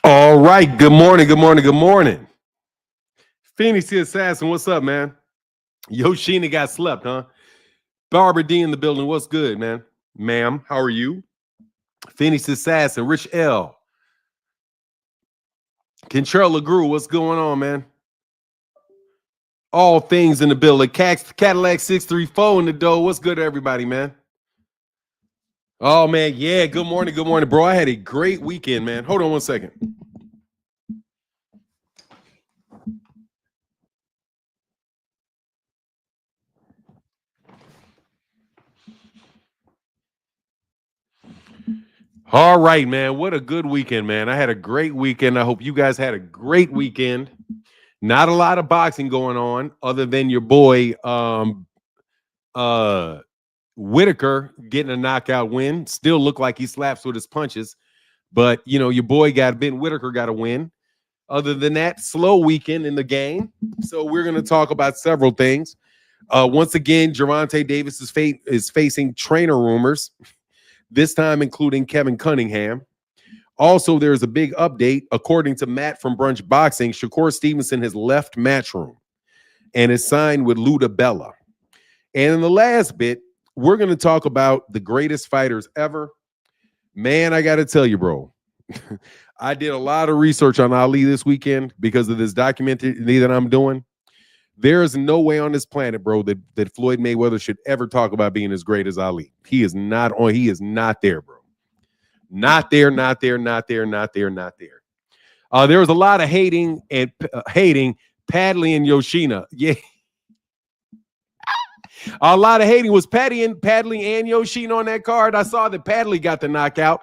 All right. Good morning. Good morning. Good morning. Phoenix the Assassin. What's up, man? Yoshina got slept, huh? Barbara D in the building. What's good, man? Ma'am, how are you? Phoenix the Assassin. Rich L. Kentrell LeGrew. What's going on, man? All things in the building. Cadillac 634 in the door. What's good, everybody, man? Oh, man. Yeah. Good morning. Good morning, bro. I had a great weekend, man. Hold on one second. All right, man. What a good weekend, man. I had a great weekend. I hope you guys had a great weekend. Not a lot of boxing going on other than your boy uh Whitaker getting a knockout win. Still look like he slaps with his punches. But your boy Ben Whitaker got a win. Other than that, slow weekend in the game. So we're gonna talk about several things. Once again, Gervonta Davis is facing trainer rumors, this time including Kevin Cunningham. Also, there's a big update. According to Matt from Brunch Boxing, Shakur Stevenson has left Matchroom and is signed with Luda Bella. And in the last bit, we're going to talk about the greatest fighters ever. Man, I got to tell you, bro, I did a lot of research on Ali this weekend because of this documentary that I'm doing. There is no way on this planet, bro, that Floyd Mayweather should ever talk about being as great as Ali. He is not there, bro. Not there, not there, not there, not there, not there. There was a lot of hating Padley and Yoshina. Yeah. A lot of hating. Was Padley and Yoshina on that card? I saw that Padley got the knockout.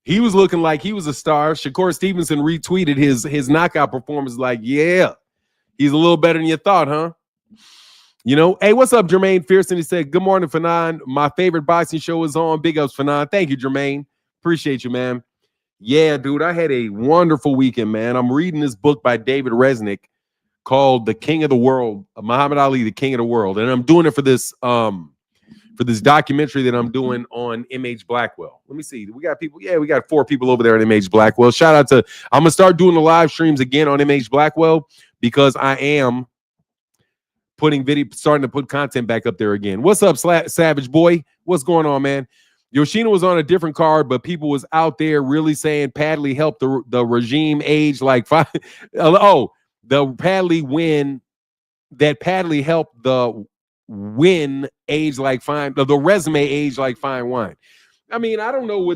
He was looking like he was a star. Shakur Stevenson retweeted his knockout performance like, yeah, he's a little better than you thought, huh? Hey, what's up, Jermaine Fearson? He said, good morning, Fanon. My favorite boxing show is on. Big ups, Fanon. Thank you, Jermaine. Appreciate you, man. Yeah, dude, I had a wonderful weekend, man. I'm reading this book by David Resnick called The King of the World, Muhammad Ali, The King of the World. And I'm doing it for this documentary that I'm doing on MH Blackwell. Let me see. We got people. Yeah, we got 4 people over there at MH Blackwell. Shout out to, I'm going to start doing the live streams again on MH Blackwell because I am starting to put content back up there again. What's up, Savage Boy? What's going on, man? Yoshina was on a different card, but people was out there really saying Padley helped the regime age like 5. The Padley win, that Padley helped the win age like fine, the resume age like fine wine. I mean, I don't know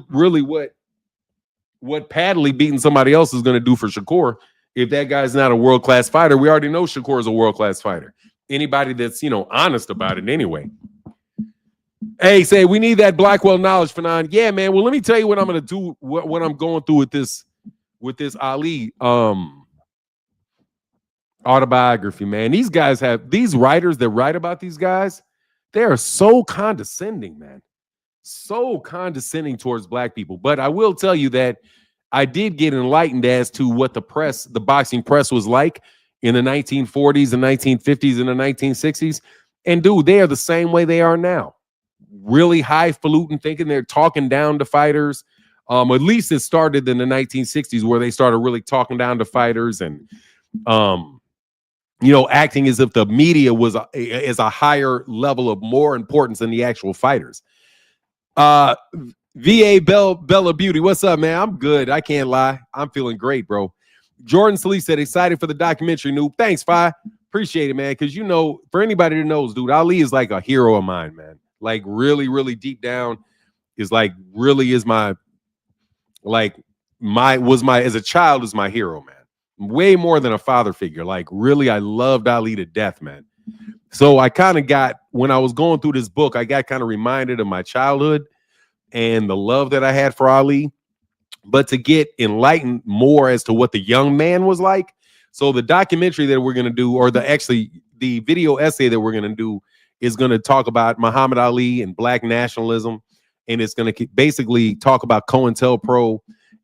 what Padley beating somebody else is going to do for Shakur. If that guy's not a world-class fighter, we already know Shakur is a world-class fighter. Anybody that's, honest about it anyway. Hey, say we need that Blackwell knowledge, Fanon. Yeah, man. Well, let me tell you what I'm going to do, what I'm going through with this Ali autobiography, man. These writers that write about these guys, they are so condescending, man. So condescending towards black people. But I will tell you that I did get enlightened as to what the boxing press was like in the 1940s, the 1950s, and the 1960s. And dude, they are the same way they are now. Really highfalutin thinking, they're talking down to fighters. At least it started in the 1960s where they started really talking down to fighters and acting as if the media is a higher level of more importance than the actual fighters. VA Bella Beauty, what's up, man? I'm good. I can't lie. I'm feeling great, bro. Jordan Slee said, excited for the documentary, noob. Thanks, Fi. Appreciate it, man. Because for anybody that knows, dude, Ali is like a hero of mine, man. Like really, really deep down is like really is my as a child is my hero, man. Way more than a father figure. Like really, I loved Ali to death, man. So I kind of got, when I was going through this book, I got kind of reminded of my childhood and the love that I had for Ali, but to get enlightened more as to what the young man was like. So the documentary that we're going to do, or the video essay that we're going to do, is going to talk about Muhammad Ali and black nationalism. And it's going to basically talk about COINTELPRO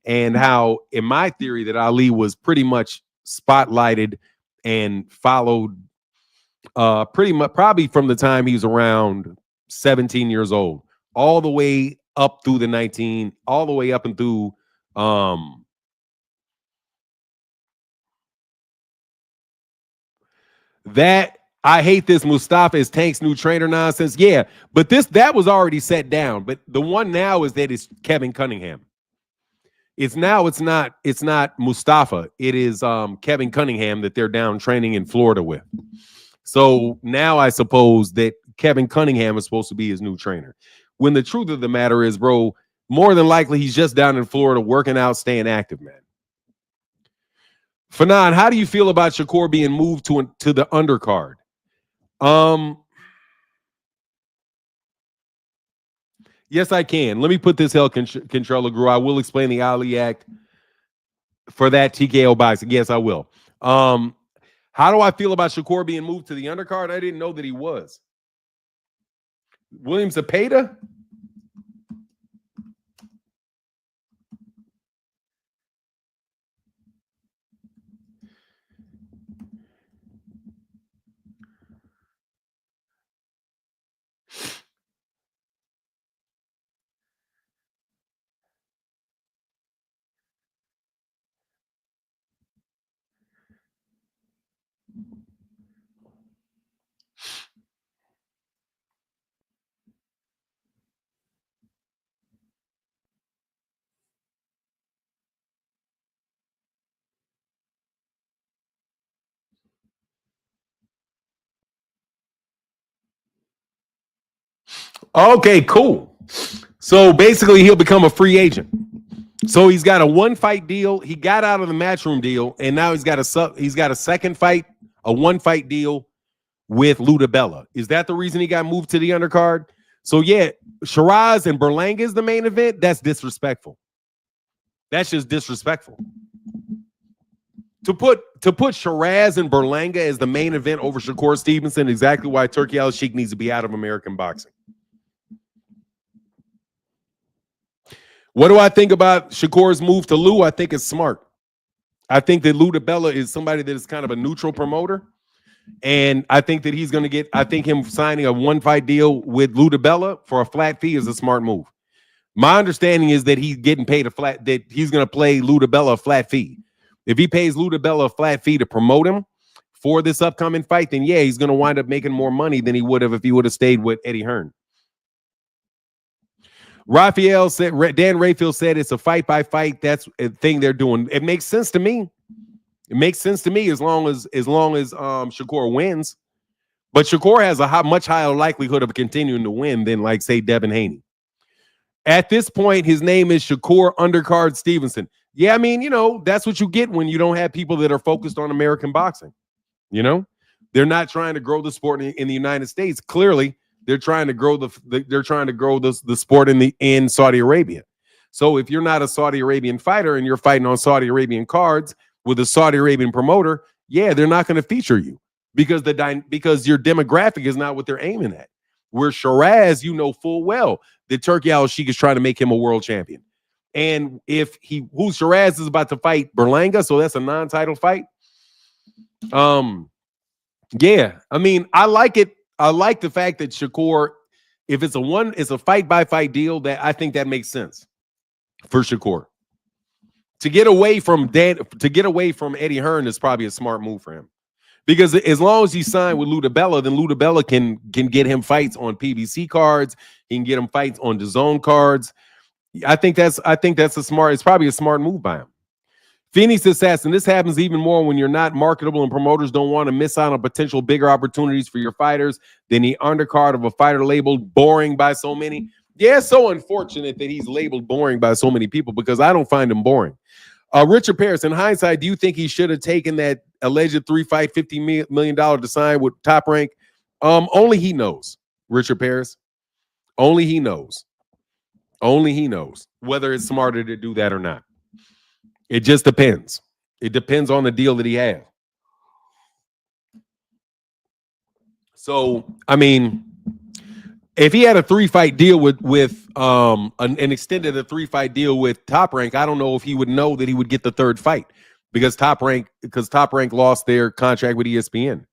and how, in my theory, that Ali was pretty much spotlighted and followed pretty much probably from the time he was around 17 years old, all the way up through all the way up and through That I hate this Mustafa is Tank's new trainer nonsense. Yeah, but that was already set down. But the one now is that it's Kevin Cunningham. It's not Mustafa. It is Kevin Cunningham that they're down training in Florida with. So now I suppose that Kevin Cunningham is supposed to be his new trainer. When the truth of the matter is, bro, more than likely he's just down in Florida working out, staying active, man. Fanon, how do you feel about Shakur being moved to the undercard? Yes, I can. Let me put this hell controller Guru. I will explain the Ali Act for that TKO boxing. Yes, I will. How do I feel about Shakur being moved to the undercard? I didn't know that he was. William Zepeda? Okay, cool. So basically, he'll become a free agent. So he's got a one-fight deal. He got out of the Matchroom deal, and now he's got a second fight, a one-fight deal with Ludabella. Is that the reason he got moved to the undercard? So yeah, Shiraz and Berlanga is the main event. That's disrespectful. That's just disrespectful. To put Shiraz and Berlanga as the main event over Shakur Stevenson, exactly why Turki Al-Sheikh needs to be out of American boxing. What do I think about Shakur's move to Lou? I think it's smart. I think that Ludabella is somebody that is kind of a neutral promoter. And I think that he's going to I think him signing a one-fight deal with Ludabella for a flat fee is a smart move. My understanding is that he's getting paid that he's going to play Ludabella a flat fee. If he pays Ludabella a flat fee to promote him for this upcoming fight, then yeah, he's going to wind up making more money than he would have if he would have stayed with Eddie Hearn. Raphael said, Dan Rayfield said it's a fight by fight. That's a thing they're doing. It makes sense to me. It makes sense to me as long as Shakur wins. But Shakur has a much higher likelihood of continuing to win than, like, say, Devin Haney. At this point, his name is Shakur Undercard Stevenson. Yeah, I mean, that's what you get when you don't have people that are focused on American boxing. They're not trying to grow the sport in the United States. Clearly, they're trying to grow the sport in Saudi Arabia. So if you're not a Saudi Arabian fighter and you're fighting on Saudi Arabian cards with a Saudi Arabian promoter, yeah, they're not going to feature you because your demographic is not what they're aiming at. Where Shiraz, full well that Turki Al-Sheikh is trying to make him a world champion. And Shiraz is about to fight Berlanga, so that's a non-title fight. Yeah, I mean, I like it. I like the fact that Shakur, if it's a fight by fight deal, that I think that makes sense for Shakur. To get away from Eddie Hearn is probably a smart move for him. Because as long as he signed with Ludabella, then Ludabella can get him fights on PBC cards. He can get him fights on DAZN cards. I think that's it's probably a smart move by him. Phoenix Assassin, this happens even more when you're not marketable and promoters don't want to miss out on potential bigger opportunities for your fighters than the undercard of a fighter labeled boring by so many. Yeah, it's so unfortunate that he's labeled boring by so many people because I don't find him boring. Richard Paris, in hindsight, do you think he should have taken that alleged 3-fight, $50 million to sign with Top Rank? Only he knows, Richard Paris. Only he knows. Only he knows whether it's smarter to do that or not. It just depends. It depends on the deal that he has. So, I mean, if he had a 3-fight deal with an extended 3-fight deal with Top Rank, I don't know if he would know that he would get the third fight because Top Rank lost their contract with ESPN.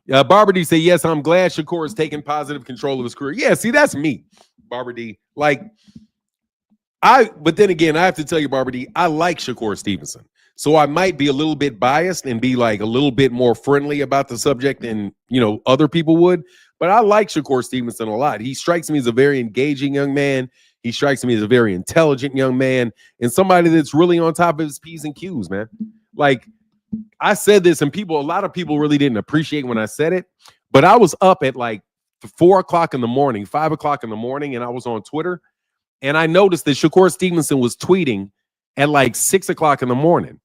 Barbara D say, yes, I'm glad Shakur is taking positive control of his career. Yeah, see, that's me, Barbara D. But then again, I have to tell you, Barbara D, I like Shakur Stevenson. So I might be a little bit biased and be like a little bit more friendly about the subject than, other people would. But I like Shakur Stevenson a lot. He strikes me as a very engaging young man. He strikes me as a very intelligent young man and somebody that's really on top of his P's and Q's, man. Like, I said this and a lot of people really didn't appreciate when I said it, but I was up at like 4 o'clock in the morning, 5 o'clock in the morning, and I was on Twitter, and I noticed that Shakur Stevenson was tweeting at like 6 o'clock in the morning.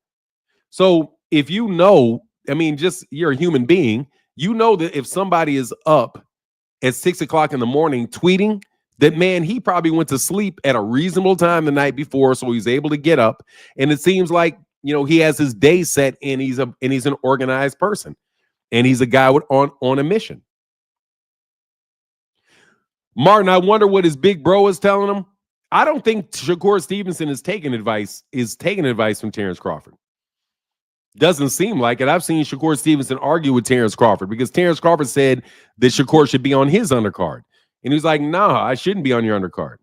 So if just you're a human being, you know that if somebody is up at 6 o'clock in the morning tweeting, that man, he probably went to sleep at a reasonable time the night before, so he's able to get up. And it seems like he has his day set, and he's an organized person, and he's a guy on a mission. Martin, I wonder what his big bro is telling him. I don't think Shakur Stevenson is taking advice from Terrence Crawford. Doesn't seem like it. I've seen Shakur Stevenson argue with Terrence Crawford because Terrence Crawford said that Shakur should be on his undercard. And he's like, nah, I shouldn't be on your undercard.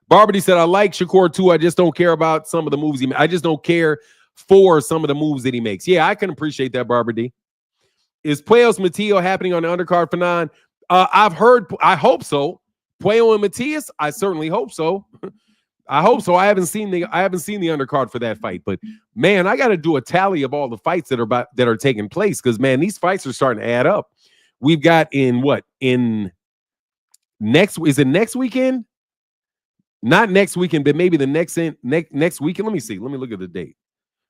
Barbary said, I like Shakur too. I just don't care about some of the moves he makes. I just don't care for some of the moves that he makes. Yeah, I can appreciate that, Barbara D. Is Puello's Matillo happening on the undercard for 9? I've heard, I hope so. Puello and Matias, I certainly hope so. I hope so. I haven't seen the undercard for that fight, but man, I got to do a tally of all the fights that are taking place because man, these fights are starting to add up. We've got next weekend? Not next weekend, but maybe the next weekend. Let me see. Let me look at the date.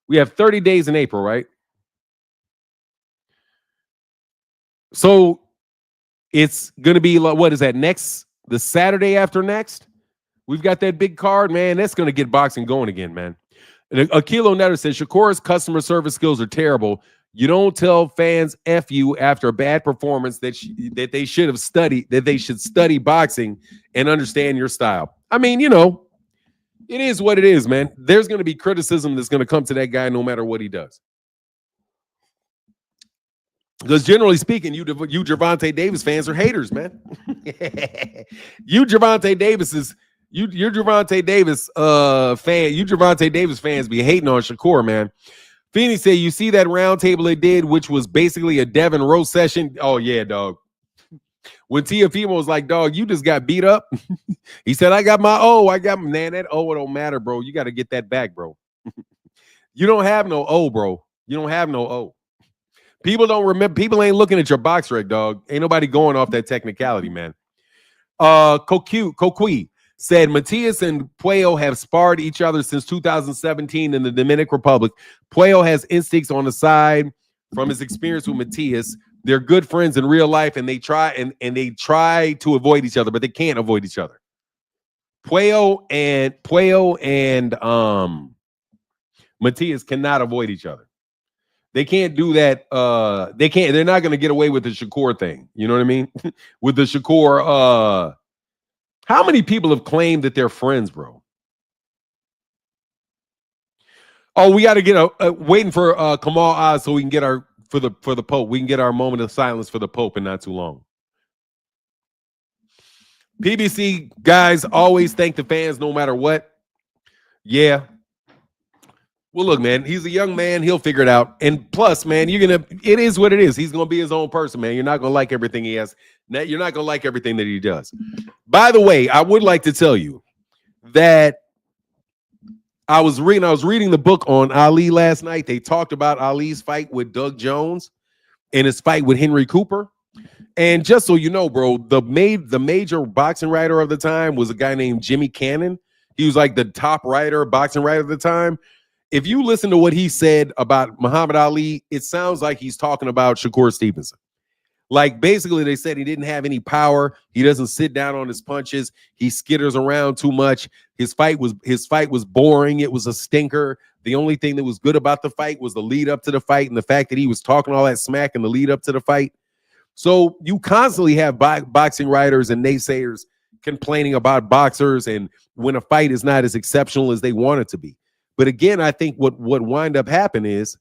We have 30 days in April, right? So it's going to be like, what is that, the Saturday after next? We've got that big card, man. That's going to get boxing going again, man. And Akilo Netter says, Shakur's customer service skills are terrible. You don't tell fans F you after a bad performance that they should study boxing and understand your style. I mean, it is what it is, man. There's going to be criticism that's going to come to that guy no matter what he does. Because generally speaking, you Gervonta Davis fans are haters, man. You Gervonta Davis fans be hating on Shakur, man. Feeney said, you see that round table they did, which was basically a Devin roast session? Oh, yeah, dog. When Tiafimo was like, dog, you just got beat up. He said, I got my O. Man, that O, it don't matter, bro. You got to get that back, bro. You don't have no O, bro. You don't have no O. People don't remember. People ain't looking at your box rec, dog. Ain't nobody going off that technicality, man. Coqui said Matias and Puello have sparred each other since 2017 in the Dominican Republic. Puello has instincts on the side from his experience with Matias. They're good friends in real life, and they try to avoid each other, but they can't avoid each other. Puello and Matias cannot avoid each other. They can't do that. They're not going to get away with the Shakur thing. You know what I mean? With the Shakur, how many people have claimed that they're friends, bro? Oh, we got to get waiting for Kamal Oz so we can get for the Pope. We can get our moment of silence for the Pope in not too long. PBC guys always thank the fans no matter what. Yeah. Well, look, man, he's a young man. He'll figure it out. And plus, man, it is what it is. He's going to be his own person, man. You're not going to like everything he has. You're not going to like everything that he does. By the way, I would like to tell you that I was reading the book on Ali last night. They talked about Ali's fight with Doug Jones and his fight with Henry Cooper. And just so you know, bro, the major boxing writer of the time was a guy named Jimmy Cannon. He was like the top boxing writer of the time. If you listen to what he said about Muhammad Ali, it sounds like he's talking about Shakur Stevenson. Like, basically, they said he didn't have any power. He doesn't sit down on his punches. He skitters around too much. His fight was boring. It was a stinker. The only thing that was good about the fight was the lead up to the fight and the fact that he was talking all that smack in the lead up to the fight. So you constantly have boxing writers and naysayers complaining about boxers and when a fight is not as exceptional as they want it to be. But again, I think what wind up happening is,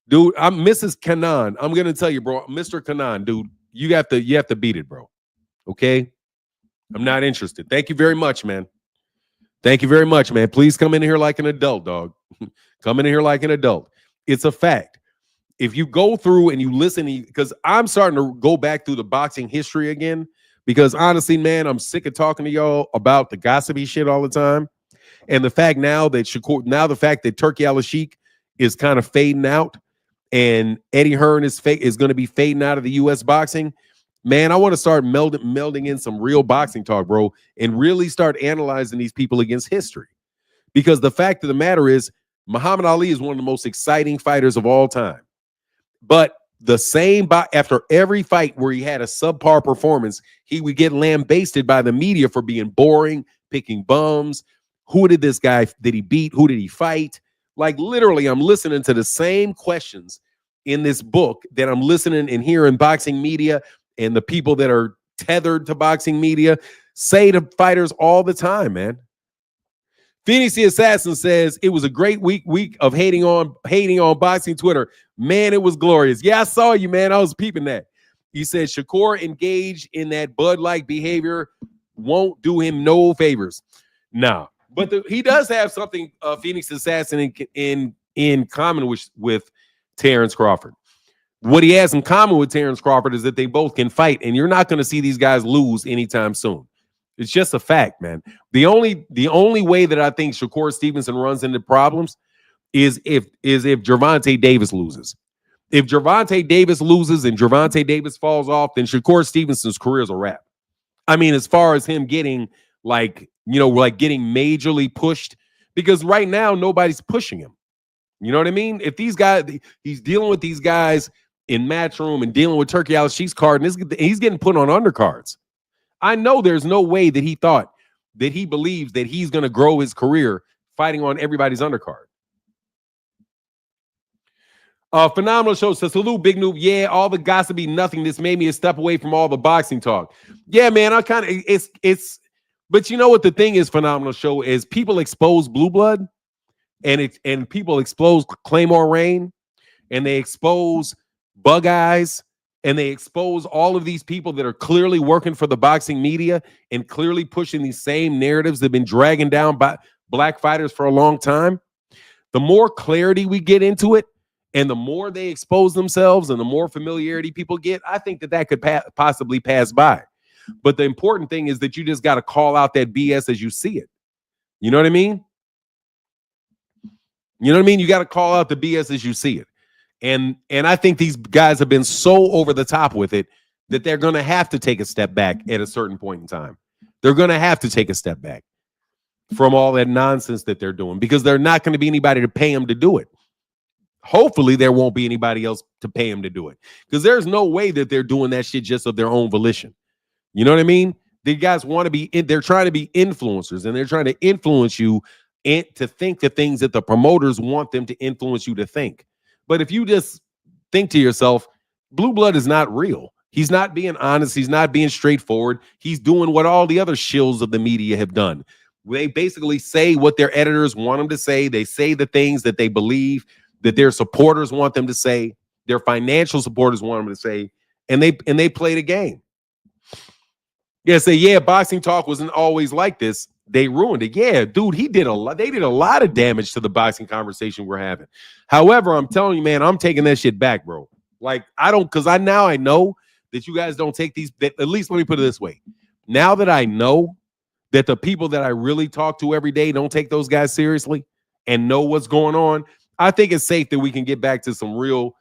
dude, I'm Mrs. Kanan. I'm gonna tell you, bro, Mr. Kanan, dude, you have to beat it, bro. Okay, I'm not interested. Thank you very much, man. Thank you very much, man. Please come in here like an adult, dog. Come in here like an adult. It's a fact. If you go through and you listen, because I'm starting to go back through the boxing history again, because honestly, man, I'm sick of talking to y'all about the gossipy shit all the time. And the fact now that the fact that Turkey Al-Sheikh is kind of fading out and Eddie Hearn is going to be fading out of the U.S. boxing, man, I want to start melding in some real boxing talk, bro, and really start analyzing these people against history. Because the fact of the matter is, Muhammad Ali is one of the most exciting fighters of all time. But after every fight where he had a subpar performance, he would get lambasted by the media for being boring, picking bums. Who did he beat? Who did he fight? Like literally, I'm listening to the same questions in this book that I'm listening and hearing boxing media and the people that are tethered to boxing media say to fighters all the time, man. Phoenix the Assassin says it was a great week of hating on boxing Twitter. Man, it was glorious. Yeah, I saw you, man. I was peeping that. He said Shakur engaged in that Bud-like behavior won't do him no favors. Nah, but he does have something, Phoenix Assassin, in common with Terrence Crawford. What he has in common with Terrence Crawford is that they both can fight, and you're not going to see these guys lose anytime soon. It's just a fact, man. The only way that I think Shakur Stevenson runs into problems is if Gervonta Davis loses. If Gervonta Davis loses and Gervonta Davis falls off, then Shakur Stevenson's career is a wrap. I mean, as far as him getting getting majorly pushed, because right now nobody's pushing him. You know what I mean? If these guys, he's dealing with these guys in Matchroom and dealing with Turkey Al-Sheikh's card, and he's getting put on undercards. I know there's no way that he believes that he's going to grow his career fighting on everybody's undercard. Phenomenal show. So salute, Big Noob. Yeah, all the gossipy nothing. This made me a step away from all the boxing talk. Yeah, man, I kind of it's. But you know what the thing is, Phenomenal show, is people expose Blue Blood, and people expose Claymore Rain, and they expose Bug Eyes. And they expose all of these people that are clearly working for the boxing media and clearly pushing these same narratives that have been dragging down by black fighters for a long time. The more clarity we get into it and the more they expose themselves and the more familiarity people get, I think that could possibly pass by. But the important thing is that you just got to call out that BS as you see it. You know what I mean? You got to call out the BS as you see it. And I think these guys have been so over the top with it that they're going to have to take a step back at a certain point in time. They're going to have to take a step back from all that nonsense that they're doing because there's not going to be anybody to pay them to do it. Hopefully, there won't be anybody else to pay them to do it because there's no way that they're doing that shit just of their own volition. You know what I mean? The guys want to be, they're trying to be influencers and they're trying to influence you to think the things that the promoters want them to influence you to think. But if you just think to yourself, Blue Blood is not real. He's not being honest. He's not being straightforward. He's doing what all the other shills of the media have done. They basically say what their editors want them to say. They say the things that they believe that their supporters want them to say, their financial supporters want them to say, and they play the game. Yeah, say, yeah, boxing talk wasn't always like this. They ruined it. Yeah, dude, they did a lot of damage to the boxing conversation we're having. However, I'm telling you, man, I'm taking that shit back, bro. Like, I know that you guys don't take these, at least let me put it this way. Now that I know that the people that I really talk to every day don't take those guys seriously and know what's going on, I think it's safe that we can get back to some really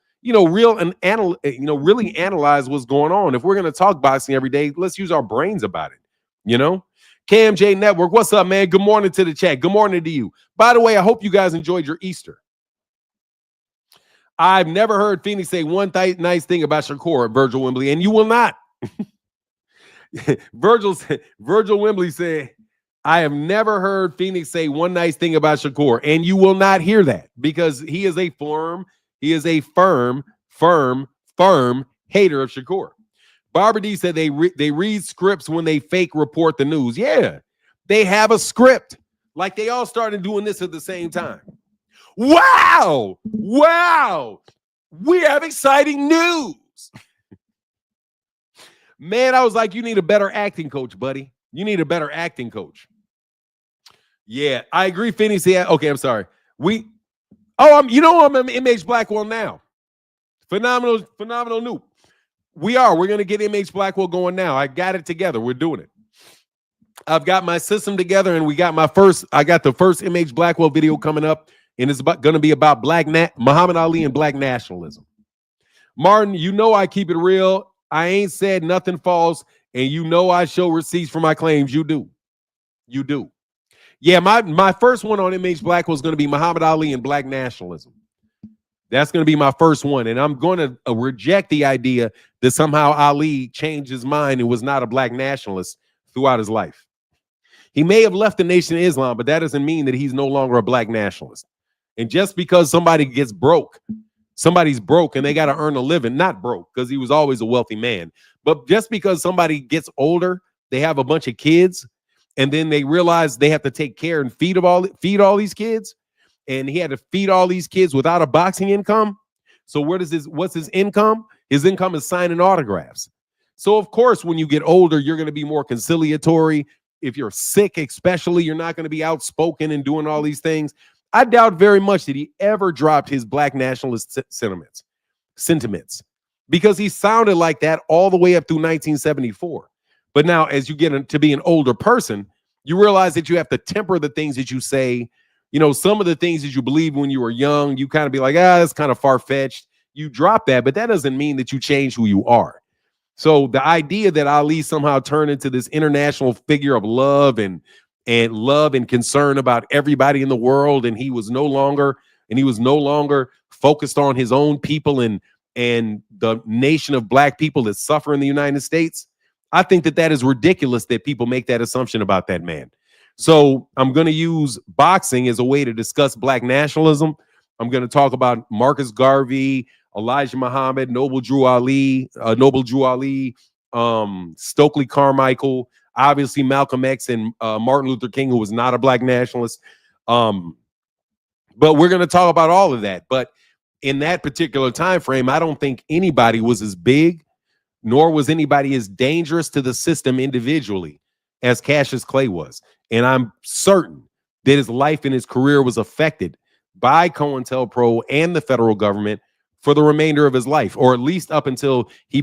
analyze what's going on. If we're going to talk boxing every day, let's use our brains about it, KMJ Network, what's up, man? Good morning to the chat. Good morning to you. By the way, I hope you guys enjoyed your Easter. I've never heard Phoenix say one nice thing about Shakur, Virgil Wembley, and you will not. Virgil Wembley said, I have never heard Phoenix say one nice thing about Shakur, and you will not hear that because he is a firm hater of Shakur. Barbara D said they read scripts when they fake report the news. Yeah, they have a script. Like they all started doing this at the same time. Wow. We have exciting news. Man, I was like, you need a better acting coach, buddy. You need a better acting coach. Yeah, I agree. Finney's here. Okay, I'm sorry. I'm MH Blackwell now. Phenomenal noob. We're gonna get MH Blackwell going now. I got it together. We're doing it. I've got my system together, and I got the first MH Blackwell video coming up, and it's going to be about Muhammad Ali and black nationalism. Martin, you know I keep it real. I ain't said nothing false, and you know I show receipts for my claims. You do. Yeah, my first one on MH Blackwell is going to be Muhammad Ali and black nationalism. That's going to be my first one, and I'm going to reject the idea that somehow Ali changed his mind and was not a black nationalist throughout his life. He may have left the Nation of Islam, but that doesn't mean that he's no longer a black nationalist. And just because somebody gets broke, somebody's broke and they got to earn a living, not broke because he was always a wealthy man, but just because somebody gets older, they have a bunch of kids, and then they realize they have to take care and feed all these kids, and he had to feed all these kids without a boxing income. So what's his income? His income is signing autographs. So of course, when you get older, you're going to be more conciliatory. If you're sick, especially, you're not going to be outspoken and doing all these things. I doubt very much that he ever dropped his black nationalist sentiments because he sounded like that all the way up through 1974. But now, as you get to be an older person, you realize that you have to temper the things that you say. You know, some of the things that you believe when you were young, you kind of be like, that's kind of far-fetched. You drop that, but that doesn't mean that you change who you are. So the idea that Ali somehow turned into this international figure of love and concern about everybody in the world, and he was no longer focused on his own people and the nation of black people that suffer in the United States. I think that is ridiculous that people make that assumption about that man. So I'm going to use boxing as a way to discuss black nationalism. I'm going to talk about Marcus Garvey, Elijah Muhammad, Noble Drew Ali, Stokely Carmichael, obviously Malcolm X, and Martin Luther King, who was not a black nationalist. But we're going to talk about all of that. But in that particular time frame, I don't think anybody was as big, nor was anybody as dangerous to the system individually as Cassius Clay was. And I'm certain that his life and his career was affected by COINTELPRO and the federal government for the remainder of his life, or at least up until he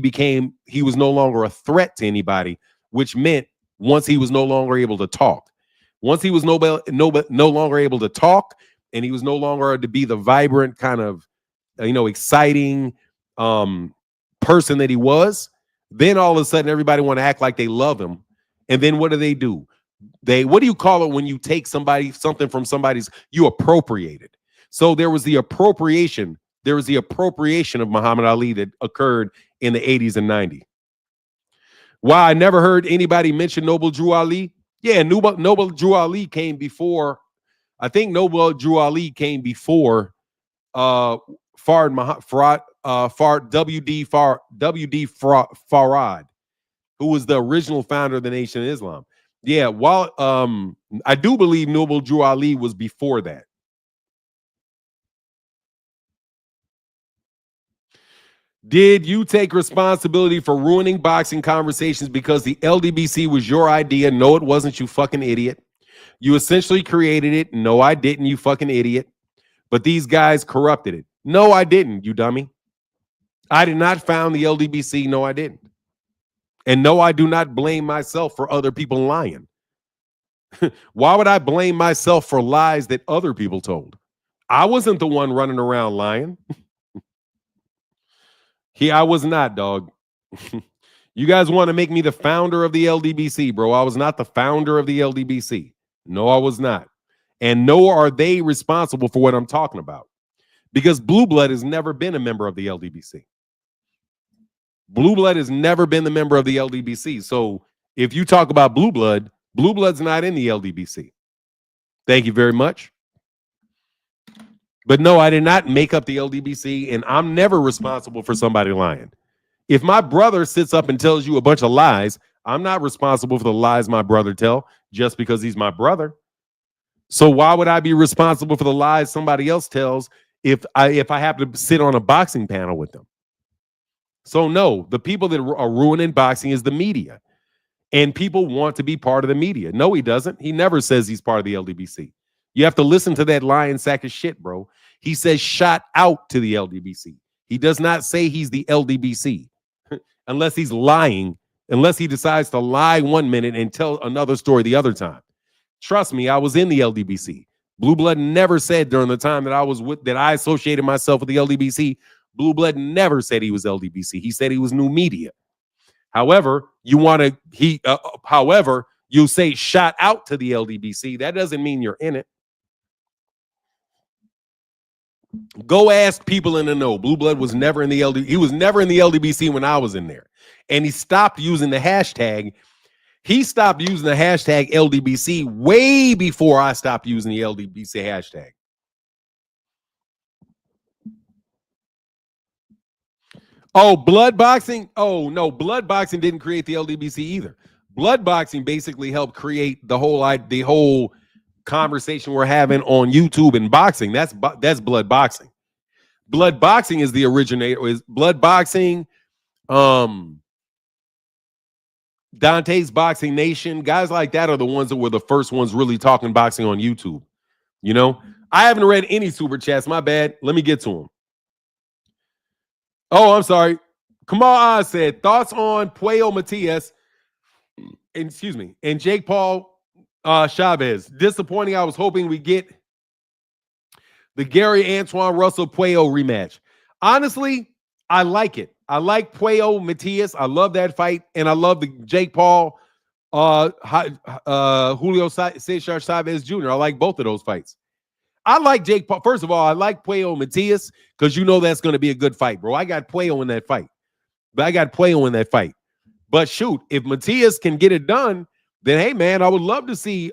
was no longer a threat to anybody, which meant once he was no longer able to talk. Once he was no longer able to talk, and he was no longer to be the vibrant kind of, exciting person that he was, then all of a sudden everybody want to act like they love him. And then what do? What do you call it when you take something from somebody's, you appropriate it. So there was the appropriation of Muhammad Ali that occurred in the 80s and 90s. Wow, I never heard anybody mention Noble Drew Ali. Yeah, Noble Drew Ali came before. I think Noble Drew Ali came before W.D. Farad, who was the original founder of the Nation of Islam. Yeah, while I do believe Noble Drew Ali was before that. Did you take responsibility for ruining boxing conversations because the LDBC was your idea? No, it wasn't, you fucking idiot. You essentially created it. No, I didn't, you fucking idiot. But these guys corrupted it. No, I didn't, you dummy. I did not found the LDBC. No, I didn't. And no, I do not blame myself for other people lying. Why would I blame myself for lies that other people told? I wasn't the one running around lying. I was not, dog. You guys want to make me the founder of the LDBC, bro. I was not the founder of the LDBC. No, I was not. And nor are they responsible for what I'm talking about. Because Blue Blood has never been a member of the LDBC. Blue Blood has never been the member of the LDBC. So if you talk about Blue Blood's not in the LDBC. Thank you very much. But no, I did not make up the LDBC, and I'm never responsible for somebody lying. If my brother sits up and tells you a bunch of lies, I'm not responsible for the lies my brother tell just because he's my brother. So why would I be responsible for the lies somebody else tells if I happen to sit on a boxing panel with them? So no, the people that are ruining boxing is the media. And people want to be part of the media. No, he doesn't. He never says he's part of the LDBC. You have to listen to that lying sack of shit, bro. He says shot out to the LDBC. He does not say he's the LDBC unless he's lying, unless he decides to lie 1 minute and tell another story the other time. Trust me, I was in the LDBC. Blue Blood never said during the time that I associated myself with the LDBC, Blue Blood never said he was LDBC. He said he was new media. However, however, you say shot out to the LDBC. That doesn't mean you're in it. Go ask people in the know. Blue Blood was never in the LD. He was never in the LDBC when I was in there. And he stopped using the hashtag. He stopped using the hashtag LDBC way before I stopped using the LDBC hashtag. Oh, blood boxing? Oh, no, blood boxing didn't create the LDBC either. Blood boxing basically helped create the whole conversation we're having on YouTube and boxing. That's blood boxing. Blood boxing is the originator. Is blood boxing, Dante's Boxing Nation, guys like that are the ones that were the first ones really talking boxing on YouTube. You know, I haven't read any super chats. My bad. Let me get to them. Oh, I'm sorry. Kamal Oz said, thoughts on Puello Matias, and Jake Paul Chavez. Disappointing. I was hoping we get the Gary Antoine Russell Puello rematch. Honestly, I like it. I like Puello Matias. I love that fight, and I love the Jake Paul Julio Cesar Chavez Jr. I like both of those fights. I like Jake Paul. First of all, I like Puello Matias because you know that's going to be a good fight, bro. I got Puello in that fight. But shoot, if Matias can get it done, then hey, man, I would love to see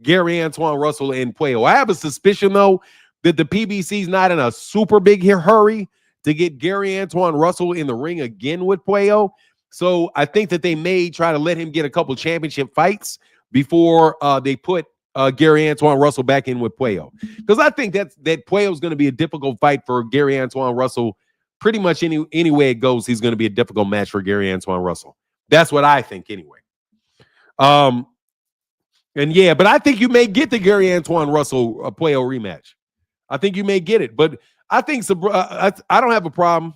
Gary Antoine Russell and Puello. I have a suspicion, though, that the PBC's not in a super big hurry to get Gary Antoine Russell in the ring again with Puello. So I think that they may try to let him get a couple championship fights before they put Gary Antoine Russell back in with Puello. Because I think that Puello is going to be a difficult fight for Gary Antoine Russell. Pretty much any way it goes, he's going to be a difficult match for Gary Antoine Russell. That's what I think anyway. And yeah, but I think you may get the Gary Antoine Russell Puello rematch. I think you may get it, but I think I don't have a problem.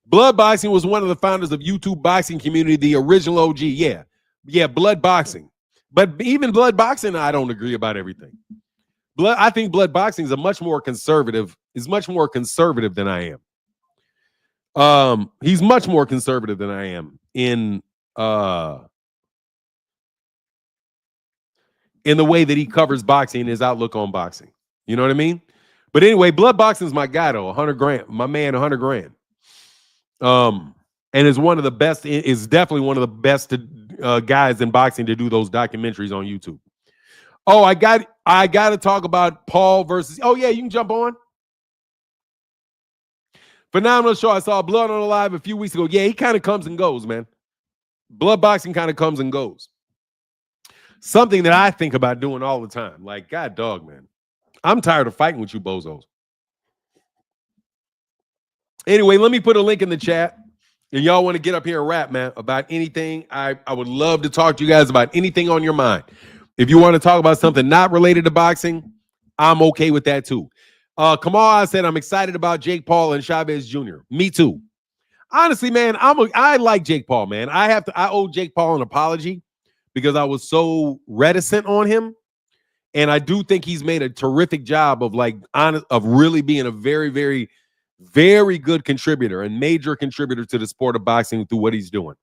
Blood boxing was one of the founders of YouTube boxing community, the original OG. Yeah, blood boxing. But even blood boxing, I don't agree about everything. I think blood boxing is much more conservative than I am. He's much more conservative than I am in the way that he covers boxing and his outlook on boxing. You know what I mean? But anyway, blood boxing is my guy, though. 100 grand. My man, 100 grand. And is one of the best, is definitely one of the best guys in boxing to do those documentaries on YouTube. Oh, I got to talk about Paul versus. Oh, yeah, you can jump on. Phenomenal show. I saw Blood on the Live a few weeks ago. Yeah, he kind of comes and goes, man. Blood boxing kind of comes and goes. Something that I think about doing all the time. Like, God dog, man. I'm tired of fighting with you bozos. Anyway, let me put a link in the chat. And y'all want to get up here and rap, man, about anything. I would love to talk to you guys about anything on your mind. If you want to talk about something not related to boxing, I'm okay with that too. Kamal said, I'm excited about Jake Paul and Chavez Jr. Me too. Honestly, man, I like Jake Paul, man. I owe Jake Paul an apology because I was so reticent on him. And I do think he's made a terrific job of really being a very, very, very good contributor and major contributor to the sport of boxing through what he's doing.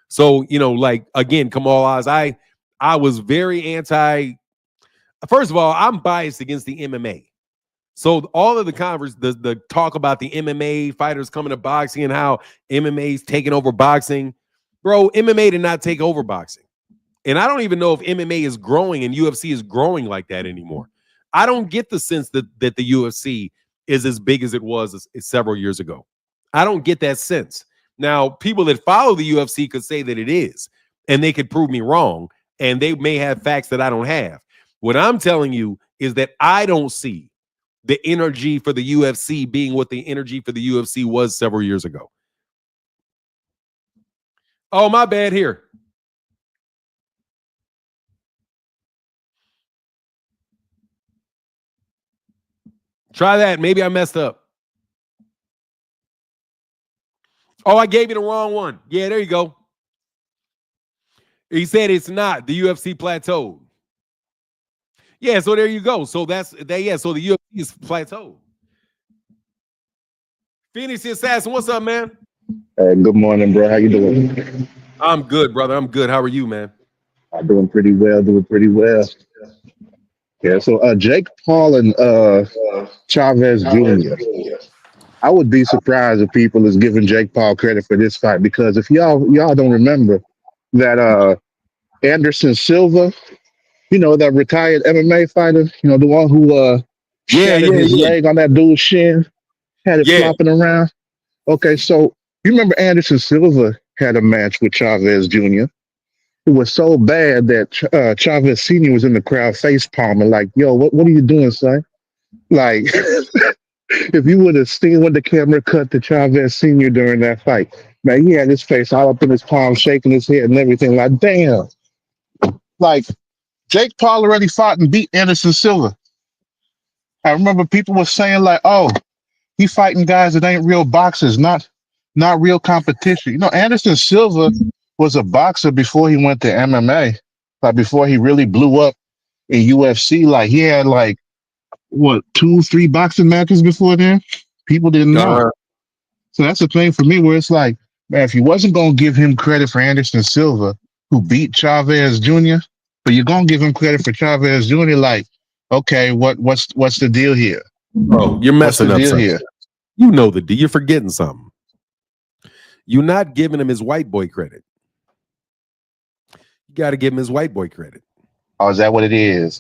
So, again, Kamal Oz, I was very anti. First of all, I'm biased against the MMA. So all of the talk about the MMA fighters coming to boxing and how MMA is taking over boxing, bro, MMA did not take over boxing. And I don't even know if MMA is growing and UFC is growing like that anymore. I don't get the sense that the UFC is as big as it was as several years ago. I don't get that sense. Now, people that follow the UFC could say that it is, and they could prove me wrong, and they may have facts that I don't have. What I'm telling you is that I don't see the energy for the UFC being what the energy for the UFC was several years ago. Oh, my bad. Here. Try that. Maybe I messed up. Oh, I gave you the wrong one. Yeah, there you go. He said it's not. The UFC plateaued. Yeah, so there you go. So that's that. Yeah, so the UFC is plateaued. Phoenix the Assassin, what's up, man? Good morning, bro. How you doing? I'm good, brother. I'm good. How are you, man? I'm doing pretty well. Doing pretty well. Yeah. So, Jake Paul and Chavez Jr. I would be surprised if people is giving Jake Paul credit for this fight because if y'all don't remember that Anderson Silva, that retired MMA fighter, the one who Yeah, shattered yeah, his yeah. leg on that dude's shin, had it Yeah. flopping around. Okay, so you remember Anderson Silva had a match with Chavez Jr. It was so bad that Chavez Sr. was in the crowd face palming, like, yo, what are you doing, son? Like, if you would have seen when the camera cut to Chavez Sr. during that fight, man, he had his face all up in his palm, shaking his head and everything. Like, damn. Like, Jake Paul already fought and beat Anderson Silva. I remember people were saying, like, oh, he fighting guys that ain't real boxers, not real competition. Anderson Silva was a boxer before he went to MMA, like before he really blew up in UFC. Like he had like what 2, 3 boxing matches before then. People didn't know. So that's the thing for me where it's like, man, if you wasn't gonna give him credit for Anderson Silva, who beat Chavez Jr., but you're gonna give him credit for Chavez Jr., like, okay, what's the deal here? Bro, you're What's the messing up deal something. here? You know the deal. You're forgetting something. You're not giving him his white boy credit. You got to give him his white boy credit. Oh, is that what it is?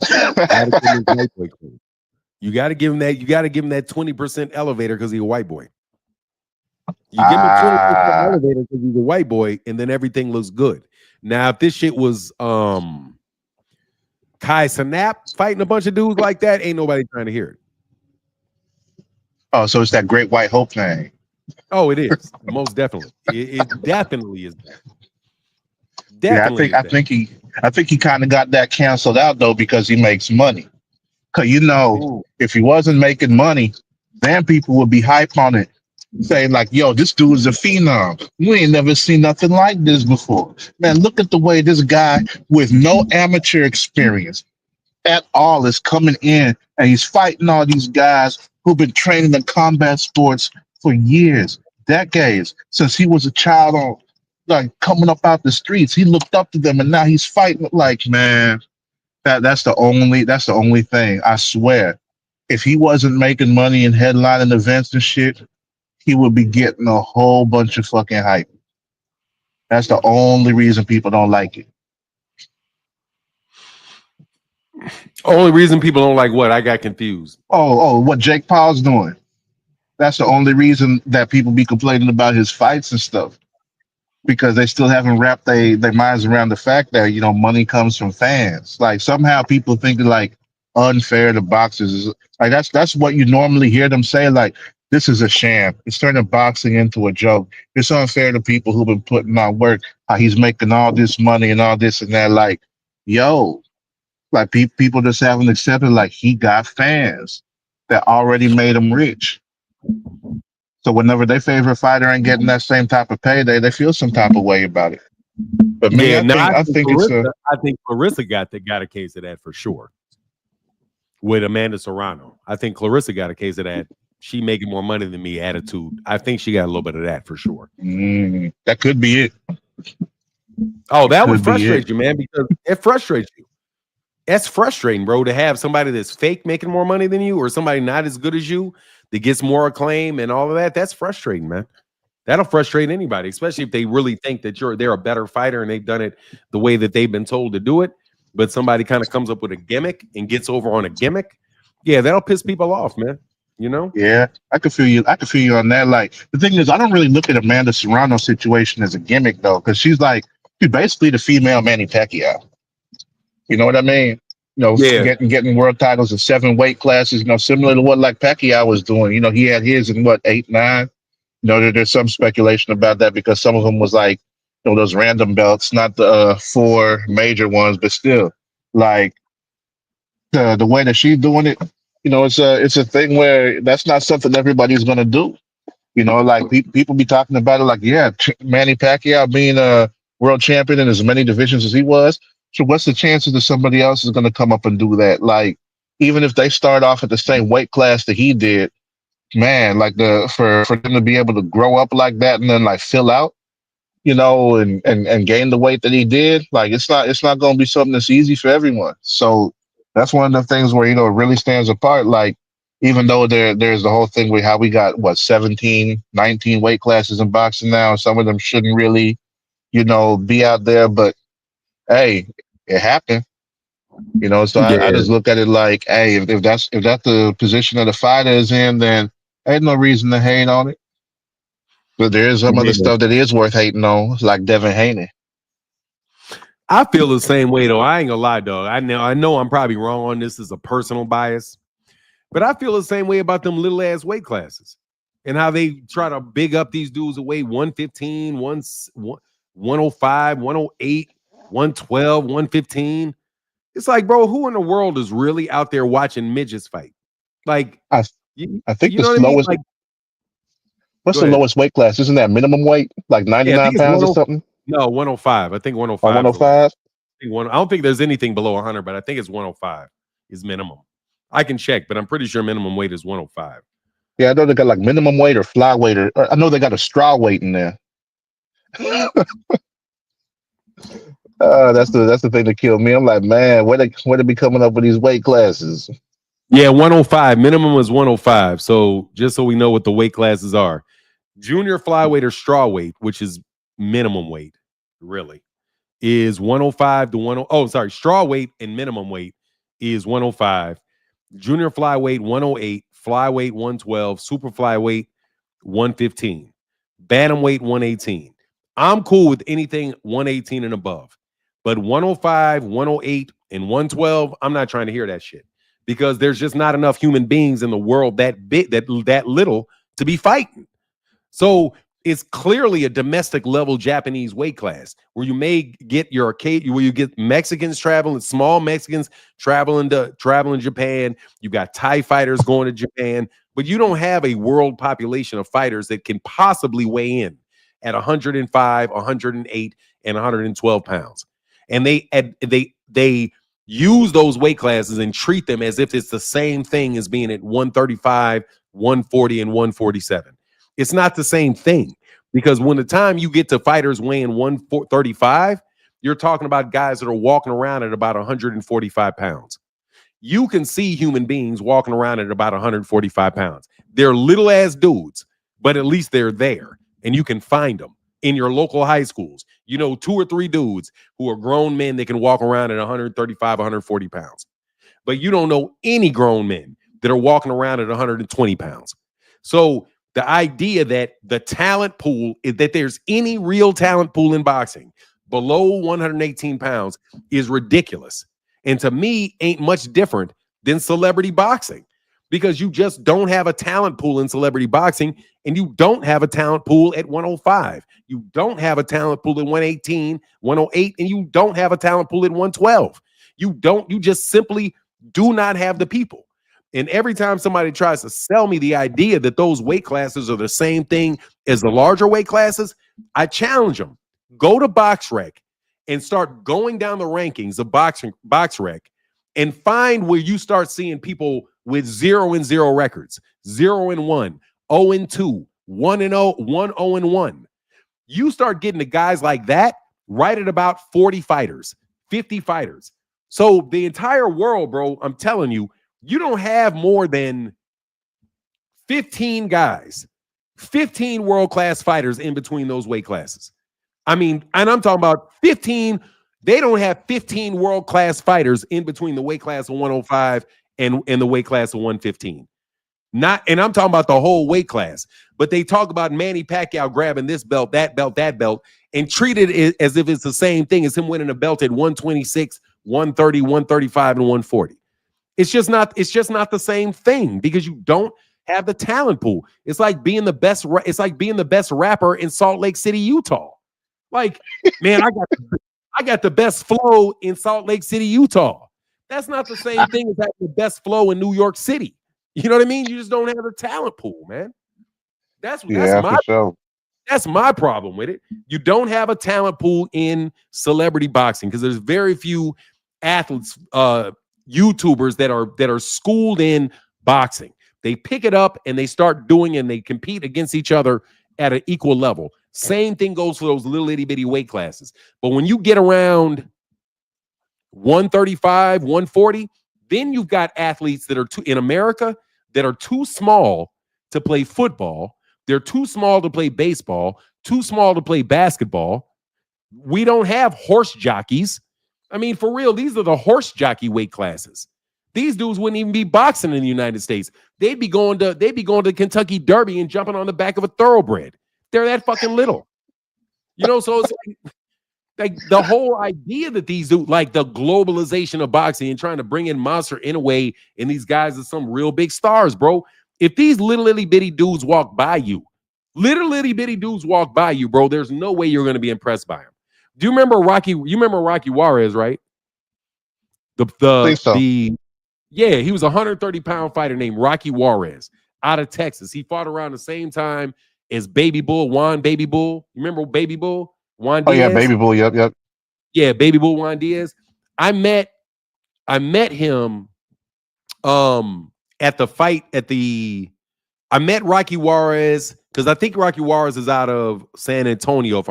You got to give him that. You got to give him that 20% elevator because he's a white boy. You give him 20% elevator because he's a white boy, and then everything looks good. Now, if this shit was Kai Sanap fighting a bunch of dudes like that, ain't nobody trying to hear it. Oh, so it's that Great White Hope thing. Oh, it is. Most definitely. It definitely is. Definitely. Yeah, I think he kind of got that canceled out though because he makes money. Cause if he wasn't making money, then people would be hype on it, saying like, "Yo, this dude is a phenom. We ain't never seen nothing like this before." Man, look at the way this guy with no amateur experience at all is coming in and he's fighting all these guys who've been training in combat sports for years, decades, since he was a child on like coming up out the streets. He looked up to them and now he's fighting. Like, man, that's the only thing. I swear. If he wasn't making money and headlining events and shit, he would be getting a whole bunch of fucking hype. That's the only reason people don't like it. Only reason people don't like what? I got confused. What Jake Paul's doing. That's the only reason that people be complaining about his fights and stuff. Because they still haven't wrapped their minds around the fact that, money comes from fans. Like somehow people think like unfair to boxers. Like that's what you normally hear them say, like, this is a sham. It's turning boxing into a joke. It's unfair to people who've been putting out work, how he's making all this money and all this and that. Like, yo, like people just haven't accepted like he got fans that already made him rich. So whenever their favorite fighter ain't getting that same type of payday, they feel some type of way about it. But me, I think Clarissa got a case of that for sure. With Amanda Serrano, I think Clarissa got a case of that. She making more money than me attitude. I think she got a little bit of that for sure. That could be it. Oh, that would frustrate you, man, because it frustrates you. That's frustrating, bro, to have somebody that's fake making more money than you or somebody not as good as you that gets more acclaim and all of that. That's frustrating, man. That'll frustrate anybody, especially if they really think that they're a better fighter and they've done it the way that they've been told to do it. But somebody kind of comes up with a gimmick and gets over on a gimmick. Yeah, that'll piss people off, man. Yeah, I can feel you. I can feel you on that. Like the thing is, I don't really look at Amanda Serrano's situation as a gimmick though, because she's basically the female Manny Pacquiao. You know what I mean? Getting world titles in 7 weight classes. Similar to what like Pacquiao was doing. He had his in what 8, 9. There's some speculation about that because some of them was like those random belts, not the four major ones, but still, like the way that she's doing it, it's a thing where that's not something everybody's gonna do. Like people be talking about it, like, yeah, Manny Pacquiao being a world champion in as many divisions as he was. So what's the chances that somebody else is gonna come up and do that? Like, even if they start off at the same weight class that he did, man, like for them to be able to grow up like that and then like fill out, and gain the weight that he did, like it's not going to be something that's easy for everyone. So that's one of the things where it really stands apart. Like, even though there's the whole thing with how we got what 17, 19 weight classes in boxing now, some of them shouldn't really, be out there, but hey, it happened. So I Yeah, just look at it like, hey, if that's the position that the fighter is in, then ain't no reason to hate on it. But there is some other yeah. stuff that is worth hating on, like Devin Haney. I feel the same way though. I ain't gonna lie, dog. I know I'm probably wrong on this as a personal bias, but I feel the same way about them little ass weight classes and how they try to big up these dudes away 115, 105, 108, 112, 115. It's like, bro, who in the world is really out there watching midgets fight? Like, I you, I think you the know what I mean? slowest. Like, What's go the ahead. lowest weight class? Isn't that minimum weight, like Yeah, I think 99 it's pounds or 10. something, No, 105. I think or 105 is the lowest. 105? I don't think there's anything below 100, but I think it's 105 is minimum. I can check, but I'm pretty sure minimum weight is 105. Yeah, I know they got like minimum weight or fly weight, or I know they got a straw weight in there. That's the thing that killed me. I'm like, man, where they be coming up with these weight classes? Yeah, 105. Minimum is 105. So just so we know what the weight classes are. Junior flyweight or straw weight, which is minimum weight, really, is 105 to 10. Oh, sorry. Straw weight and minimum weight is 105. Junior flyweight 108, flyweight 112, super flyweight 115, bantamweight 118. I'm cool with anything 118 and above, but 105, 108, and 112, I'm not trying to hear that shit because there's just not enough human beings in the world that big, that little to be fighting. So it's clearly a domestic level Japanese weight class where you may get your arcade, where you get Mexicans traveling, small Mexicans traveling Japan. You got Thai fighters going to Japan, but you don't have a world population of fighters that can possibly weigh in at 105, 108, and 112 pounds. And they use those weight classes and treat them as if it's the same thing as being at 135, 140, and 147. It's not the same thing because when the time you get to fighters weighing 135, you're talking about guys that are walking around at about 145 pounds. You can see human beings walking around at about 145 pounds. They're little ass dudes, but at least they're there and you can find them in your local high schools. You know, 2 or 3 dudes who are grown men that can walk around at 135, 140 pounds. But you don't know any grown men that are walking around at 120 pounds. So the idea that the talent pool is that there's any real talent pool in boxing below 118 pounds is ridiculous. And to me, ain't much different than celebrity boxing because you just don't have a talent pool in celebrity boxing and you don't have a talent pool at 105. You don't have a talent pool at 118, 108, and you don't have a talent pool at 112. You just simply do not have the people. And every time somebody tries to sell me the idea that those weight classes are the same thing as the larger weight classes, I challenge them. Go to BoxRec and start going down the rankings of BoxRec and find where you start seeing people with 0-0 records, 0-1, 0-2, 1-0, 1-0-1. You start getting the guys like that right at about 40 fighters, 50 fighters. So the entire world, bro, I'm telling you, you don't have more than 15 guys, 15 world-class fighters in between those weight classes. I mean, and I'm talking about 15. They don't have 15 world-class fighters in between the weight class of 105 and the weight class of 115. Not, and I'm talking about the whole weight class. But they talk about Manny Pacquiao grabbing this belt, that belt, that belt, and treated it as if it's the same thing as him winning a belt at 126, 130, 135, and 140. It's just not the same thing because you don't have the talent pool. It's like being the best rapper in Salt Lake City, Utah. Like, man, I got the best flow in Salt Lake City, Utah. That's not the same thing as having the best flow in New York City. You know what I mean? You just don't have a talent pool, man. That's Yeah, my for sure. that's my problem with it. You don't have a talent pool in celebrity boxing because there's very few athletes, YouTubers that are schooled in boxing. They pick it up and they start doing it and they compete against each other at an equal level. Same thing goes for those little itty bitty weight classes. But when you get around 135, 140, then you've got athletes that are in America that are too small to play football. They're too small to play baseball, too small to play basketball. We don't have horse jockeys. I mean, for real, these are the horse jockey weight classes. These dudes wouldn't even be boxing in the United States. They'd be going to Kentucky Derby and jumping on the back of a thoroughbred. They're that fucking little. So it's like the whole idea that these do, like the globalization of boxing and trying to bring in Monster Inoue and these guys are some real big stars, bro. If these little itty bitty dudes walk by you, bro, there's no way you're going to be impressed by them. Do you remember Rocky? You remember Rocky Juarez, right? The I think the so. the Yeah, he was a 130-pound fighter named Rocky Juarez out of Texas. He fought around the same time as Baby Bull, Juan Baby Bull. You remember Baby Bull? Juan Oh yeah, Diaz? Baby Bull. Yep, yep. Yeah, Baby Bull Juan Diaz. I met him at the fight at the I met Rocky Juarez because I think Rocky Juarez is out of San Antonio,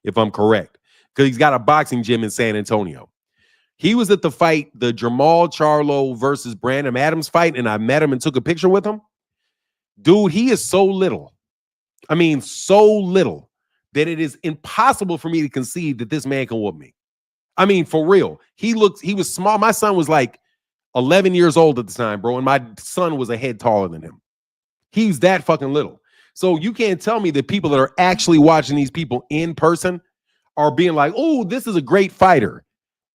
if I'm correct. Because he's got a boxing gym in San Antonio. He was at the fight, the Jamal Charlo versus Brandon Adams fight, and I met him and took a picture with him. Dude, he is so little. I mean, so little that it is impossible for me to conceive that this man can whoop me. I mean, for real. He was small. My son was like 11 years old at the time, bro, and my son was a head taller than him. He's that fucking little. So you can't tell me that people that are actually watching these people in person are being like, oh, this is a great fighter.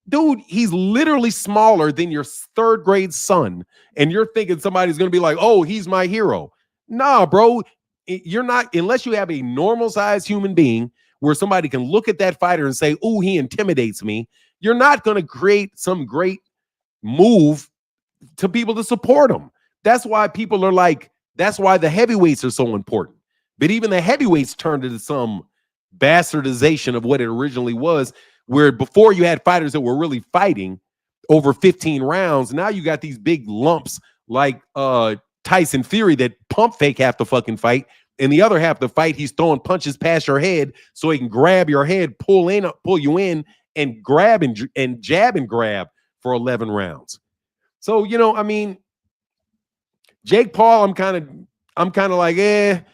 Dude, he's literally smaller than your third grade son. And you're thinking somebody's going to be like, oh, he's my hero. Nah, bro. You're not, unless you have a normal sized human being where somebody can look at that fighter and say, oh, he intimidates me. You're not going to create some great move to people to support him. That's why people are like, that's why the heavyweights are so important. But even the heavyweights turned into some bastardization of what it originally was, where before you had fighters that were really fighting over 15 rounds. Now you got these big lumps like Tyson Fury that pump fake half the fucking fight. And the other half of the fight, he's throwing punches past your head so he can grab your head, pull you in, and grab and jab and grab for 11 rounds. So, I mean, Jake Paul, I'm kind of like, at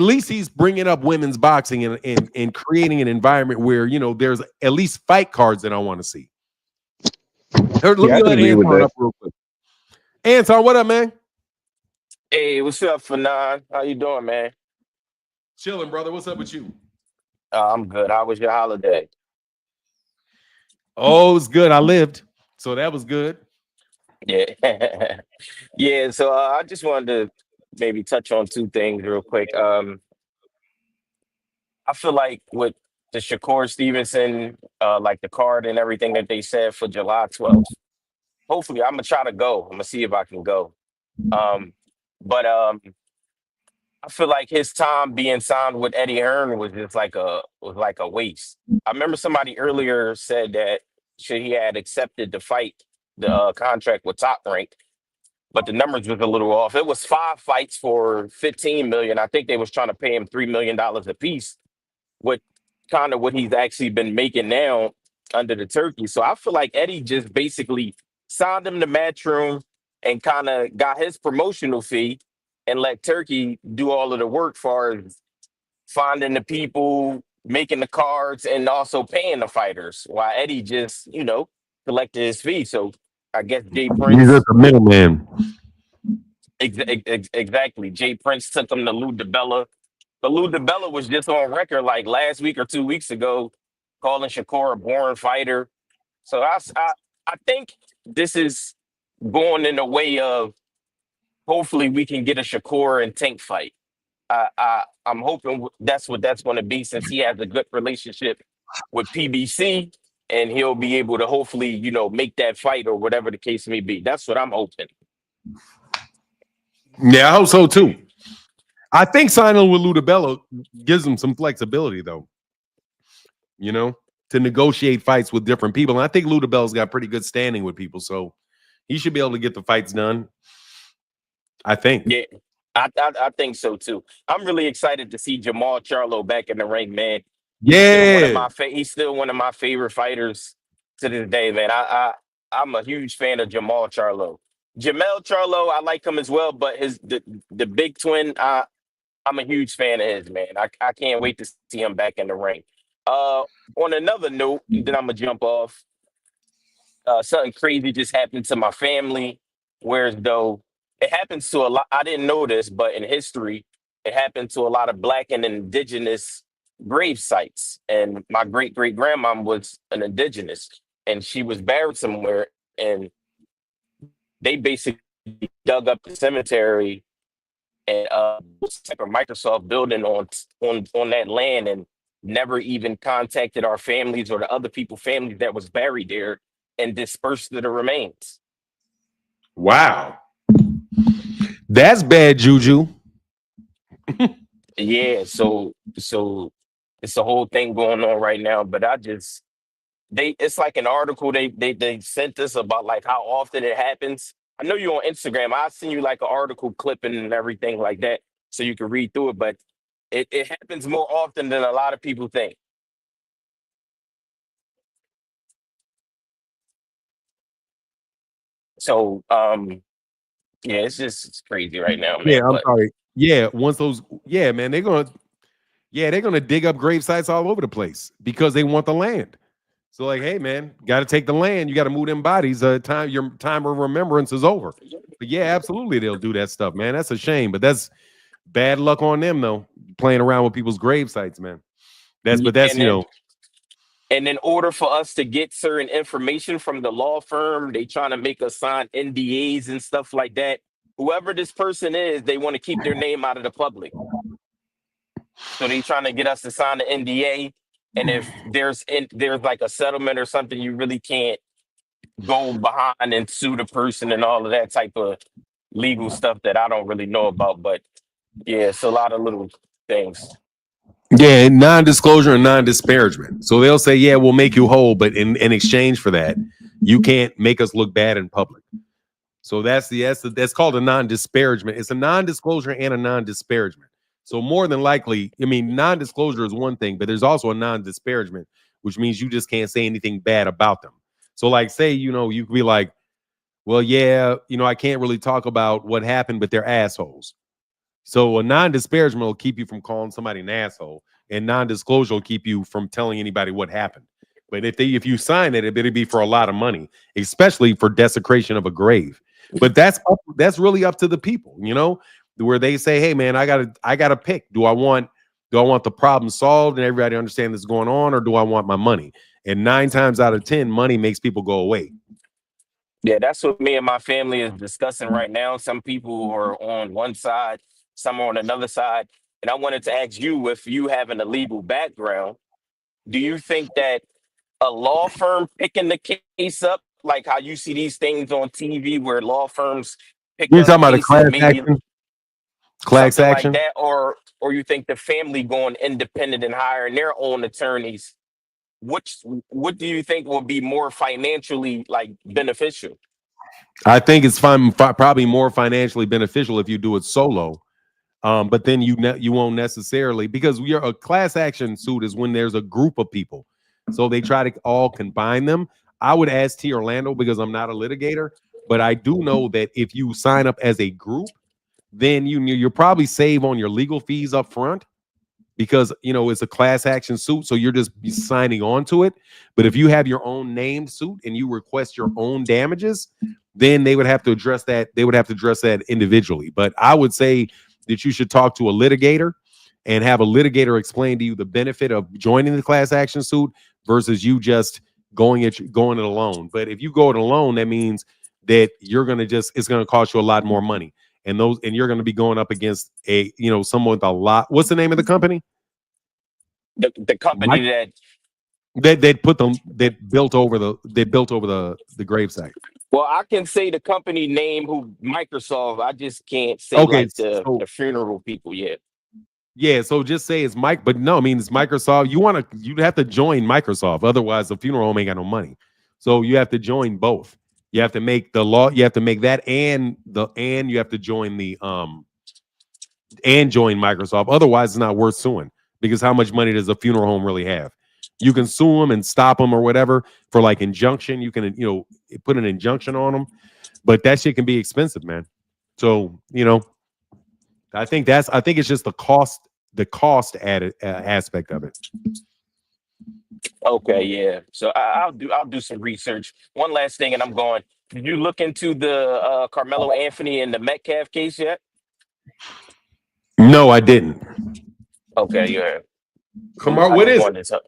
least he's bringing up women's boxing and creating an environment where, there's at least fight cards that I want to see. Let Yeah, I me can let agree with Anton that. up real quick. Anton, what up, man? Hey, what's up, Fanon? How you doing, man? Chilling, brother. What's up with you? I'm good. How was your holiday? Oh, it's good. I lived. So that was good. Yeah. Yeah, so I just wanted to maybe touch on two things real quick. I feel like with the Shakur Stevenson, like the card and everything that they said for July 12th, hopefully I'm gonna try to go. I'm gonna see if I can go. Um, but I feel like his time being signed with Eddie Hearn was just like a waste. I remember somebody earlier said that should he had accepted the fight, the contract with Top Rank, but the numbers was a little off. It was 5 fights for 15 million. I think they was trying to pay him $3 million a piece, with kind of what he's actually been making now under the turkey. So I feel like Eddie just basically signed him to Matchroom and kind of got his promotional fee and let Turkey do all of the work for finding the people, making the cards, and also paying the fighters, while Eddie just, collected his fee. So I guess Jay He's just Prince, a middleman. exactly. Jay Prince took him to Lou DiBella. But Lou DiBella was just on record like last week or 2 weeks ago, calling Shakur a boring fighter. So I think this is going in the way of hopefully we can get a Shakur and Tank fight. I'm hoping that's what that's going to be, since he has a good relationship with PBC, and he'll be able to hopefully, make that fight or whatever the case may be. That's what I'm hoping. Yeah, I hope so too. I think signing with Ludabella gives him some flexibility, though, to negotiate fights with different people. And I think Ludabella's got pretty good standing with people, so he should be able to get the fights done. I think. Yeah, I think so too. I'm really excited to see Jamal Charlo back in the ring, man. Yeah. He's still one of my favorite fighters to this day, man. I'm a huge fan of Jamal Charlo. Jamel Charlo, I like him as well, but the big twin, I'm a huge fan of his, man. I can't wait to see him back in the ring. On another note, then I'm gonna jump off. Something crazy just happened to my family, whereas though it happens to a lot. I didn't know this, but in history, it happened to a lot of Black and indigenous grave sites. And my great great grandmom was an indigenous, and she was buried somewhere, and they basically dug up the cemetery and type of Microsoft building on that land, and never even contacted our families or the other families that was buried there, and dispersed the remains. Wow. That's bad juju. Yeah, so it's a whole thing going on right now. But it's like an article they sent us about like how often it happens. I know you're on Instagram. I'll send you like an article clipping and everything like that so you can read through it. But it happens more often than a lot of people think. So yeah, it's crazy right now, Yeah, man. I'm But sorry. Yeah, once those, yeah, man, they're gonna dig up grave sites all over the place because they want the land. So, like, hey, man, got to take the land. You got to move them bodies. Your time of remembrance is over. But yeah, absolutely, they'll do that stuff, man. That's a shame, but that's bad luck on them, though. Playing around with people's grave sites, man. That's yeah, but that's and in order for us to get certain information from the law firm, they trying to make us sign NDAs and stuff like that. Whoever this person is, they want to keep their name out of the public. So they trying to get us to sign the NDA. And if there's like a settlement or something, you really can't go behind and sue the person and all of that type of legal stuff that I don't really know about. But yeah, it's a lot of little things. yeah, non-disclosure and non-disparagement. So they'll say, yeah, we'll make you whole, but in exchange for that, you can't make us look bad in public. So that's called a non-disparagement. It's a non-disclosure and a non-disparagement. So more than likely, I mean, non-disclosure is one thing, but there's also a non-disparagement, which means you just can't say anything bad about them. So like say, you could be like, well, yeah, I can't really talk about what happened, but they're assholes. So a non-disparagement will keep you from calling somebody an asshole, and non-disclosure will keep you from telling anybody what happened. But if you sign it, it'd be for a lot of money, especially for desecration of a grave. But that's really up to the people, where they say, "Hey, man, I gotta pick. Do I want the problem solved and everybody understand this going on, or do I want my money?" And 9 times out of 10, money makes people go away. Yeah, that's what me and my family is discussing right now. Some people are on one side, some are on another side. And I wanted to ask you, with you having a legal background, do you think that a law firm picking the case up, like how you see these things on TV where law firms pick You're up talking about a cases, class maybe action? Class something like action? that, or you think the family going independent and hiring their own attorneys, what do you think will be more financially like beneficial? I think it's probably more financially beneficial if you do it solo. But then you won't necessarily, because a class action suit is when there's a group of people, so they try to all combine them. I would ask T Orlando because I'm not a litigator, but I do know that if you sign up as a group, then you'll probably save on your legal fees up front, because it's a class action suit, so you're just signing on to it. But if you have your own named suit and you request your own damages, then they would have to address that. They would have to address that individually. But I would say that you should talk to a litigator and have a litigator explain to you the benefit of joining the class action suit versus you just going it alone. But if you go it alone, that means that it's going to cost you a lot more money. and you're going to be going up against someone with a lot. What's the name of the company? The company Mike. that They built over the gravesite. well, I can say the company name who Microsoft. I just can't say Okay, like the so funeral people yet. yeah, so just say it's Mike, but no, I mean it's Microsoft. You'd have to join Microsoft, otherwise the funeral home ain't got no money. So you have to join both. You have to make the law. You have to make that, and you have to join and join Microsoft. Otherwise, it's not worth suing because how much money does a funeral home really have? You can sue them and stop them or whatever for like injunction. You can put an injunction on them, but that shit can be expensive, man. So I think it's just the cost added aspect of it. Okay, yeah. So I'll do some research. One last thing, and I'm going. Did you look into the Carmelo Anthony and the Metcalf case yet? No, I didn't. Okay, yeah. Come on, I what just is it? wanted to.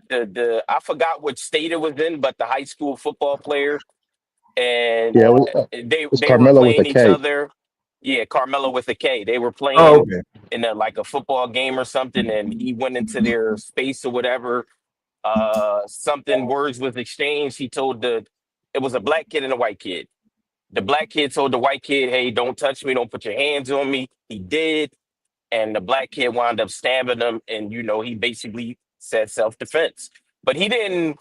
The I forgot what state it was in, but the high school football player and Yeah, they it's they were Carmelo with a playing each K. other. Yeah, Carmelo with a K. They were Oh, playing okay. in like a football game or something, and he went into their space or whatever. Something words was exchanged. He told it was a black kid and a white kid. The black kid told the white kid, "Hey, don't touch me, don't put your hands on me." He did, and the black kid wound up stabbing him, and he basically said self-defense. But he didn't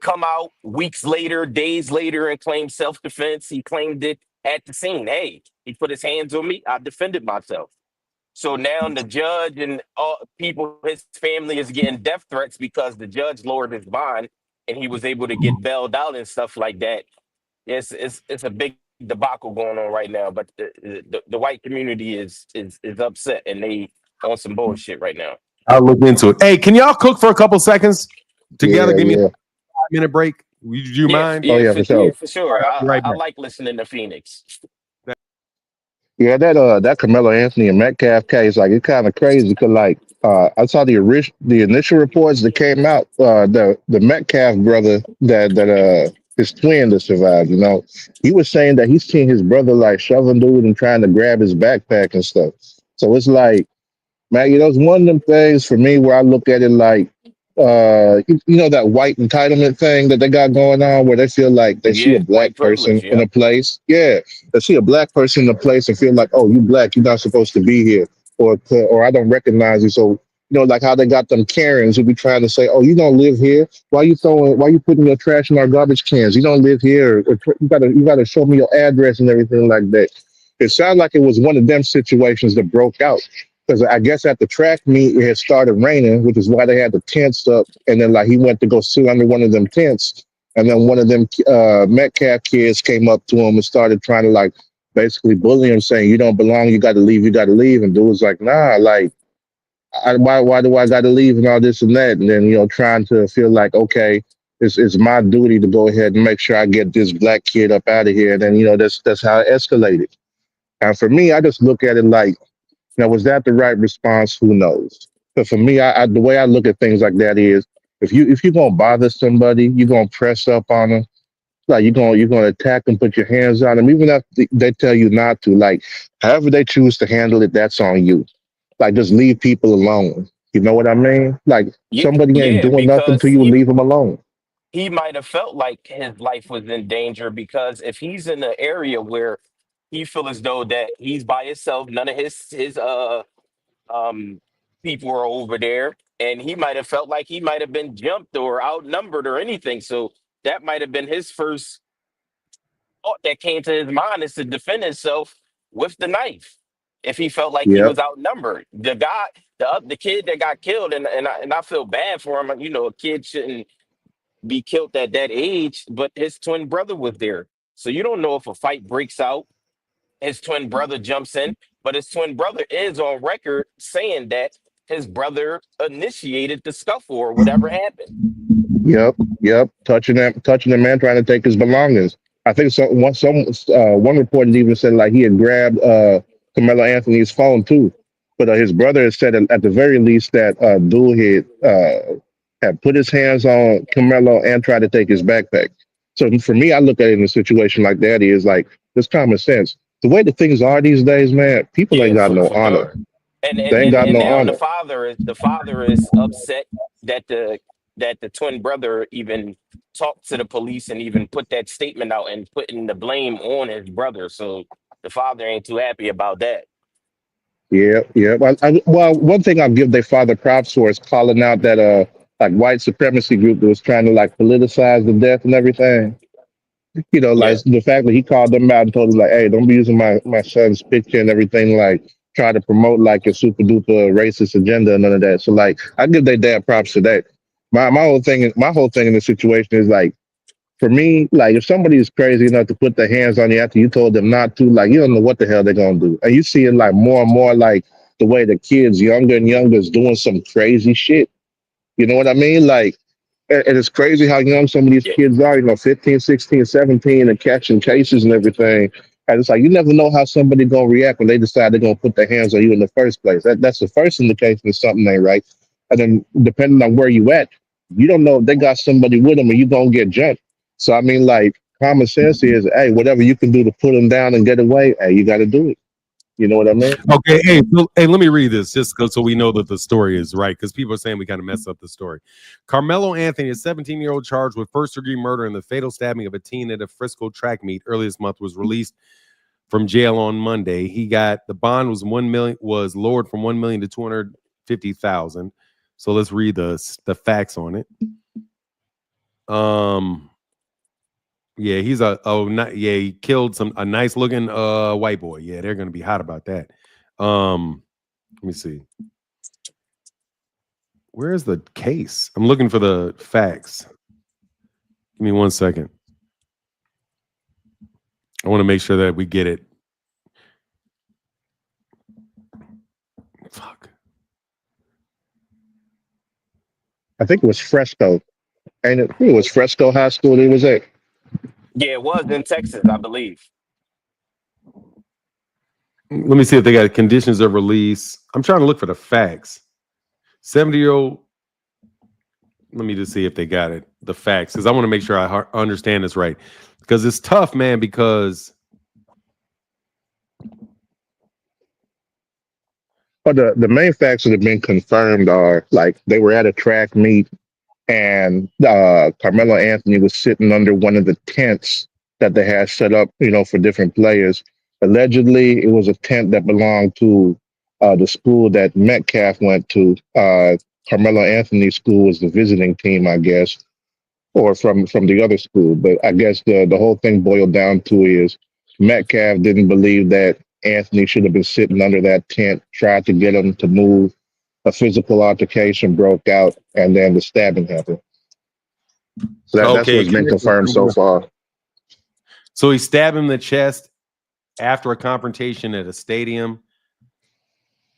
come out weeks later, days later, and claim self-defense. He claimed it at the scene. Hey, he put his hands on me. I defended myself. So now the judge and all people, his family is getting death threats because the judge lowered his bond and he was able to get bailed out and stuff like that. It's a big debacle going on right now, but the white community is upset and they on some bullshit right now. I'll look into it. Hey, can y'all cook for a couple seconds together? Yeah, Give me a yeah. 5 minute break. Do you Yeah, mind? Oh yeah, for yeah, sure. for All sure. right, I'll be right I back. like listening to Phoenix. Yeah, that Carmelo Anthony and Metcalf case, like it's kind of crazy because like I saw the initial reports that came out. The Metcalf brother that his twin that survived, he was saying that he's seen his brother like shoving dude and trying to grab his backpack and stuff. So it's like Maggie, that's one of them things for me where I look at it like, that white entitlement thing that they got going on, where they feel like they see a Yeah, black white privilege. person in Yep. a place. Yeah, they see a black person in a place and feel like, oh, you black, you're not supposed to be here, or I don't recognize you. So like how they got them Karens who be trying to say, oh, you don't live here. Why you putting your trash in our garbage cans? You don't live here. Or you gotta show me your address and everything like that. It sounded like it was one of them situations that broke out because I guess at the track meet it had started raining, which is why they had the tents up. And then like he went to go sit under one of them tents, and then one of them Metcalf kids came up to him and started trying to like basically bully him, saying, "You don't belong. You got to leave. You got to leave." And dude was like, "Nah, like why do I got to leave and all this and that?" And then trying to feel like okay. It's my duty to go ahead and make sure I get this black kid up out of here. And then, that's how it escalated. And for me, I just look at it like, now, was that the right response? Who knows? But for me, the way I look at things like that is, if you're gonna bother somebody, you're gonna press up on them, like you're gonna attack them, put your hands on them, even if they tell you not to. Like, however they choose to handle it, that's on you. Like, just leave people alone. You know what I mean? Like, Yeah, somebody ain't yeah, doing nothing to because you, leave them alone. he might have felt like his life was in danger because if he's in an area where he feel as though that he's by himself, none of his um people are over there, and he might have felt like he might have been jumped or outnumbered or anything. So that might have been his first thought that came to his mind is to defend himself with the knife. If he felt like he Yep. was outnumbered, the kid that got killed, and I feel bad for him. A kid shouldn't be killed at that age, but his twin brother was there. So you don't know if a fight breaks out, his twin brother jumps in, but his twin brother is on record saying that his brother initiated the scuffle or whatever happened. Yep, yep. Touching that man, trying to take his belongings. I think one report even said like he had grabbed Carmelo Anthony's phone too, but his brother had said at the very least that dude had put his hands on Carmelo and tried to take his backpack. So for me, I look at it in a situation like that is like this common sense. the way the things are these days, man, people ain't Yeah, got no for honor. sure. And They and ain't and, got and no now honor. the father is upset that the twin brother even talked to the police and even put that statement out and putting the blame on his brother. So the father ain't too happy about that. Yeah, yeah. Well, one thing I'll give their father props for is calling out that like white supremacy group that was trying to like politicize the death and everything. You know, like Yeah. the fact that he called them out and told them like, hey, don't be using my son's picture and everything like try to promote like a super duper racist agenda and none of that. So like I give their dad props to that. My whole thing in the situation is like for me, like if somebody is crazy enough to put their hands on you after you told them not to, like you don't know what the hell they're gonna do. And you see it like more and more like the way the kids younger and younger is doing some crazy shit. You know what I mean? Like and it's crazy how young some of these Yeah. kids are, 15, 16, 17, and catching cases and everything. And it's like you never know how somebody gonna react when they decide they're gonna put their hands on you in the first place. That's the first indication that something ain't right. And then depending on where you at, you don't know if they got somebody with them and you gonna get jumped. So I mean, like common sense is, hey, whatever you can do to put them down and get away, hey, you got to do it. You know what I mean? Okay, hey, let me read this just so we know that the story is right because people are saying we kind of messed up the story. Carmelo Anthony, a 17-year-old charged with first-degree murder in the fatal stabbing of a teen at a Frisco track meet earlier this month, was released from jail on Monday. The bond was 1 million, was lowered from 1 million to 250,000. So let's read the facts on it. Yeah, he killed a nice looking white boy. Yeah, they're gonna be hot about that. Let me see. Where's the case? I'm looking for the facts. Give me 1 second. I want to make sure that we get it. Fuck. I think it was Fresco. Ain't it? It was Fresco High School. It was at. Yeah, it was in Texas, I believe. Let me see if they got conditions of release. I'm trying to look for the facts. 70-year-old. Let me just see if they got it. The facts, because I want to make sure I understand this right. Because it's tough, man. Because But the main facts that have been confirmed are like they were at a track meet and Carmelo Anthony was sitting under one of the tents that they had set up, for different players. Allegedly, it was a tent that belonged to the school that Metcalf went to. Carmelo Anthony's school was the visiting team, I guess, or from the other school. But I guess the whole thing boiled down to is Metcalf didn't believe that Anthony should have been sitting under that tent, tried to get him to move. A physical altercation broke out, and then the stabbing happened. So that's okay, what's been confirmed so far. so he stabbed him in the chest after a confrontation at a stadium.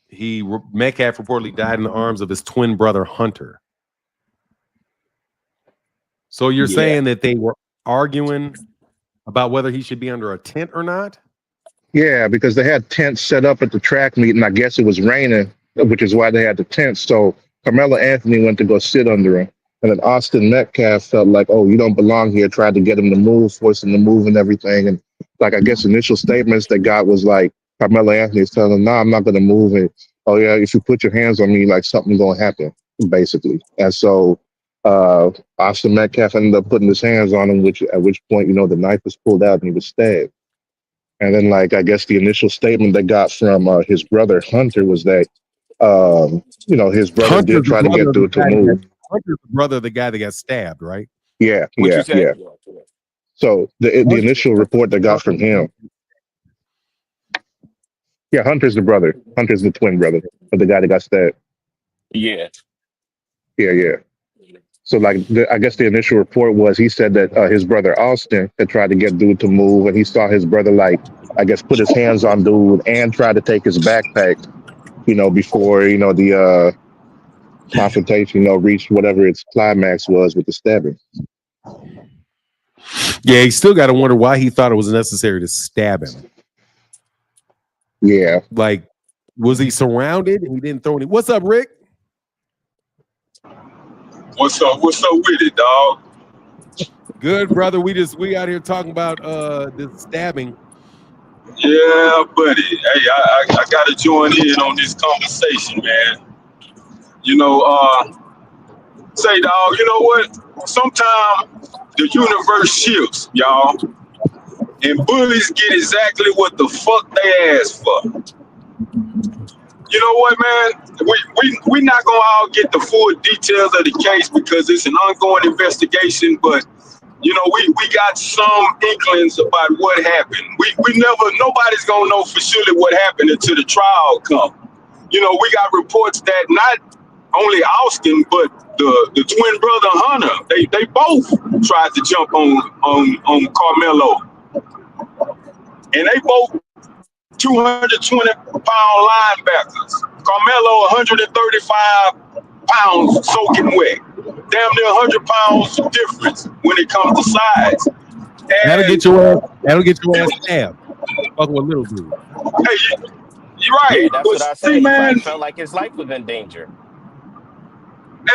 Metcalf reportedly died in the arms of his twin brother Hunter. So you're Yeah. saying that they were arguing about whether he should be under a tent or not? Yeah, because they had tents set up at the track meet, and I guess it was raining, which is why they had the tents. So Carmelo Anthony went to go sit under him. And then Austin Metcalf felt like, oh, you don't belong here, tried to get him to move, force him to move and everything. And like, I guess initial statements they got was like, Carmelo Anthony is telling him, no, I'm not going to move. And, oh, yeah, if you put your hands on me, like something's going to happen, basically. And so Austin Metcalf ended up putting his hands on him, at which point, the knife was pulled out and he was stabbed. And then, like, I guess the initial statement they got from his brother Hunter was that, his brother did Hunter's the try to brother get of the through to guy that move. Hunter's the brother of the guy that got stabbed, right? Yeah, What you yeah, say? yeah. So the initial report they got from him, yeah, Hunter's the brother. Hunter's the twin brother of the guy that got stabbed. Yeah. Yeah, yeah. So, like, I guess the initial report was he said that his brother Austin had tried to get dude to move, and he saw his brother, like, I guess, put his hands on dude and try to take his backpack, before, the confrontation, reached whatever its climax was with the stabbing. Yeah, he still got to wonder why he thought it was necessary to stab him. Yeah. Like, was he surrounded and he didn't throw any? What's up, Rick? What's up? What's up with it, dog? Good, brother. We out here talking about this stabbing. Yeah, buddy. Hey, I got to join in on this conversation, man. You know, say, dog, you know what? Sometimes the universe shifts, y'all, and bullies get exactly what the fuck they asked for. You know what, man? We not gonna all get the full details of the case because it's an ongoing investigation, but you know, we got some inklings about what happened. We never, nobody's gonna know for surely what happened until the trial comes. You know, we got reports that not only Austin, but the twin brother Hunter, they both tried to jump on Carmelo, and they both 220-pound linebackers. Carmelo 135 pounds soaking wet. Damn near 100 pounds difference when it comes to size. That'll get your ass stabbed. Fuck with little dude. Hey, you're right. Yeah, that's But what I see, said. He man, probably felt like his life was in danger.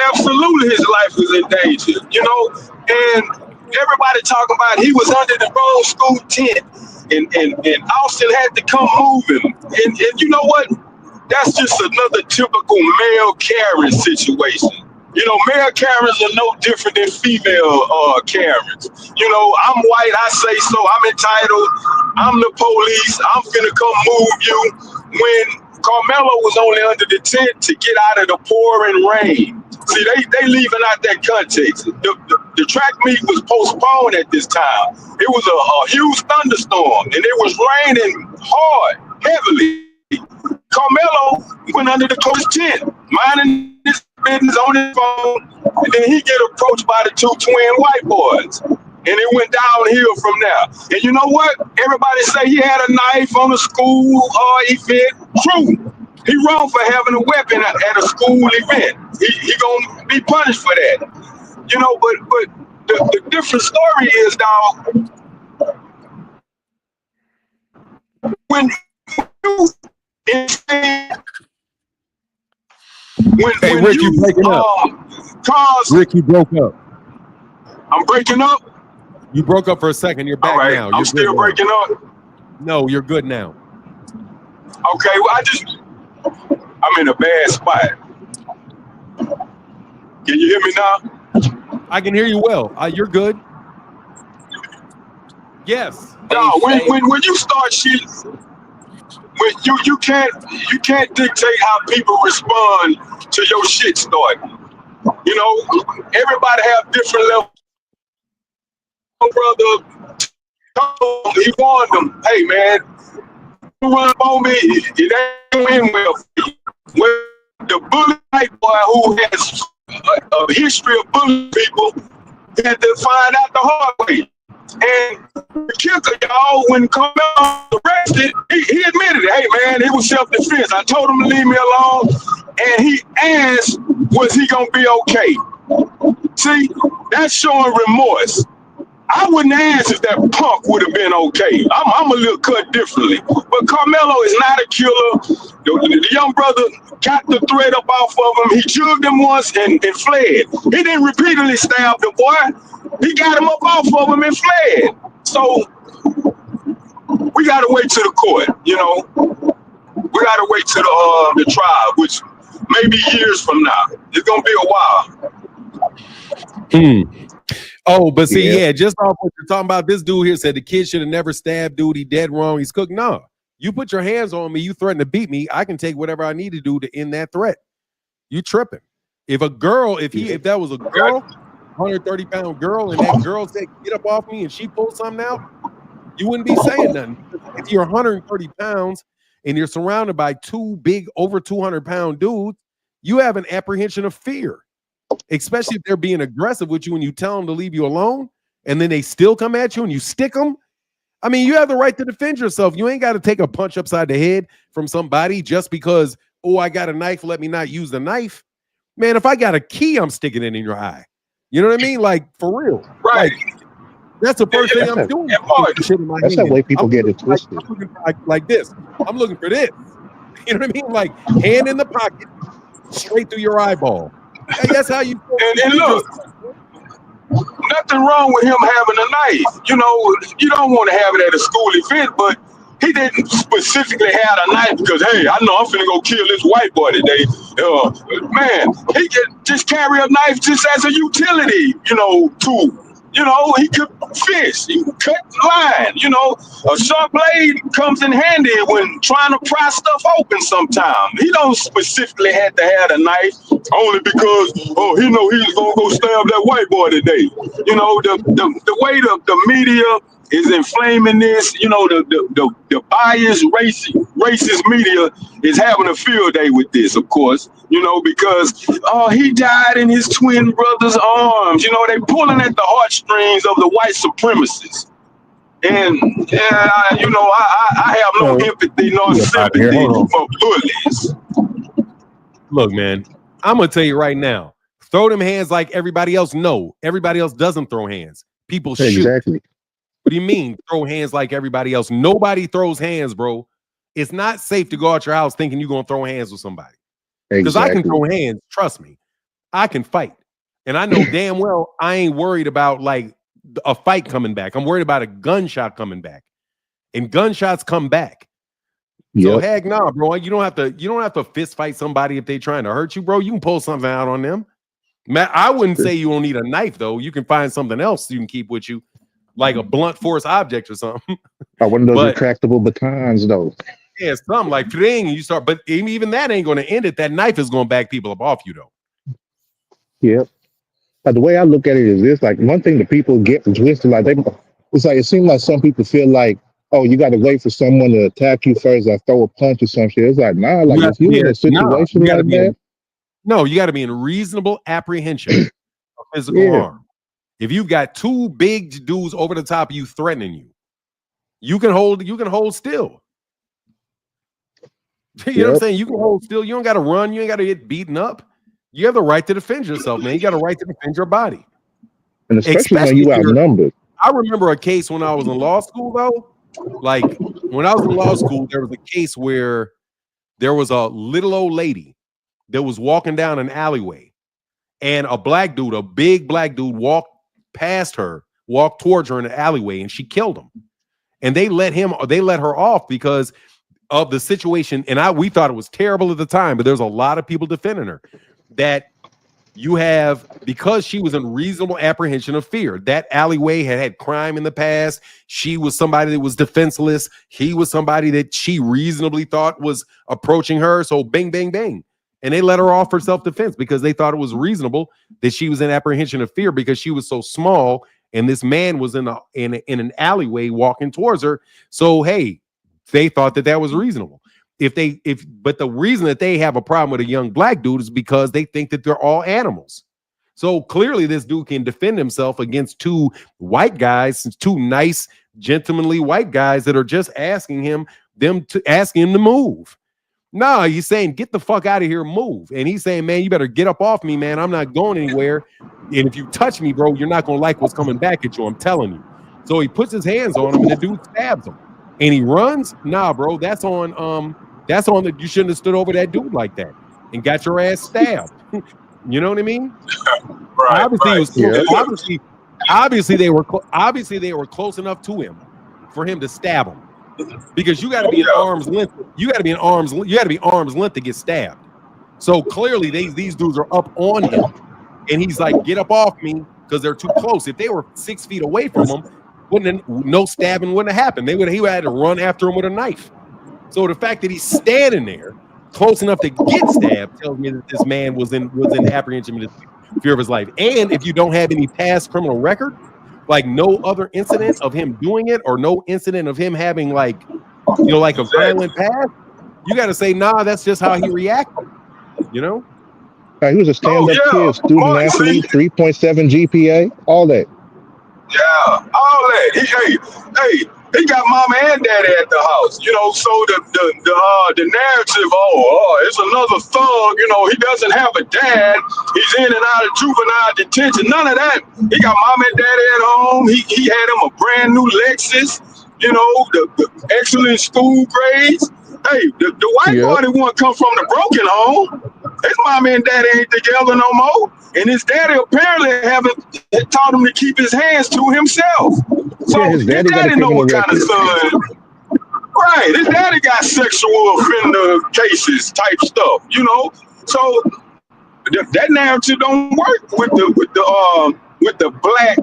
absolutely his life was in danger, you know, and everybody talking about he was under the wrong school tent and Austin had to come move him. And you know what? That's just another typical male Karen situation. You know, male Karens are no different than female Karens. You know, I'm white, I say so, I'm entitled, I'm the police, I'm finna come move you. When Carmelo was only under the tent to get out of the pouring rain. See, they leaving out that context. The track meet was postponed at this time. It was a huge thunderstorm, and it was raining hard, heavily. Carmelo went under the coach tent, minding his business on his phone, and then he get approached by the two twin white boys. And it went downhill from there. And you know what? Everybody say he had a knife on a school event. True. He wrong for having a weapon at a school event. He gonna be punished for that. You know, but the different story is, dog, when you Hey, when Rick, you you breaking up. cause Rick, you broke up. I'm breaking up. You broke up for a second. You're back All right, now. I'm still breaking up. No, you're good now. Okay, well, I'm in a bad spot. Can you hear me now? I can hear you well. You're good. Yes. No, when you start shit, when you can't dictate how people respond to your shit starting. You know, everybody have different levels. Brother, he warned them, hey man, you run up on me, it ain't end well for you. Well, the bully white boy who has a history of bullying people had to find out the hard way. And the kicker, y'all, when Carmelo was arrested, he admitted it. Hey man, it was self-defense. I told him to leave me alone, and he asked, was he gonna be okay? See, that's showing remorse. I wouldn't ask if that punk would have been okay. I'm a little cut differently. But Carmelo is not a killer. The young brother got the thread up off of him. He chugged him once and fled. He didn't repeatedly stab the boy. He got him up off of him and fled. So we got to wait to the court, you know. We got to wait to the trial, which may be years from now. It's going to be a while. Oh, but see, yeah, just off what you're talking about, this dude here said the kid should have never stabbed dude. He dead wrong. He's cooked. No, you put your hands on me. You threaten to beat me. I can take whatever I need to do to end that threat. You tripping. If a girl, if that was a girl, 130-pound girl, and that girl said, get up off me, and she pulled something out, you wouldn't be saying nothing. If you're 130 pounds and you're surrounded by two big, over 200-pound dudes, you have an apprehension of fear. Especially if they're being aggressive with you and you tell them to leave you alone and then they still come at you and you stick them. I mean, you have the right to defend yourself. You ain't got to take a punch upside the head from somebody just because, oh, I got a knife, let me not use the knife. Man, if I got a key, I'm sticking it in your eye. You know what I mean? Like, for real. Right. Like, that's the first thing I'm doing. That's the way people get it twisted. Like this. I'm looking for this. You know what I mean? Like, hand in the pocket, straight through your eyeball. Hey, that's how you and look, nothing wrong with him having a knife. You know, you don't want to have it at a school event, but he didn't specifically have a knife because, hey, I know I'm finna go kill this white boy today. Man, he could just carry a knife just as a utility, tool. He could fish, he could cut line, a sharp blade comes in handy when trying to pry stuff open sometimes. He don't specifically have to have a knife only because, he know he's gonna go stab that white boy today. The way the media is inflaming this, the biased racist media is having a field day with this, of course, because he died in his twin brother's arms. They pulling at the heartstrings of the white supremacists. And I have no empathy nor sympathy for bullies. Look, man, I'm gonna tell you right now, throw them hands like everybody else. No, everybody else doesn't throw hands. People shoot. Exactly. What do you mean throw hands like everybody else? Nobody throws hands, bro. It's not safe to go out your house thinking you're going to throw hands with somebody. Because I can throw hands. Trust me. I can fight. And I know damn well I ain't worried about like a fight coming back. I'm worried about a gunshot coming back. And gunshots come back. So heck nah, bro. You don't have to fist fight somebody if they trying to hurt you, bro. You can pull something out on them. Man, I wouldn't say you don't need a knife, though. You can find something else you can keep with you. Like a blunt force object or something. One of those retractable batons, though. Yeah, something like ding, you start, but even that ain't going to end it. That knife is going to back people up off you, though. Yep. But the way I look at it is this: like one thing that people get twisted, like it seems like some people feel like, oh, you got to wait for someone to attack you first, or throw a punch or some shit. It's like, nah, like if you're in a situation like that, you got to be in reasonable apprehension of physical harm. If you've got two big dudes over the top of you threatening you, you can hold still. You know what I'm saying? You can hold still. You don't got to run. You ain't got to get beaten up. You have the right to defend yourself, man. You got a right to defend your body. And especially when you outnumbered. I remember a case when I was in law school, though. Like when I was in law school, there was a case where there was a little old lady that was walking down an alleyway, and a big black dude walked towards her in the alleyway, and she killed him. And they let her off because of the situation. And we thought it was terrible at the time, but there's a lot of people defending her. That you have, because she was in reasonable apprehension of fear. That alleyway had crime in the past. She was somebody that was defenseless. He was somebody that she reasonably thought was approaching her. So bang, bang, bang. And they let her off for self-defense because they thought it was reasonable that she was in apprehension of fear because she was so small and this man was in an alleyway walking towards her. So, hey, they thought that was reasonable. But the reason that they have a problem with a young black dude is because they think that they're all animals. So clearly this dude can defend himself against two white guys, two nice, gentlemanly white guys that are just asking him to move. No, he's saying, get the fuck out of here, move. And he's saying, man, you better get up off me, man. I'm not going anywhere. And if you touch me, bro, you're not going to like what's coming back at you. I'm telling you. So he puts his hands on him and the dude stabs him. And he runs. Nah, bro, that's on that you shouldn't have stood over that dude like that and got your ass stabbed. You know what I mean? Right. Obviously they were close enough to him for him to stab him. Because you got to be in arm's length. You got to be arm's length to get stabbed. So clearly these dudes are up on him, and he's like, "Get up off me," because they're too close. If they were 6 feet away from him, no stabbing wouldn't have happened. He would have had to run after him with a knife. So the fact that he's standing there close enough to get stabbed tells me that this man was in apprehension of fear of his life. And if you don't have any past criminal record, like no other incident of him doing it or no incident of him having like a violent past, you got to say, nah, that's just how he reacted, He was a stand-up kid, student athlete, 3.7 GPA, all that. Yeah, all that. He got mama and daddy at the house, so the narrative, it's another thug, he doesn't have a dad, he's in and out of juvenile detention, none of that. He got mama and daddy at home, he had him a brand new Lexus, the excellent school grades. Hey, the white boy that want to come from the broken home, his mama and daddy ain't together no more. And his daddy apparently haven't taught him to keep his hands to himself. So his daddy know what kind of son. Right, his daddy got sexual offender cases type stuff, you know. So that narrative don't work with the black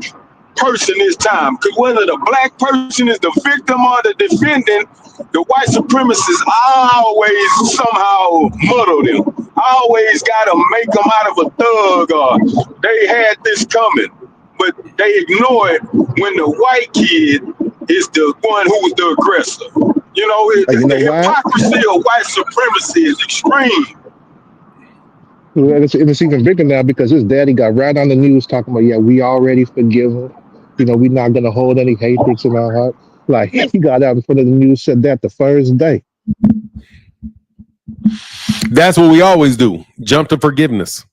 person this time, because whether the black person is the victim or the defendant, the white supremacists always somehow muddle them. Always got to make them out of a thug, or they had this coming, but they ignore it when the white kid is the one who was the aggressor. You know, the hypocrisy of white supremacy is extreme. And it's even bigger now because his daddy got right on the news talking about, yeah, we already forgive him. You know, we're not going to hold any hatreds in our heart. Like, he got out in front of the news, said that the first day. That's what we always do. Jump to forgiveness.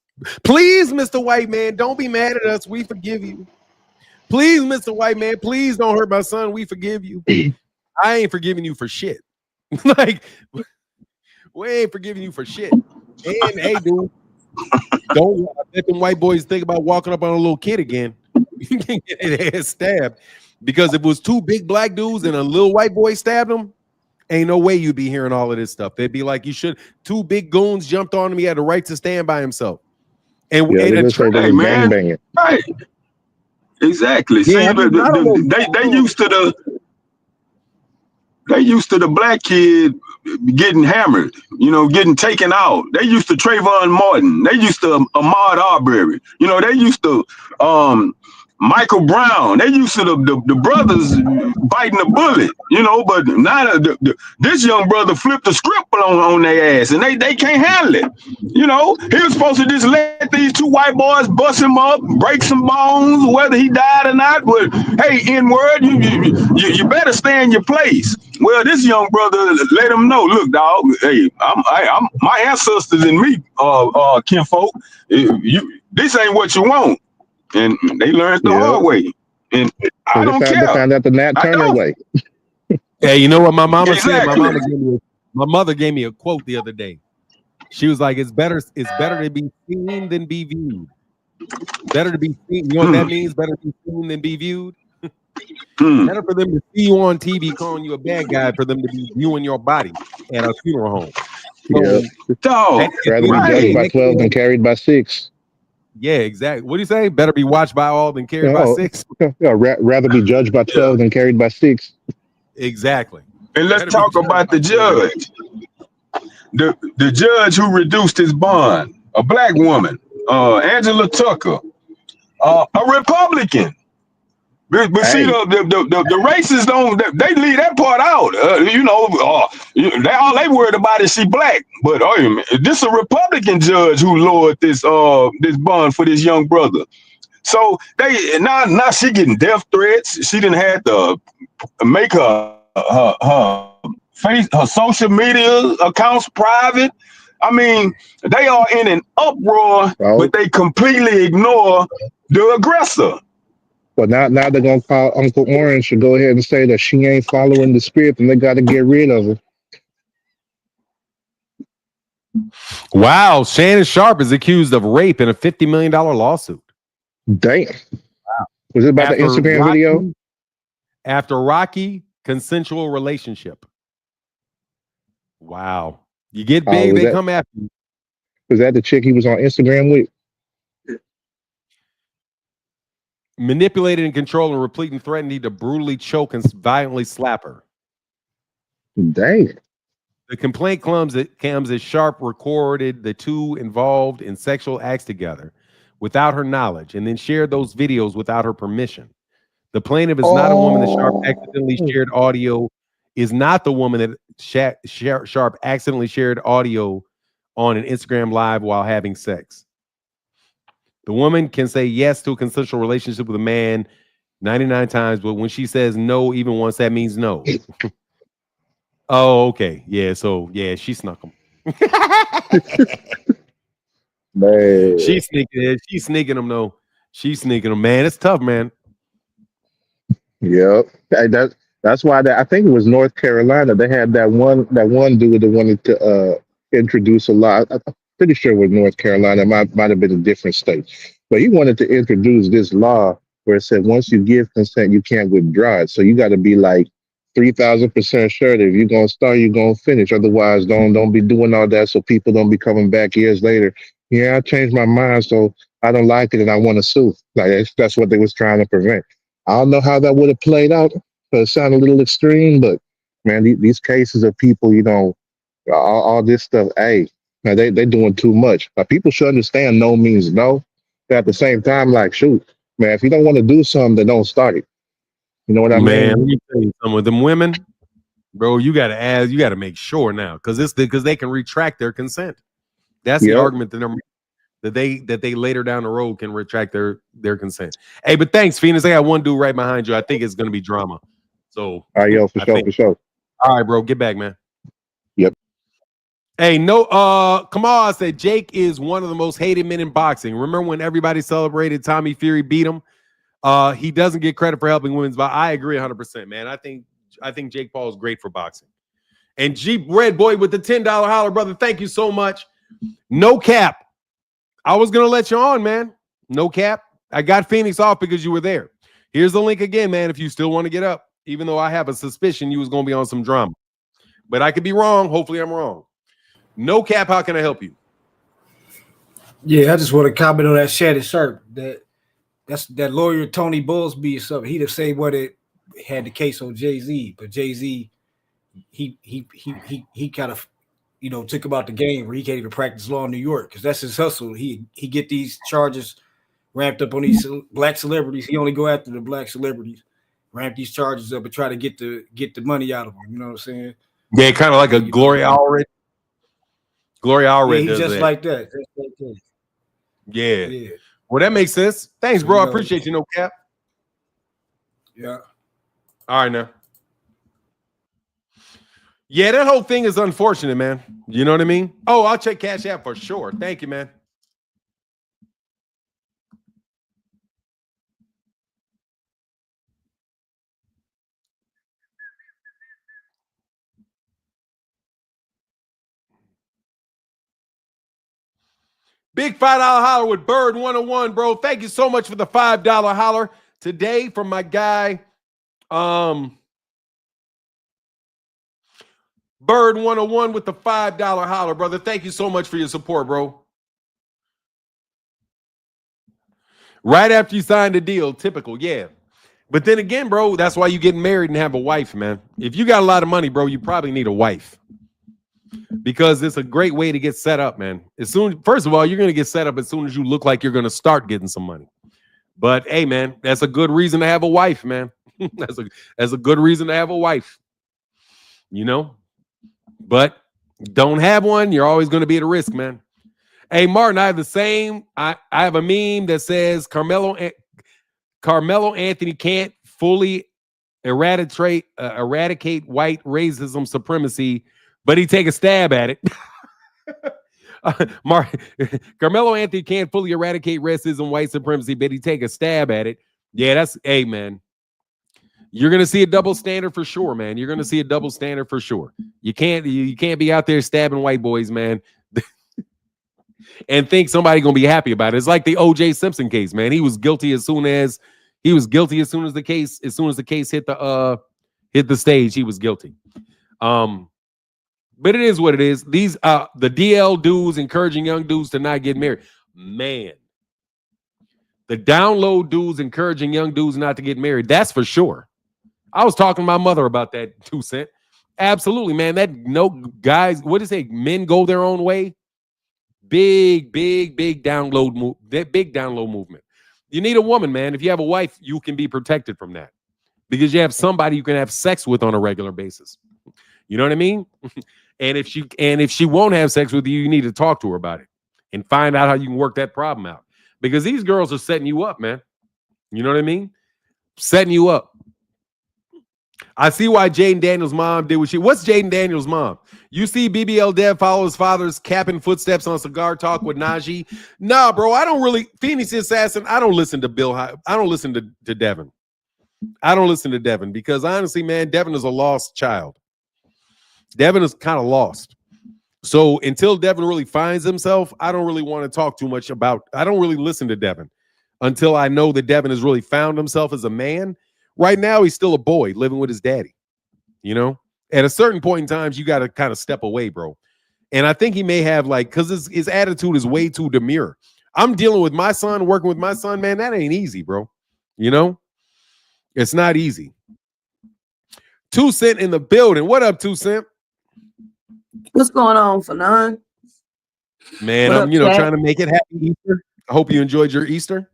Please, Mr. White Man, don't be mad at us. We forgive you. Please, Mr. White Man, please don't hurt my son. We forgive you. I ain't forgiving you for shit. Like, we ain't forgiving you for shit. And hey, dude, don't let them white boys think about walking up on a little kid again. You can get their ass stabbed. Because if it was two big black dudes and a little white boy stabbed them, ain't no way you'd be hearing all of this stuff. They'd be like, you should. Two big goons jumped on him. He had the right to stand by himself. And hey, man, right? Exactly. Yeah, See, they used to the black kid getting hammered, you know, getting taken out. They used to Trayvon Martin. They used to Ahmaud Arbery. You know, they used to Michael Brown. They used to the brothers biting the bullet, you know, but now this young brother flipped the script on their ass, and they can't handle it. You know, he was supposed to just let these two white boys bust him up, break some bones, whether he died or not. But hey, N-word, you better stay in your place. Well, this young brother let him know, look, dog, hey, I'm my ancestors and me, kinfolk, this ain't what you want. And they learned the hard way. And I don't care. They found out the Nat Turner way. Hey, you know what my mama said? My mother gave me a quote the other day. She was like, it's better to be seen than be viewed. Better to be seen. You know what that means? Better to be seen than be viewed. Better for them to see you on TV calling you a bad guy for them to be viewing your body at a funeral home. So, rather be judged by 12 than carried by 6. Yeah, exactly. What do you say? Better be watched by all than carried by 6. Rather be judged by 12 than carried by 6. Exactly. And let's talk about the judge. The judge who reduced his bond, a black woman, Angela Tucker, a Republican. But see, the racists they leave that part out. You know, all they worried about is she black. But this a Republican judge who lowered this bond for this young brother. So they now she getting death threats. She didn't have to make her social media accounts private. I mean, they are in an uproar, but they completely ignore the aggressor. Well, now they're gonna call Uncle Orange to go ahead and say that she ain't following the script, and they got to get rid of her. Wow, Shannon Sharpe is accused of rape in a $50 million lawsuit. Damn. Wow. Was it about the Instagram video? After rocky consensual relationship. Wow. You get big, they come after you. Was that the chick he was on Instagram with? Manipulated and controlled and replete and threatened to brutally choke and violently slap her. Dang. The complaint comes as Sharpe recorded the two involved in sexual acts together without her knowledge and then shared those videos without her permission. The plaintiff is not a woman that Sharpe accidentally shared audio, is not the woman that Sharpe accidentally shared audio on an Instagram Live while having sex. The woman can say yes to a consensual relationship with a man 99 times, but when she says no, even once, that means no. Oh, okay. Yeah, so, yeah, she snuck him. Man. She's sneaking them, though. She's sneaking them, man. It's tough, man. Yep. That's why I think it was North Carolina. They had that one dude that wanted to introduce a law. I'm pretty sure it was North Carolina. It might have been a different state. But he wanted to introduce this law where it said once you give consent, you can't withdraw it. So you got to be like 3,000% sure that if you're gonna start, you're gonna finish. Otherwise, don't be doing all that so people don't be coming back years later. Yeah, I changed my mind, so I don't like it and I want to sue. Like that's what they was trying to prevent. I don't know how that would have played out. It sounded a little extreme, but man, these cases of people, all this stuff, hey, now they doing too much. Now, people should understand no means no. But at the same time, like, shoot, man, if you don't want to do something, then don't start it. You know what I Man, mean? let me tell you something. With them women, bro, you got to ask, you got to make sure now, because they can retract their consent. That's the Yep. argument that they later down the road can retract their consent. Hey, but thanks, Phoenix. I got one dude right behind you. I think it's gonna be drama. So All right, yo, for I sure, think for sure. all right, bro. Get back, man. Yep. Hey, no, Kamal said Jake is one of the most hated men in boxing. Remember when everybody celebrated Tommy Fury beat him? He doesn't get credit for helping women's boxing. I agree 100%, man. I think Jake Paul is great for boxing. And Jeep Red Boy with the $10 holler, brother. Thank you so much. No cap. I was gonna let you on, man. No cap. I got Phoenix off because you were there. Here's the link again, man. If you still want to get up, even though I have a suspicion you was gonna be on some drama, but I could be wrong. Hopefully, I'm wrong. No cap. How can I help you? Yeah, I just want to comment on that Shannon Sharp. That's that lawyer Tony Bowlesby or something. He'd have said what it had the case on Jay-Z, but Jay-Z he kind of took him out the game where he can't even practice law in New York because that's his hustle. He get these charges ramped up on these black celebrities. He only go after the black celebrities, ramp these charges up and try to get the money out of them. You know what I'm saying? Yeah, kind of like a Gloria Allred. Gloria Allred does just that. like that. Just like that. Yeah. Well, that makes sense. Thanks, bro. I appreciate you. No cap. Yeah. All right, now. Yeah, that whole thing is unfortunate, man. You know what I mean? Oh, I'll check Cash App for sure. Thank you, man. Big $5 holler with Bird 101, bro. Thank you so much for the $5 holler today from my guy, Bird 101 with the $5 holler, brother. Thank you so much for your support, bro. Right after you signed the deal, typical, yeah. But then again, bro, that's why you get married and have a wife, man. If you got a lot of money, bro, you probably need a wife. Because it's a great way to get set up, man. First of all, you're going to get set up as soon as you look like you're going to start getting some money. But hey, man, that's a good reason to have a wife, man. that's a good reason to have a wife. But don't have one, you're always going to be at a risk, man. Hey, Martin, I have the same. I have a meme that says Carmelo Anthony can't fully eradicate white racism supremacy, but he take a stab at it. Carmelo Anthony can't fully eradicate racism, white supremacy, but he take a stab at it. Yeah, that's man. You're gonna see a double standard for sure, man. You're gonna see a double standard for sure. You can't be out there stabbing white boys, man, and think somebody gonna be happy about it. It's like the O.J. Simpson case, man. He was guilty as soon as the case hit the stage. He was guilty. But it is what it is. These the DL dudes encouraging young dudes to not get married. Man, the download dudes encouraging young dudes not to get married. That's for sure. I was talking to my mother about that 2 cent. Absolutely, man. Guys, what is it? Men go their own way. Big download move. That big download movement. You need a woman, man. If you have a wife, you can be protected from that because you have somebody you can have sex with on a regular basis. You know what I mean? And if she won't have sex with you, you need to talk to her about it and find out how you can work that problem out. Because these girls are setting you up, man. You know what I mean? Setting you up. I see why Jaden Daniels' mom did what she. What's Jaden Daniels' mom? You see BBL Dev follow his father's capping footsteps on Cigar Talk with Najee? Nah, bro. I don't really. Phoenix Assassin. I don't listen to Bill. I don't listen to Devin. I don't listen to Devin because honestly, man, Devin is a lost child. Devin is kind of lost. So until Devin really finds himself, I don't really want to talk too much about. I don't really listen to Devin until I know that Devin has really found himself as a man. Right now, he's still a boy living with his daddy. You know, at a certain point in time, you got to kind of step away, bro. And I think he may have because his attitude is way too demure. I'm dealing with my son, working with my son, man. That ain't easy, bro. You know, it's not easy. 2 Cent in the building. What up, 2 Cent? What's going on, Fanon? Man, What I'm up, Kat? trying to make it happy Easter. I hope you enjoyed your Easter.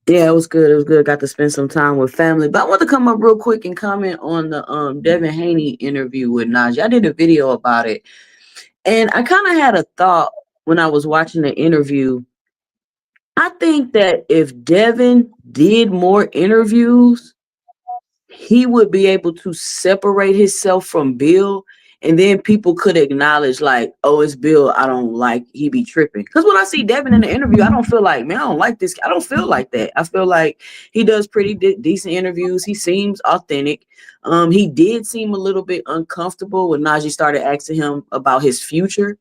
Yeah, it was good. It was good. Got to spend some time with family. But I want to come up real quick and comment on the Devin Haney interview with Najee. I did a video about it. And I kind of had a thought when I was watching the interview. I think that if Devin did more interviews, he would be able to separate himself from Bill, and then people could acknowledge, like, oh, it's Bill. I don't like, he be tripping. Because when I see Devin in the interview, I don't feel like, man, I don't like this. I don't feel like that. I feel like he does pretty decent interviews. He seems authentic. He did seem a little bit uncomfortable when Najee started asking him about his future.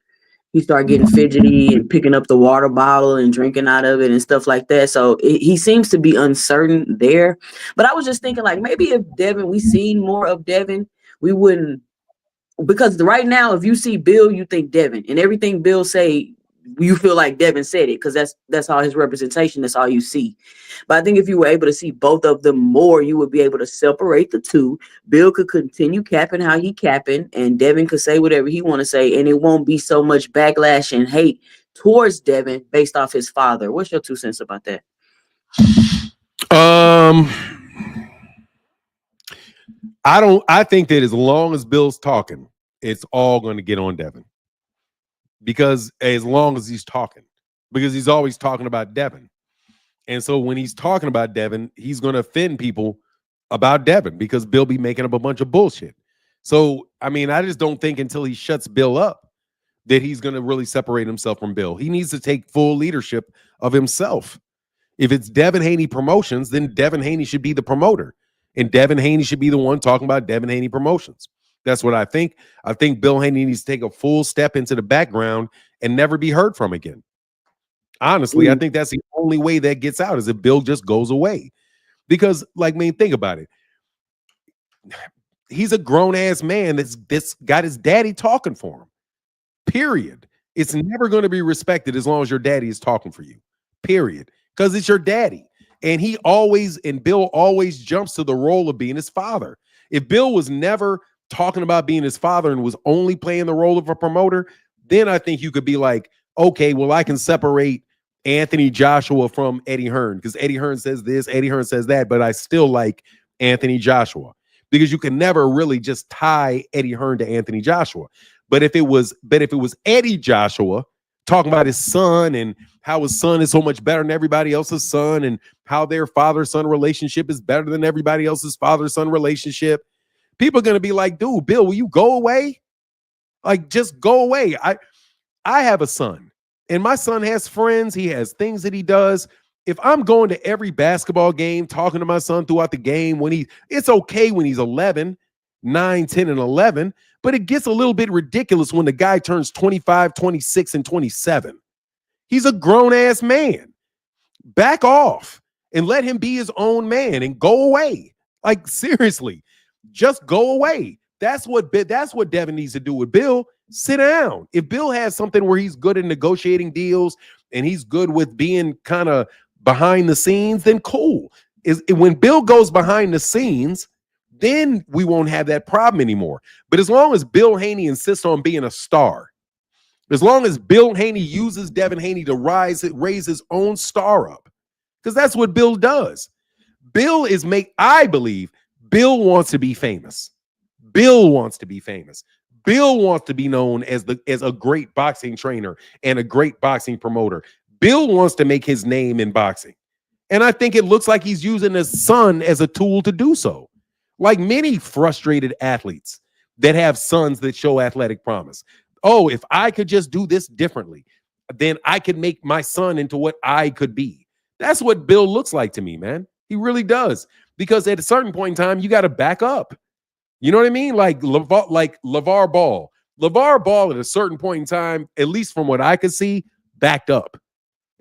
He started getting fidgety and picking up the water bottle and drinking out of it and stuff like that. So he seems to be uncertain there. But I was just thinking, like, maybe if we seen more of Devin, we wouldn't. Because right now, if you see Bill, you think Devin, and everything Bill say, you feel like Devin said it, because that's all his representation. That's all you see. But I think if you were able to see both of them more, you would be able to separate the two. Bill could continue capping how he capping, and Devin could say whatever he want to say, and it won't be so much backlash and hate towards Devin based off his father. What's your 2 cents about that? I think that as long as Bill's talking, it's all going to get on Devin. Because as long as he's talking, because he's always talking about Devin. And so when he's talking about Devin, he's going to offend people about Devin because Bill be making up a bunch of bullshit. So, I mean, I just don't think until he shuts Bill up that he's going to really separate himself from Bill. He needs to take full leadership of himself. If it's Devin Haney Promotions, then Devin Haney should be the promoter. And Devin Haney should be the one talking about Devin Haney Promotions. That's what I think. I think Bill Haney needs to take a full step into the background and never be heard from again. Honestly, I think that's the only way that gets out is if Bill just goes away. Because, like, man, think about it. He's a grown-ass man that's got his daddy talking for him. Period. It's never going to be respected as long as your daddy is talking for you. Period. Because it's your daddy. And Bill always jumps to the role of being his father. If Bill was never talking about being his father and was only playing the role of a promoter, then I think you could be like, okay, well, I can separate Anthony Joshua from Eddie Hearn because Eddie Hearn says this, Eddie Hearn says that, but I still like Anthony Joshua because you can never really just tie Eddie Hearn to Anthony Joshua. But if it was Eddie Joshua talking about his son and how his son is so much better than everybody else's son and how their father-son relationship is better than everybody else's father-son relationship, people are going to be like, dude, Bill, will you go away? Like, just go away. I have a son, and my son has friends. He has things that he does. If I'm going to every basketball game, talking to my son throughout the game, it's okay when he's 11, 9, 10, and 11, but it gets a little bit ridiculous when the guy turns 25, 26, and 27. He's a grown-ass man. Back off and let him be his own man and go away. Like, seriously, just go away. That's what Devin needs to do with Bill. Sit down. If Bill has something where he's good in negotiating deals and he's good with being kind of behind the scenes, then cool. When Bill goes behind the scenes, then we won't have that problem anymore. But as long as Bill Haney insists on being a star, as long as Bill Haney uses Devin Haney to raise his own star up, because that's what Bill does. I believe Bill wants to be famous. Bill wants to be famous. Bill wants to be known as a great boxing trainer and a great boxing promoter. Bill wants to make his name in boxing. And I think it looks like he's using his son as a tool to do so. Like many frustrated athletes that have sons that show athletic promise. Oh, if I could just do this differently, then I could make my son into what I could be. That's what Bill looks like to me, man. He really does. Because at a certain point in time, you got to back up. You know what I mean? Like LeVar Ball. LeVar Ball at a certain point in time, at least from what I could see, backed up.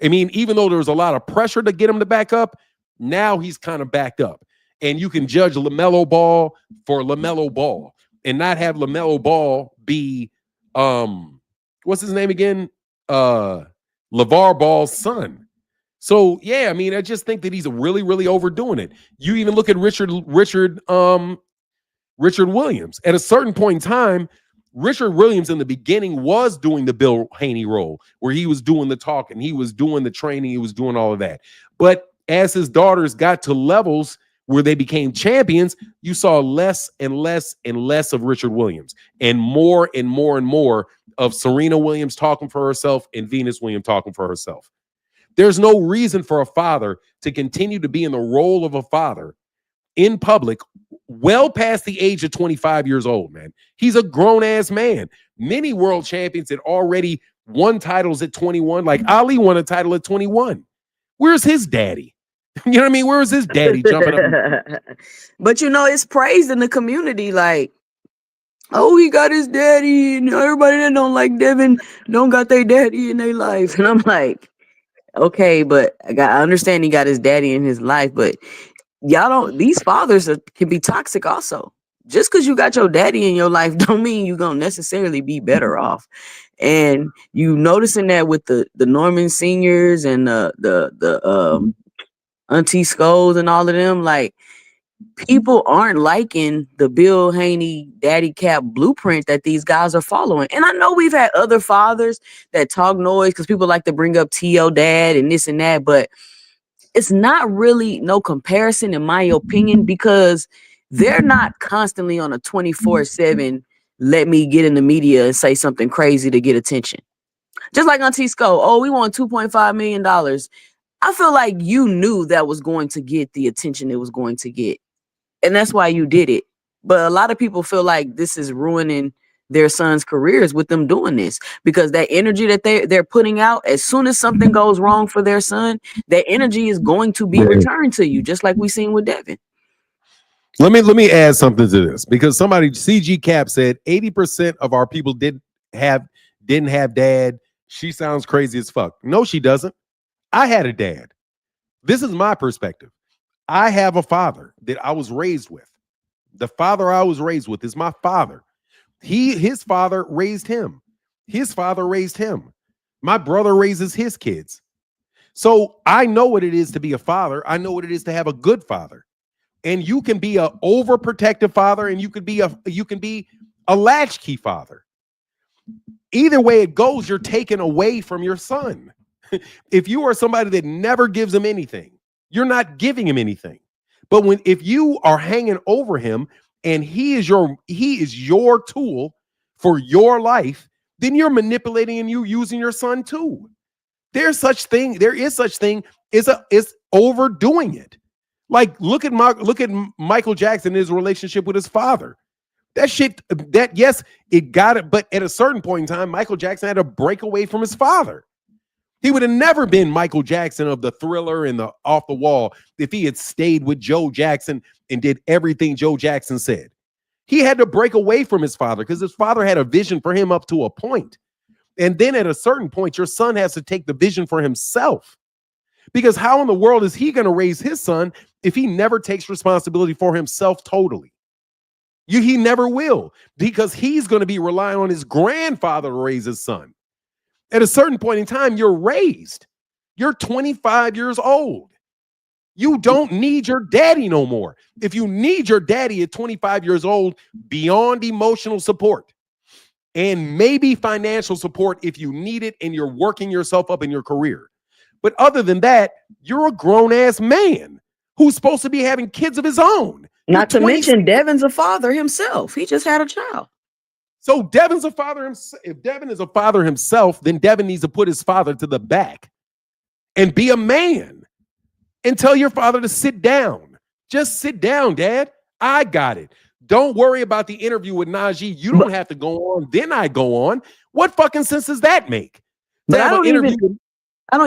I mean, even though there was a lot of pressure to get him to back up, now he's kind of backed up. And you can judge LaMelo Ball for LaMelo Ball. and not have LaMelo Ball be what's his name again? LeVar Ball's son. So yeah, I mean, I just think that he's really, really overdoing it. You even look at Richard Williams. At a certain point in time, Richard Williams in the beginning was doing the Bill Haney role, where he was doing the talking, he was doing the training, he was doing all of that. But as his daughters got to levels where they became champions, you saw less and less and less of Richard Williams, and more and more and more of Serena Williams talking for herself and Venus Williams talking for herself. There's no reason for a father to continue to be in the role of a father in public well past the age of 25 years old, man. He's a grown-ass man. Many world champions had already won titles at 21. Like Ali won a title at 21. Where's his daddy? You know what I mean? Where was his daddy jumping up? But you know, it's praised in the community, like, oh, he got his daddy, and everybody that don't like Devin don't got their daddy in their life. And I'm like, okay, but I understand he got his daddy in his life, but y'all don't, these fathers can be toxic also. Just because you got your daddy in your life don't mean you're gonna necessarily be better off. And you noticing that with the Norman seniors and the Auntie Skulls and all of them, like, people aren't liking the Bill Haney daddy cap blueprint that these guys are following. And I know we've had other fathers that talk noise because people like to bring up T.O. dad and this and that, but it's not really no comparison, in my opinion, because they're not constantly on a 24/7, let me get in the media and say something crazy to get attention. Just like Auntie Skull, oh, we want $2.5 million. I feel like you knew that was going to get the attention it was going to get. And that's why you did it. But a lot of people feel like this is ruining their sons' careers with them doing this, because that energy that they're putting out, as soon as something goes wrong for their son, that energy is going to be returned to you, just like we seen with Devin. Let me add something to this, because somebody, CG Cap, said 80% of our people didn't have dad. She sounds crazy as fuck. No, she doesn't. I had a dad. This is my perspective. I have a father that I was raised with. The father I was raised with is my father. His father raised him. His father raised him. My brother raises his kids. So I know what it is to be a father. I know what it is to have a good father. And you can be an overprotective father, and you can be a latchkey father. Either way it goes, you're taken away from your son. If you are somebody that never gives him anything, you're not giving him anything. But if you are hanging over him and he is your tool for your life, then you're manipulating and you using your son too. There is such thing is overdoing it. Like look at Michael Jackson and his relationship with his father. Yes, it got it, but at a certain point in time, Michael Jackson had to break away from his father. He would have never been Michael Jackson of the Thriller and the Off the Wall if he had stayed with Joe Jackson and did everything Joe Jackson said. He had to break away from his father because his father had a vision for him up to a point. And then at a certain point, your son has to take the vision for himself. Because how in the world is he going to raise his son if he never takes responsibility for himself totally? He never will, because he's going to be relying on his grandfather to raise his son. At a certain point in time, you're raised. You're 25 years old. You don't need your daddy no more. If you need your daddy at 25 years old, beyond emotional support and maybe financial support if you need it and you're working yourself up in your career. But other than that, you're a grown-ass man who's supposed to be having kids of his own. Not to mention Devin's a father himself. He just had a child. So Devin's a father himself. If Devin is a father himself, then Devin needs to put his father to the back and be a man and tell your father to sit down. Just sit down, Dad. I got it. Don't worry about the interview with Najee. You don't have to go on. Then I go on. What fucking sense does that make? But I don't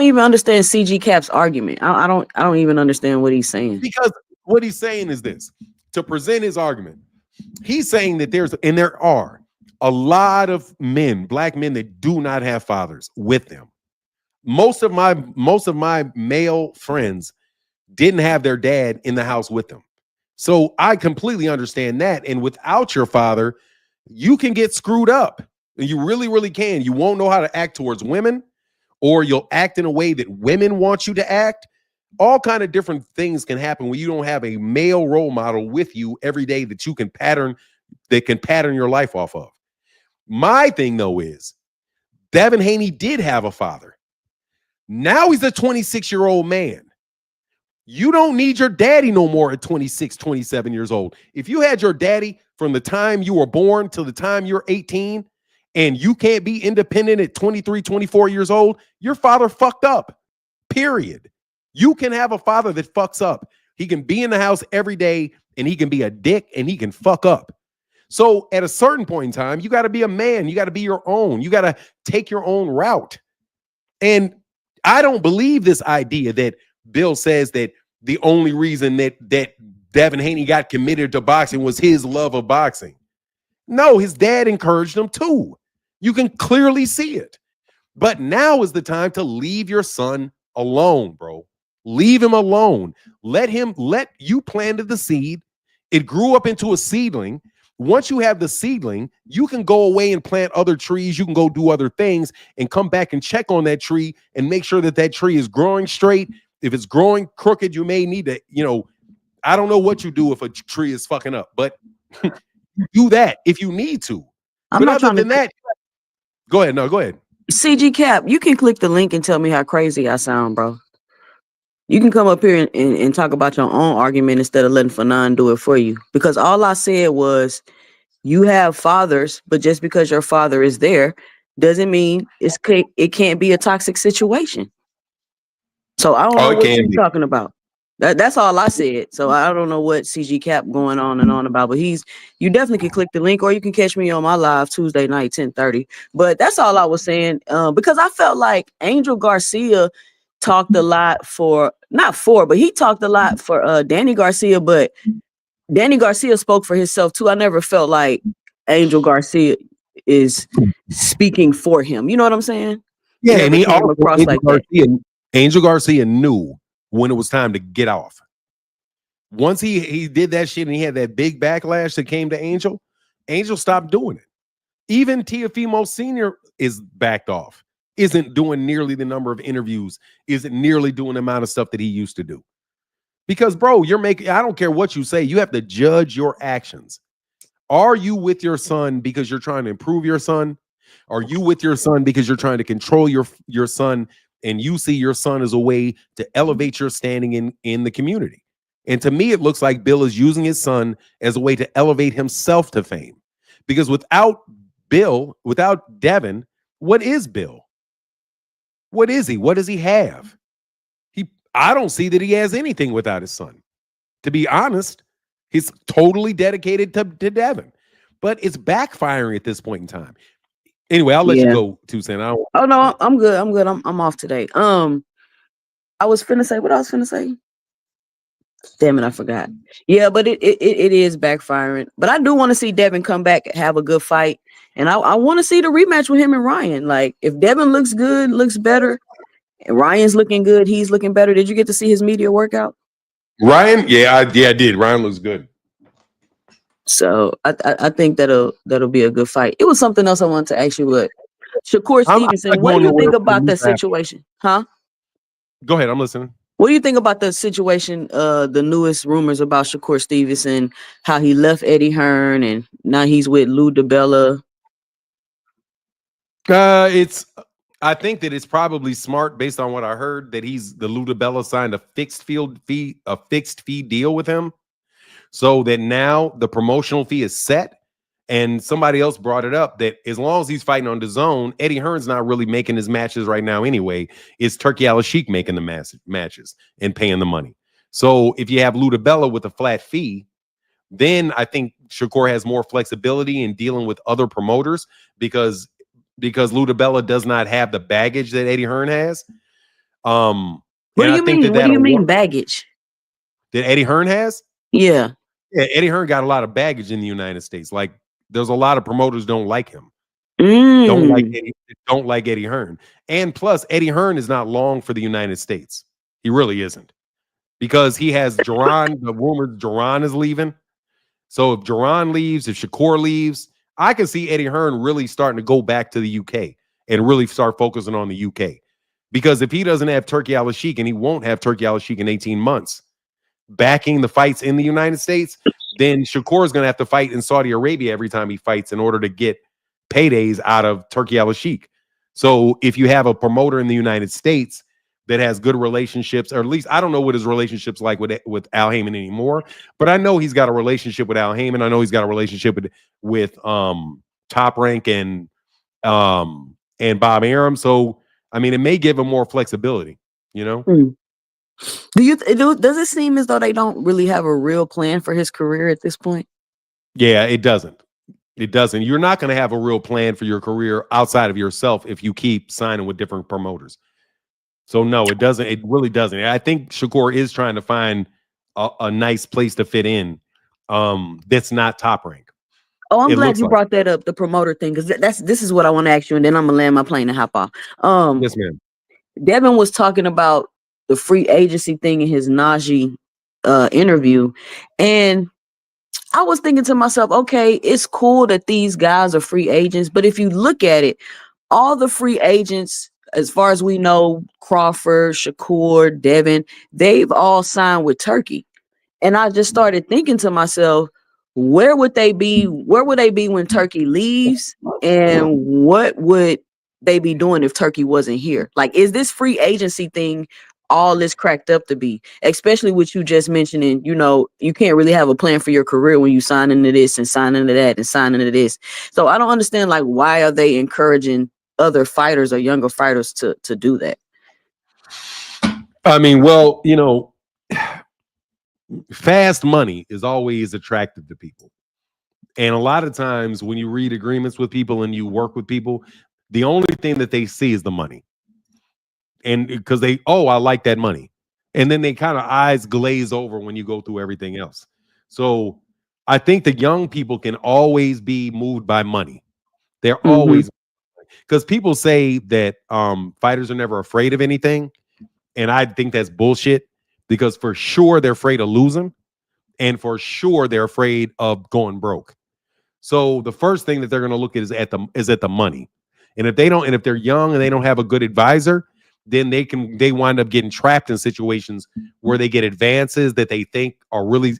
even understand CG Cap's argument. I don't even understand what he's saying. Because what he's saying is this: to present his argument, he's saying that there are a lot of men, black men, that do not have fathers with them. Most of my male friends didn't have their dad in the house with them. So I completely understand that. And without your father, you can get screwed up. You really, really can. You won't know how to act towards women, or you'll act in a way that women want you to act. All kind of different things can happen when you don't have a male role model with you every day that you can pattern your life off of. My thing, though, is Devin Haney did have a father. Now he's a 26-year-old man. You don't need your daddy no more at 26, 27 years old. If you had your daddy from the time you were born till the time you're 18, and you can't be independent at 23, 24 years old, your father fucked up, period. You can have a father that fucks up. He can be in the house every day, and he can be a dick, and he can fuck up. So at a certain point in time, you got to be a man. You got to be your own. You got to take your own route. And I don't believe this idea that Bill says that the only reason that Devin Haney got committed to boxing was his love of boxing. No, his dad encouraged him too. You can clearly see it. But now is the time to leave your son alone, bro. Leave him alone. Let you planted the seed. It grew up into a seedling. Once you have the seedling, you can go away and plant other trees. You can go do other things and come back and check on that tree and make sure that that tree is growing straight. If it's growing crooked, you may need to, I don't know what you do if a tree is fucking up, but do that if you need to. I'm not trying to that, go ahead. No, go ahead. CG Cap, you can click the link and tell me how crazy I sound, bro. You can come up here and talk about your own argument instead of letting Fanon do it for you. Because all I said was you have fathers, but just because your father is there doesn't mean it can't be a toxic situation. So I don't know what you're talking about. That's all I said. So I don't know what CG Cap going on and on about, but you definitely can click the link, or you can catch me on my live Tuesday night, 10:30. But that's all I was saying, because I felt like Angel Garcia talked a lot but he talked a lot for Danny Garcia, but Danny Garcia spoke for himself too. I never felt like Angel Garcia is speaking for him. You know what I'm saying? Yeah, and he also Angel Garcia knew when it was time to get off. Once he did that shit and he had that big backlash that came to Angel stopped doing it. Even Teofimo Sr. is backed off. Isn't doing nearly the number of interviews, isn't nearly doing the amount of stuff that he used to do. Because, bro, I don't care what you say, you have to judge your actions. Are you with your son because you're trying to improve your son? Are you with your son because you're trying to control your son, and you see your son as a way to elevate your standing in the community? And to me, it looks like Bill is using his son as a way to elevate himself to fame. Because without Devin, what is Bill? What is he? What does he have? I don't see that he has anything without his son. To be honest, he's totally dedicated to Devin. But it's backfiring at this point in time. Anyway, I'll let you go, Tucson. No, I'm good. I'm off today. I was finna say what I was finna say. Damn it, I forgot. Yeah, but it is backfiring. But I do want to see Devin come back and have a good fight. And I want to see the rematch with him and Ryan. Like, if Devin looks good, looks better, and Ryan's looking good, he's looking better. Did you get to see his media workout? Ryan? Yeah, I did. Ryan looks good. So I think that'll be a good fight. It was something else I wanted to ask you. What Shakur Stevenson? What do you think about the situation? Huh? Go ahead. I'm listening. What do you think about the situation? The newest rumors about Shakur Stevenson, how he left Eddie Hearn and now he's with Lou DiBella. I think that it's probably smart based on what I heard that the Lou DiBella signed a fixed fee deal with him, so that now the promotional fee is set. And somebody else brought it up that as long as he's fighting on DAZN, Eddie Hearn's not really making his matches right now anyway. It's Turki Al-Sheikh making the matches and paying the money. So if you have Lou DiBella with a flat fee, then I think Shakur has more flexibility in dealing with other promoters because Lou DiBella does not have the baggage that Eddie Hearn has. What do you mean? What do you mean baggage? That Eddie Hearn has? Yeah, Eddie Hearn got a lot of baggage in the United States. Like, there's a lot of promoters don't like him. Don't like Eddie Hearn. And plus, Eddie Hearn is not long for the United States. He really isn't. because he has Jerron. The rumor Jerron is leaving. So if Jerron leaves, if Shakur leaves, I can see Eddie Hearn really starting to go back to the UK and really start focusing on the UK. Because if he doesn't have Turki Al-Sheikh, and he won't have Turki Al-Sheikh in 18 months, backing the fights in the United States, then Shakur is going to have to fight in Saudi Arabia every time he fights in order to get paydays out of Turki Al-Sheikh. So if you have a promoter in the United States that has good relationships, or at least I don't know what his relationship's like with Al Heyman anymore, but I know he's got a relationship with Al Heyman. I know he's got a relationship with Top Rank and Bob Arum. So I mean, it may give him more flexibility, you know. Does it seem as though they don't really have a real plan for his career at this point? Yeah, it doesn't. It doesn't. You're not going to have a real plan for your career outside of yourself if you keep signing with different promoters. So no, it doesn't. It really doesn't. I think Shakur is trying to find a nice place to fit in. That's not Top Rank. Oh, I'm glad you brought that up, the promoter thing, because this is what I want to ask you, and then I'm gonna land my plane and hop off. Yes, ma'am. Devin was talking about the free agency thing in his Najee interview, and I was thinking to myself, okay, it's cool that these guys are free agents, but if you look at it, all the free agents, as far as we know, Crawford, Shakur, Devin, they've all signed with Turkey. And I just started thinking to myself, where would they be? Where would they be when Turkey leaves? And what would they be doing if Turkey wasn't here? Like, is this free agency thing all this cracked up to be? Especially with you just mentioning, you know, you can't really have a plan for your career when you sign into this and sign into that and sign into this. So I don't understand, like, why are they encouraging other fighters or younger fighters to do that? I mean, well, you know, fast money is always attractive to people. And a lot of times when you read agreements with people and you work with people, the only thing that they see is the money. And because I like that money. And then they kind of eyes glaze over when you go through everything else. So I think the young people can always be moved by money. They're always, because people say that fighters are never afraid of anything. And I think that's bullshit, because for sure they're afraid of losing. And for sure they're afraid of going broke. So the first thing that they're going to look at is at the money. And if they're young and they don't have a good advisor, then they wind up getting trapped in situations where they get advances that they think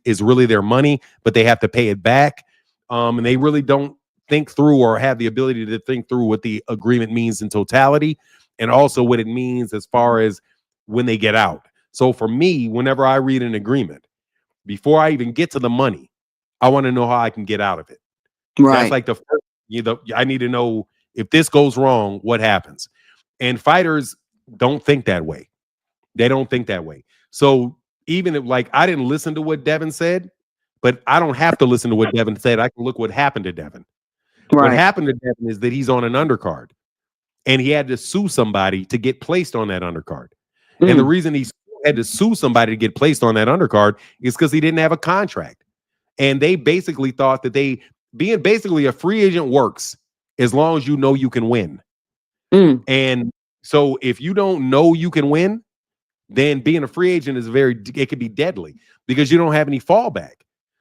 is really their money, but they have to pay it back. And they really don't think through or have the ability to think through what the agreement means in totality, and also what it means as far as when they get out. So for me, whenever I read an agreement, before I even get to the money, I want to know how I can get out of it. Right. That's like the first, I need to know if this goes wrong, what happens. And fighters don't think that way. They don't think that way. So even if, like, I didn't listen to what Devin said, but I don't have to listen to what Devin said. I can look what happened to Devin. Right. What happened to Devin is that he's on an undercard, and he had to sue somebody to get placed on that undercard. And the reason he had to sue somebody to get placed on that undercard is because he didn't have a contract. And they basically thought that being basically a free agent works as long as you know you can win. And so if you don't know you can win, then being a free agent it could be deadly, because you don't have any fallback.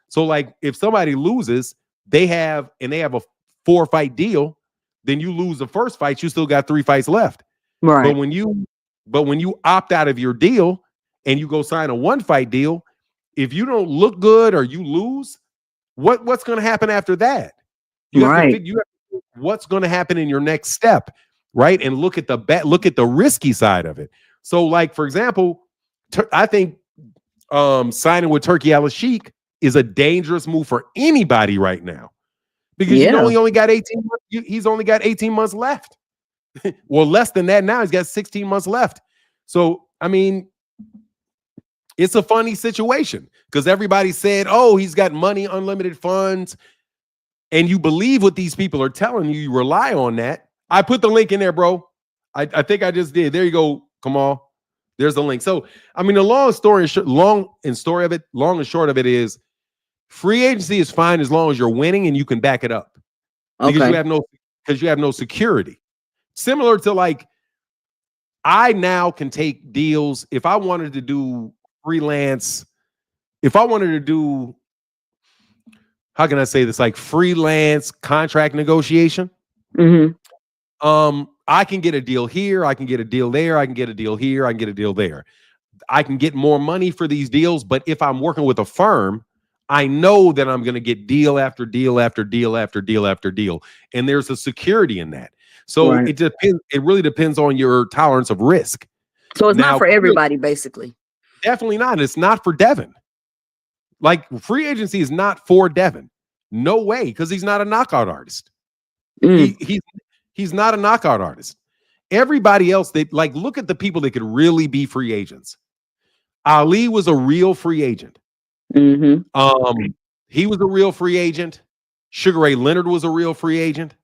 So like if somebody loses, they have a 4-fight deal, then you lose the first fight, you still got 3 fights left. Right. But when you opt out of your deal and you go sign a 1-fight deal, if you don't look good or you lose, what's going to happen after that? You have to figure what's going to happen in your next step, right? And look at the risky side of it. So, like, for example, I think signing with Turki Al-Sheikh is a dangerous move for anybody right now, because you know he only got 18 months. He's only got 18 months left. Well, less than that now. He's got 16 months left. So, I mean, it's a funny situation, because everybody said, oh, he's got money, unlimited funds. And you believe what these people are telling you. You rely on that. I put the link in there, bro. I think I just did. There you go. Come on. There's the link. So, I mean, the long and short of it is, free agency is fine as long as you're winning and you can back it up. Because you have no security. Similar to, like, I now can take deals. If I wanted to do freelance, if I wanted to do, how can I say this, like freelance contract negotiation, I can get a deal here, I can get a deal there, I can get a deal here, I can get a deal there. I can get more money for these deals, but if I'm working with a firm, I know that I'm going to get deal after deal after deal after deal after deal, and there's a security in that. So it depends. It really depends on your tolerance of risk. So it's not for everybody, basically. Definitely not. It's not for Devin. Like, free agency is not for Devin. No way, because he's not a knockout artist. He's not a knockout artist. Everybody else, they like, look at the people that could really be free agents. Ali was a real free agent. He was a real free agent. Sugar Ray Leonard was a real free agent.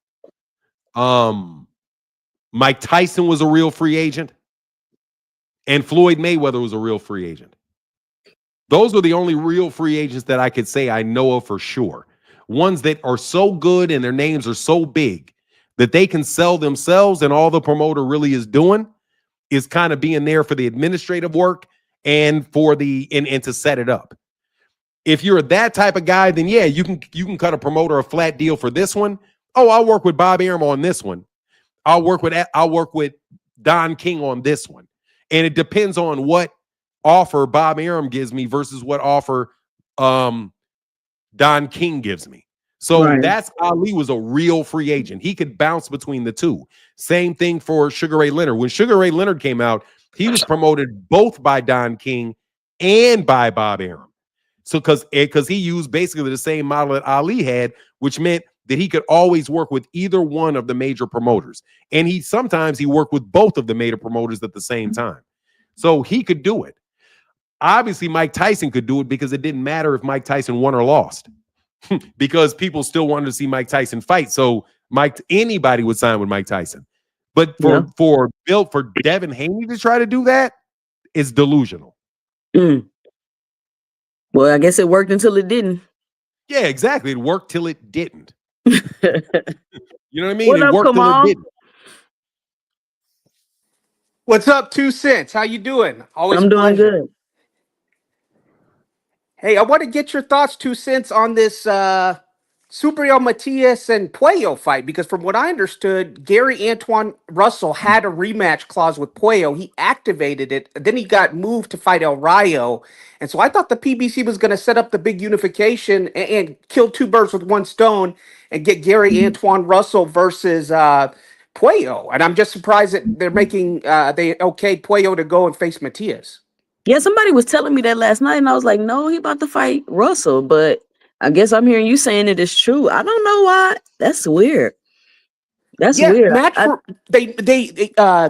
Mike Tyson was a real free agent. And Floyd Mayweather was a real free agent. Those were the only real free agents that I could say I know of for sure. Ones that are so good and their names are so big that they can sell themselves, and all the promoter really is doing is kind of being there for the administrative work and for the and to set it up. If you're that type of guy, then yeah, you can cut a promoter a flat deal for this one. Oh, I'll work with Bob Arum on this one. I'll work with Don King on this one. And it depends on what offer Bob Arum gives me versus what offer Don King gives me. So that's Ali was a real free agent. He could bounce between the two. Same thing for Sugar Ray Leonard. When Sugar Ray Leonard came out, he was promoted both by Don King and by Bob Arum. So because he used basically the same model that Ali had, which meant that he could always work with either one of the major promoters. And sometimes he worked with both of the major promoters at the same time. So he could do it. Obviously, Mike Tyson could do it because it didn't matter if Mike Tyson won or lost. Because people still wanted to see Mike Tyson fight. So anybody would sign with Mike Tyson. But for Devin Haney to try to do that is delusional. Well, I guess it worked until it didn't. Yeah, exactly. It worked till it didn't. You know what I mean? What it up, worked till it didn't. What's up, 2 Cents? How you doing? Always I'm a doing pleasure. good. Hey, I want to get your thoughts, 2 Cents, on this Subriel Matias and Puello fight, because from what I understood, Gary Antoine Russell had a rematch clause with Puello. He activated it. Then he got moved to fight El Rayo. And so I thought the PBC was going to set up the big unification and kill two birds with one stone and get Gary Antoine Russell versus Puello. And I'm just surprised that they're making they okay Puello to go and face Matias. Yeah, somebody was telling me that last night, and I was like, no, he about to fight Russell, but I guess I'm hearing you saying it is true. I don't know why. That's weird. That's weird.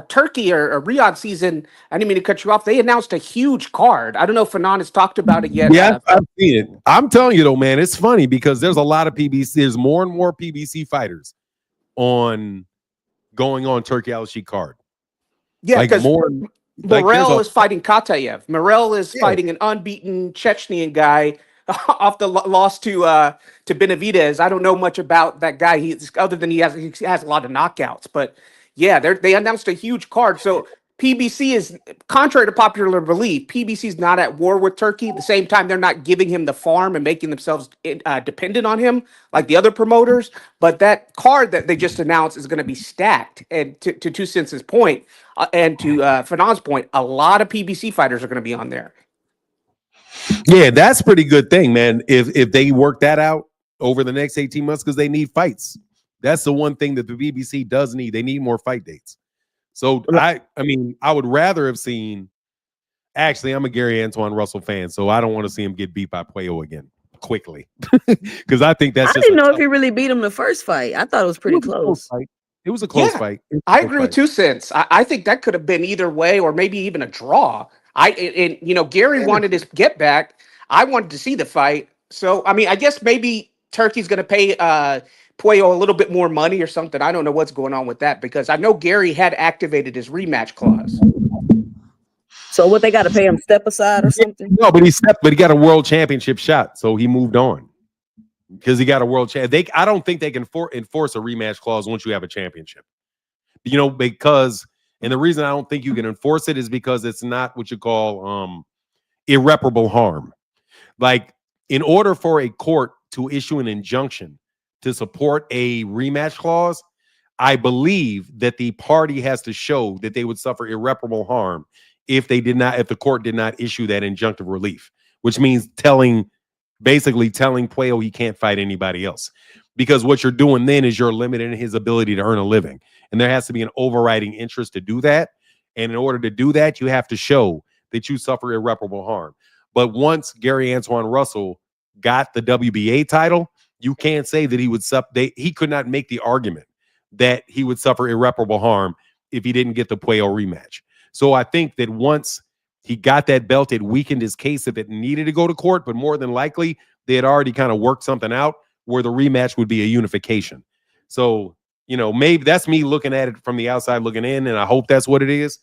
Turkey or Riyadh season, I didn't mean to cut you off. They announced a huge card. I don't know if Fanon has talked about it yet. Yeah, I've seen it. I'm telling you though, man, it's funny because there's a lot of PBC. There's more and more PBC fighters going on Turkey Al-Sheikh card. Yeah, like because more. Morel is fighting Katayev. Morel is fighting an unbeaten Chechenian guy off the loss to Benavidez. I don't know much about that guy. He's other than he has a lot of knockouts. But yeah, they announced a huge card. So PBC is, contrary to popular belief, PBC is not at war with Turkey. At the same time, they're not giving him the farm and making themselves dependent on him like the other promoters. But that card that they just announced is going to be stacked. And to 2 Cents' point, and to Fanon's point, a lot of PBC fighters are going to be on there. Yeah, that's a pretty good thing, man. If they work that out over the next 18 months, because they need fights. That's the one thing that the BBC does need. They need more fight dates. So I mean, I would rather have seen. Actually, I'm a Gary Antoine Russell fan, so I don't want to see him get beat by Puello again quickly, because I think that's. I didn't know if he really beat him the first fight. I thought it was pretty close. It was a close fight. I agree with 2 Cents. I think that could have been either way, or maybe even a draw. Gary wanted his get back. I wanted to see the fight. So I mean, I guess maybe Turkey's going to pay Puello a little bit more money or something. I don't know what's going on with that, because I know Gary had activated his rematch clause. So what, they got to pay him step aside or something? No, but he got a world championship shot, so he moved on because he got a world champ. I don't think they can enforce a rematch clause once you have a championship. Because and the reason I don't think you can enforce it is because it's not what you call irreparable harm. Like, in order for a court to issue an injunction to support a rematch clause, I believe that the party has to show that they would suffer irreparable harm if the court did not issue that injunctive relief, which means basically telling Puello he can't fight anybody else. Because what you're doing then is you're limiting his ability to earn a living. And there has to be an overriding interest to do that. And in order to do that, you have to show that you suffer irreparable harm. But once Gary Antoine Russell got the WBA title, you can't say that he could not make the argument that he would suffer irreparable harm if he didn't get the Puello rematch. So I think that once he got that belt, it weakened his case if it needed to go to court, but more than likely they had already kind of worked something out where the rematch would be a unification. So, maybe that's me looking at it from the outside looking in, and I hope that's what it is.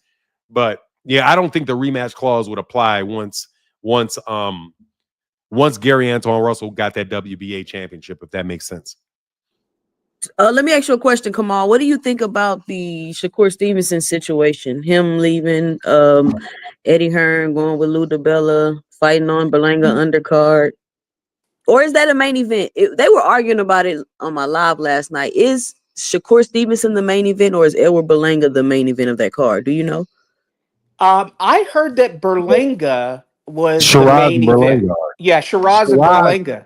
But yeah, I don't think the rematch clause would apply once Gary Antoine Russell got that WBA championship, if that makes sense. Let me ask you a question, Kamal. What do you think about the Shakur Stevenson situation? Him leaving, Eddie Hearn going with Lou DiBella, fighting on Berlanga undercard. Or is that a main event? They were arguing about it on my live last night. Is Shakur Stevenson the main event, or is Edward Berlanga the main event of that card? Do you know? I heard that Berlanga was the Shiraz main and event. Berlanga. Yeah, Shiraz and Berlanga.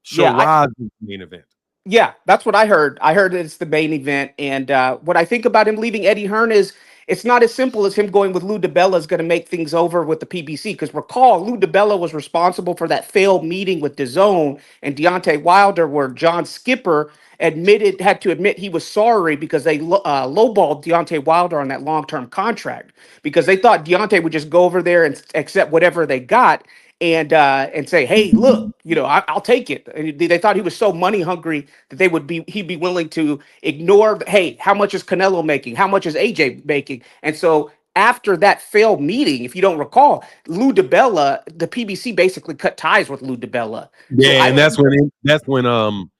Shiraz is the main event. Yeah, that's what I heard. I heard it's the main event. And what I think about him leaving Eddie Hearn is it's not as simple as him going with Lou DiBella is going to make things over with the PBC. Because recall, Lou DiBella was responsible for that failed meeting with DAZN and Deontay Wilder, where John Skipper had to admit he was sorry because they lowballed Deontay Wilder on that long-term contract because they thought Deontay would just go over there and accept whatever they got and say, hey, look, I'll take it. And they thought he was so money hungry that he'd be willing to ignore, hey, how much is Canelo making? How much is AJ making? And so after that failed meeting, if you don't recall, Lou DiBella, the PBC basically cut ties with Lou DiBella. Yeah, and that's when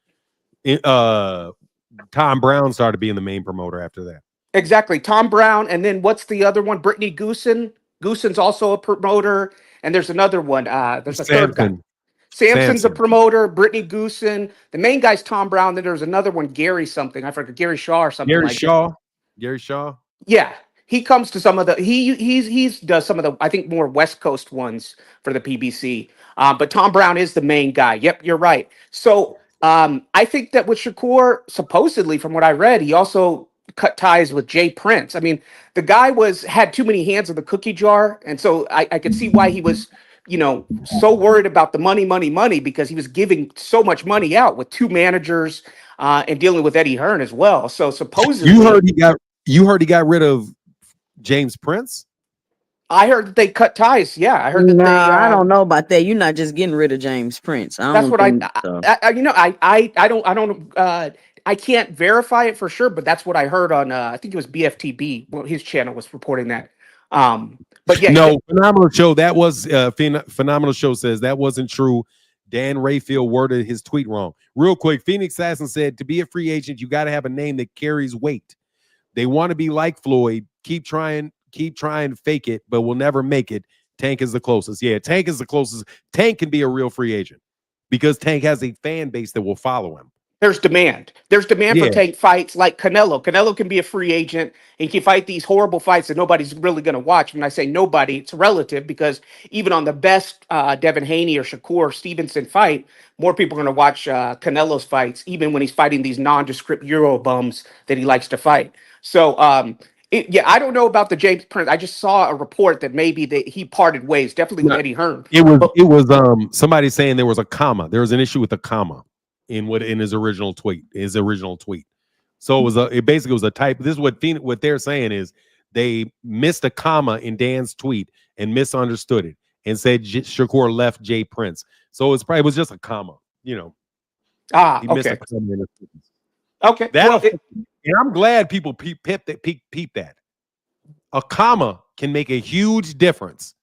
Tom Brown started being the main promoter after that. Exactly. Tom Brown. And then what's the other one? Brittany Goosen. Goosen's also a promoter. And there's another one. There's a third guy. Samson's a promoter. Brittany Goosen. The main guy's Tom Brown. Then there's another one, Gary something. I forget, Gary Shaw or something Gary Shaw. Yeah. He comes to some of the he's does some of the I think more West Coast ones for the PBC. But Tom Brown is the main guy. Yep, you're right. So I think that with Shakur, supposedly from what I read, he also cut ties with Jay Prince. I mean, the guy had too many hands in the cookie jar, and so I could see why he was, so worried about the money, because he was giving so much money out with two managers and dealing with Eddie Hearn as well. So supposedly, you heard he got rid of James Prince. I heard that they cut ties. Yeah, I heard that I don't know about that. You're not just getting rid of James Prince. That's what I can't verify it for sure, but that's what I heard on I think it was BFTB. Well, his channel was reporting that. But yeah, no, Phenomenal Show. That was Phenomenal Show says that wasn't true. Dan Rayfield worded his tweet wrong. Real quick, Phoenix Assassin said to be a free agent, you got to have a name that carries weight. They want to be like Floyd. Keep trying, fake it, but we'll never make it. Tank is the closest. Yeah, Tank is the closest. Tank can be a real free agent because Tank has a fan base that will follow him. There's demand. There's demand for Tank fights like Canelo. Canelo can be a free agent and can fight these horrible fights that nobody's really going to watch. When I say nobody, it's relative because even on the best Devin Haney or Shakur Stevenson fight, more people are going to watch Canelo's fights, even when he's fighting these nondescript Euro bums that he likes to fight. So, I don't know about the James Prince. I just saw a report that maybe he parted ways, definitely with Eddie Hearn. It was somebody saying there was a comma. There was an issue with the comma in his original tweet. So it basically was a type. This is what they're saying is they missed a comma in Dan's tweet and misunderstood it and said Shakur left Jay Prince. So it was just a comma, He missed a comma in his tweet. Okay. And I'm glad people peep that. A comma can make a huge difference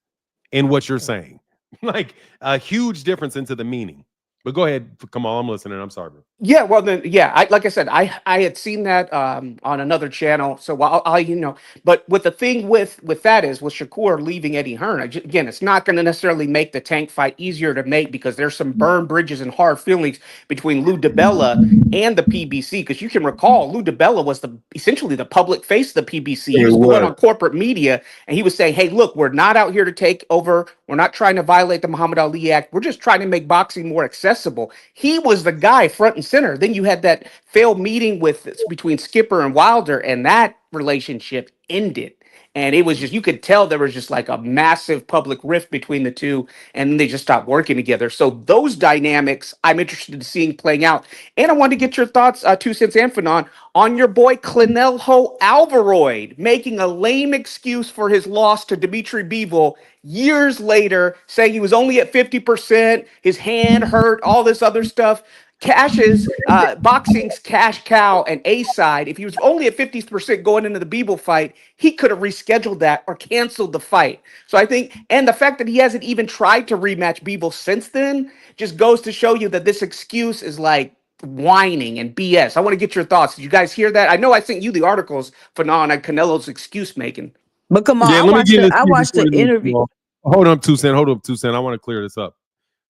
in what you're saying. Like a huge difference into the meaning. But go ahead, come on, I'm listening. I'm sorry, bro. Yeah, well then, yeah. Like I said, I had seen that on another channel. So but what the thing with that is with Shakur leaving Eddie Hearn, again, it's not going to necessarily make the tank fight easier to make because there's some burned bridges and hard feelings between Lou DiBella and the PBC. Because you can recall, Lou DiBella was essentially the public face of the PBC. He It was going was. on corporate media and he was saying, "Hey, look, we're not out here to take over. We're not trying to violate the Muhammad Ali Act. We're just trying to make boxing more accessible." He was the guy front and center. Then you had that failed meeting between Skipper and Wilder, and that relationship ended. And it was just, you could tell there was just like a massive public rift between the two, and then they just stopped working together. So those dynamics I'm interested in seeing playing out. And I wanted to get your thoughts, 2 Cents and Fanon, on your boy Clenelho Alvaroid making a lame excuse for his loss to Dimitri Bivol years later, saying he was only at 50%, his hand hurt, all this other stuff. Cash's boxing's cash cow and A side. If he was only at 50% going into the Bivol fight, he could have rescheduled that or canceled the fight. So I think, and the fact that he hasn't even tried to rematch Bivol since then just goes to show you that this excuse is like whining and BS. I want to get your thoughts. Did you guys hear that? I know I sent you the articles for on Canelo's excuse making. But come on, Yeah, I let me watched get the this I here watched before the you leave, interview. Jamal. Hold up, 2 Cent. Hold up, 2 Cent. I want to clear this up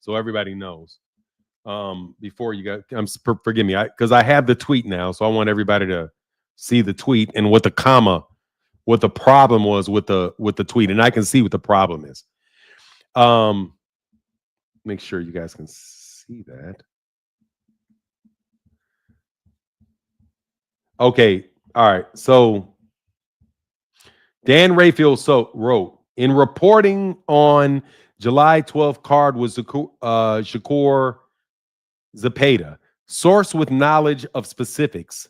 so everybody knows. Before you got, forgive me, because I have the tweet now, so I want everybody to see the tweet and what the problem was with the tweet, and I can see what the problem is. Make sure you guys can see that. Okay, all right. So Dan Rayfield wrote in reporting on July 12th card was Shakur Zapata. Source with knowledge of specifics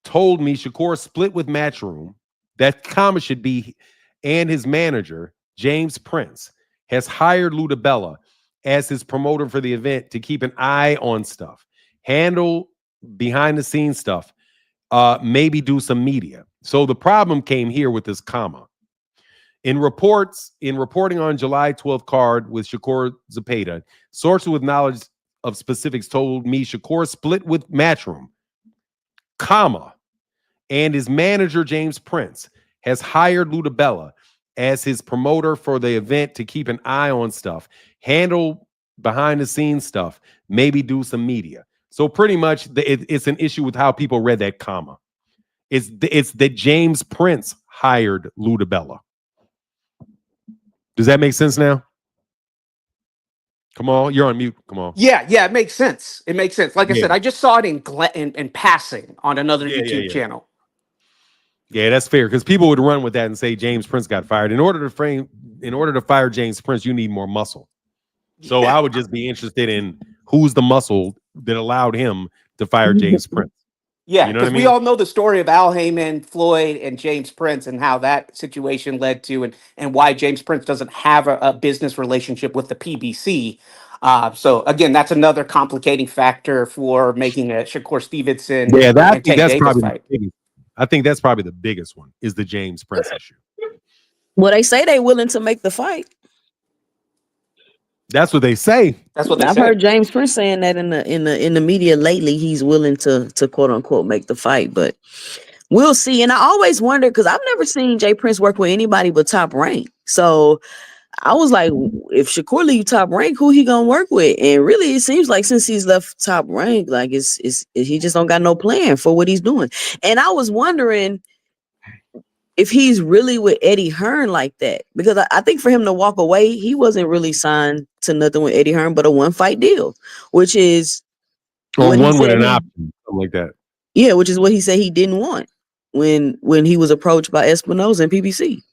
told me Shakur split with Matchroom. That comma should be, and his manager, James Prince, has hired Lou DiBella as his promoter for the event to keep an eye on stuff, handle behind the scenes stuff, maybe do some media. So the problem came here with this comma. In reporting on July 12th card with Shakur Zapata, sources with knowledge of specifics told me Shakur split with Matchroom, comma, and his manager, James Prince, has hired Lou DiBella as his promoter for the event to keep an eye on stuff, handle behind the scenes stuff, maybe do some media. So pretty much it's an issue with how people read that comma. It's that James Prince hired Lou DiBella. Does that make sense now? Come on, you're on mute. Come on. Yeah, it makes sense. It makes sense. Like I said, I just saw it in passing on another YouTube channel. Yeah, that's fair because people would run with that and say James Prince got fired. In order to fire James Prince, you need more muscle. So I would just be interested in who's the muscle that allowed him to fire James Prince. Yeah, because we all know the story of Al Heyman, Floyd, and James Prince and how that situation led to and why James Prince doesn't have a business relationship with the PBC. So again, that's another complicating factor for making a Shakur Stevenson and Tank Davis fight. I think that's probably the biggest one is the James Prince issue. Well, they say they're willing to make the fight. That's what they say. That's what they I've say. heard James Prince saying that in the media lately. He's willing to quote unquote make the fight, but we'll see. And I always wonder because I've never seen Jay Prince work with anybody but Top Rank. So I was like, if Shakur leave Top Rank, who he gonna work with? And really, it seems like since he's left Top Rank, like he just don't got no plan for what he's doing. And I was wondering if he's really with Eddie Hearn like that, because I think for him to walk away, he wasn't really signed to nothing with Eddie Hearn but a 1-fight deal, which is or one with an option, something like that. Yeah, which is what he said he didn't want when he was approached by Espinosa and PBC.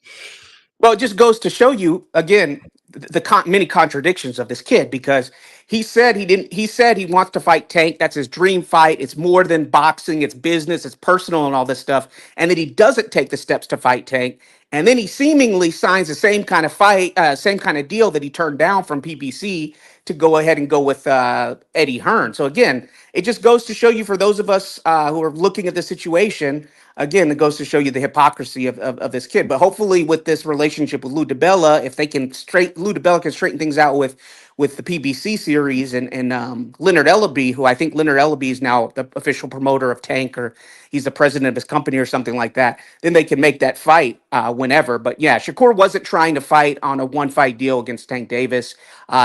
Well, it just goes to show you again the many contradictions of this kid because he said he said he wants to fight Tank. That's his dream fight. It's more than boxing. It's business. It's personal and all this stuff. And then he doesn't take the steps to fight Tank. And then he seemingly signs the same kind of fight, same kind of deal that he turned down from PBC to go ahead and go with Eddie Hearn. So again, it just goes to show you for those of us who are looking at the situation, again, it goes to show you the hypocrisy of this kid. But hopefully with this relationship with Lou DiBella, if they can Lou DiBella can straighten things out with with the PBC series and Leonard Ellaby, who I think Leonard Ellaby is now the official promoter of Tank, or he's the president of his company or something like that, then they can make that fight whenever. But yeah, Shakur wasn't trying to fight on a one fight deal against Tank Davis.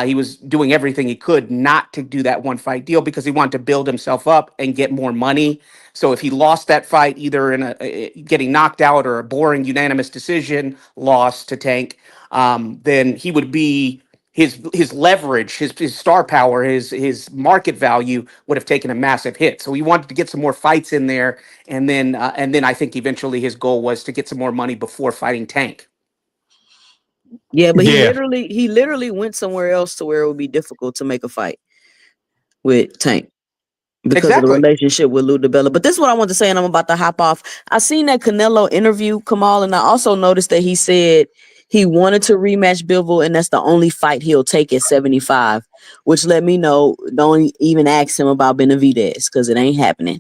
He was doing everything he could not to do that one fight deal because he wanted to build himself up and get more money. So if he lost that fight, either in a getting knocked out or a boring unanimous decision loss to Tank, then he would be his leverage, his star power, his market value would have taken a massive hit. So he wanted to get some more fights in there, and then I think eventually his goal was to get some more money before fighting Tank. Yeah, but Yeah. he literally went somewhere else to where it would be difficult to make a fight with Tank because of the Exactly. relationship with Lou DiBella. But this is what I want to say, and I'm about to hop off. I seen that Canelo interview, Kamal, and I also noticed that he said he wanted to rematch Bivol, and that's the only fight he'll take at 75, which let me know don't even ask him about Benavidez because it ain't happening.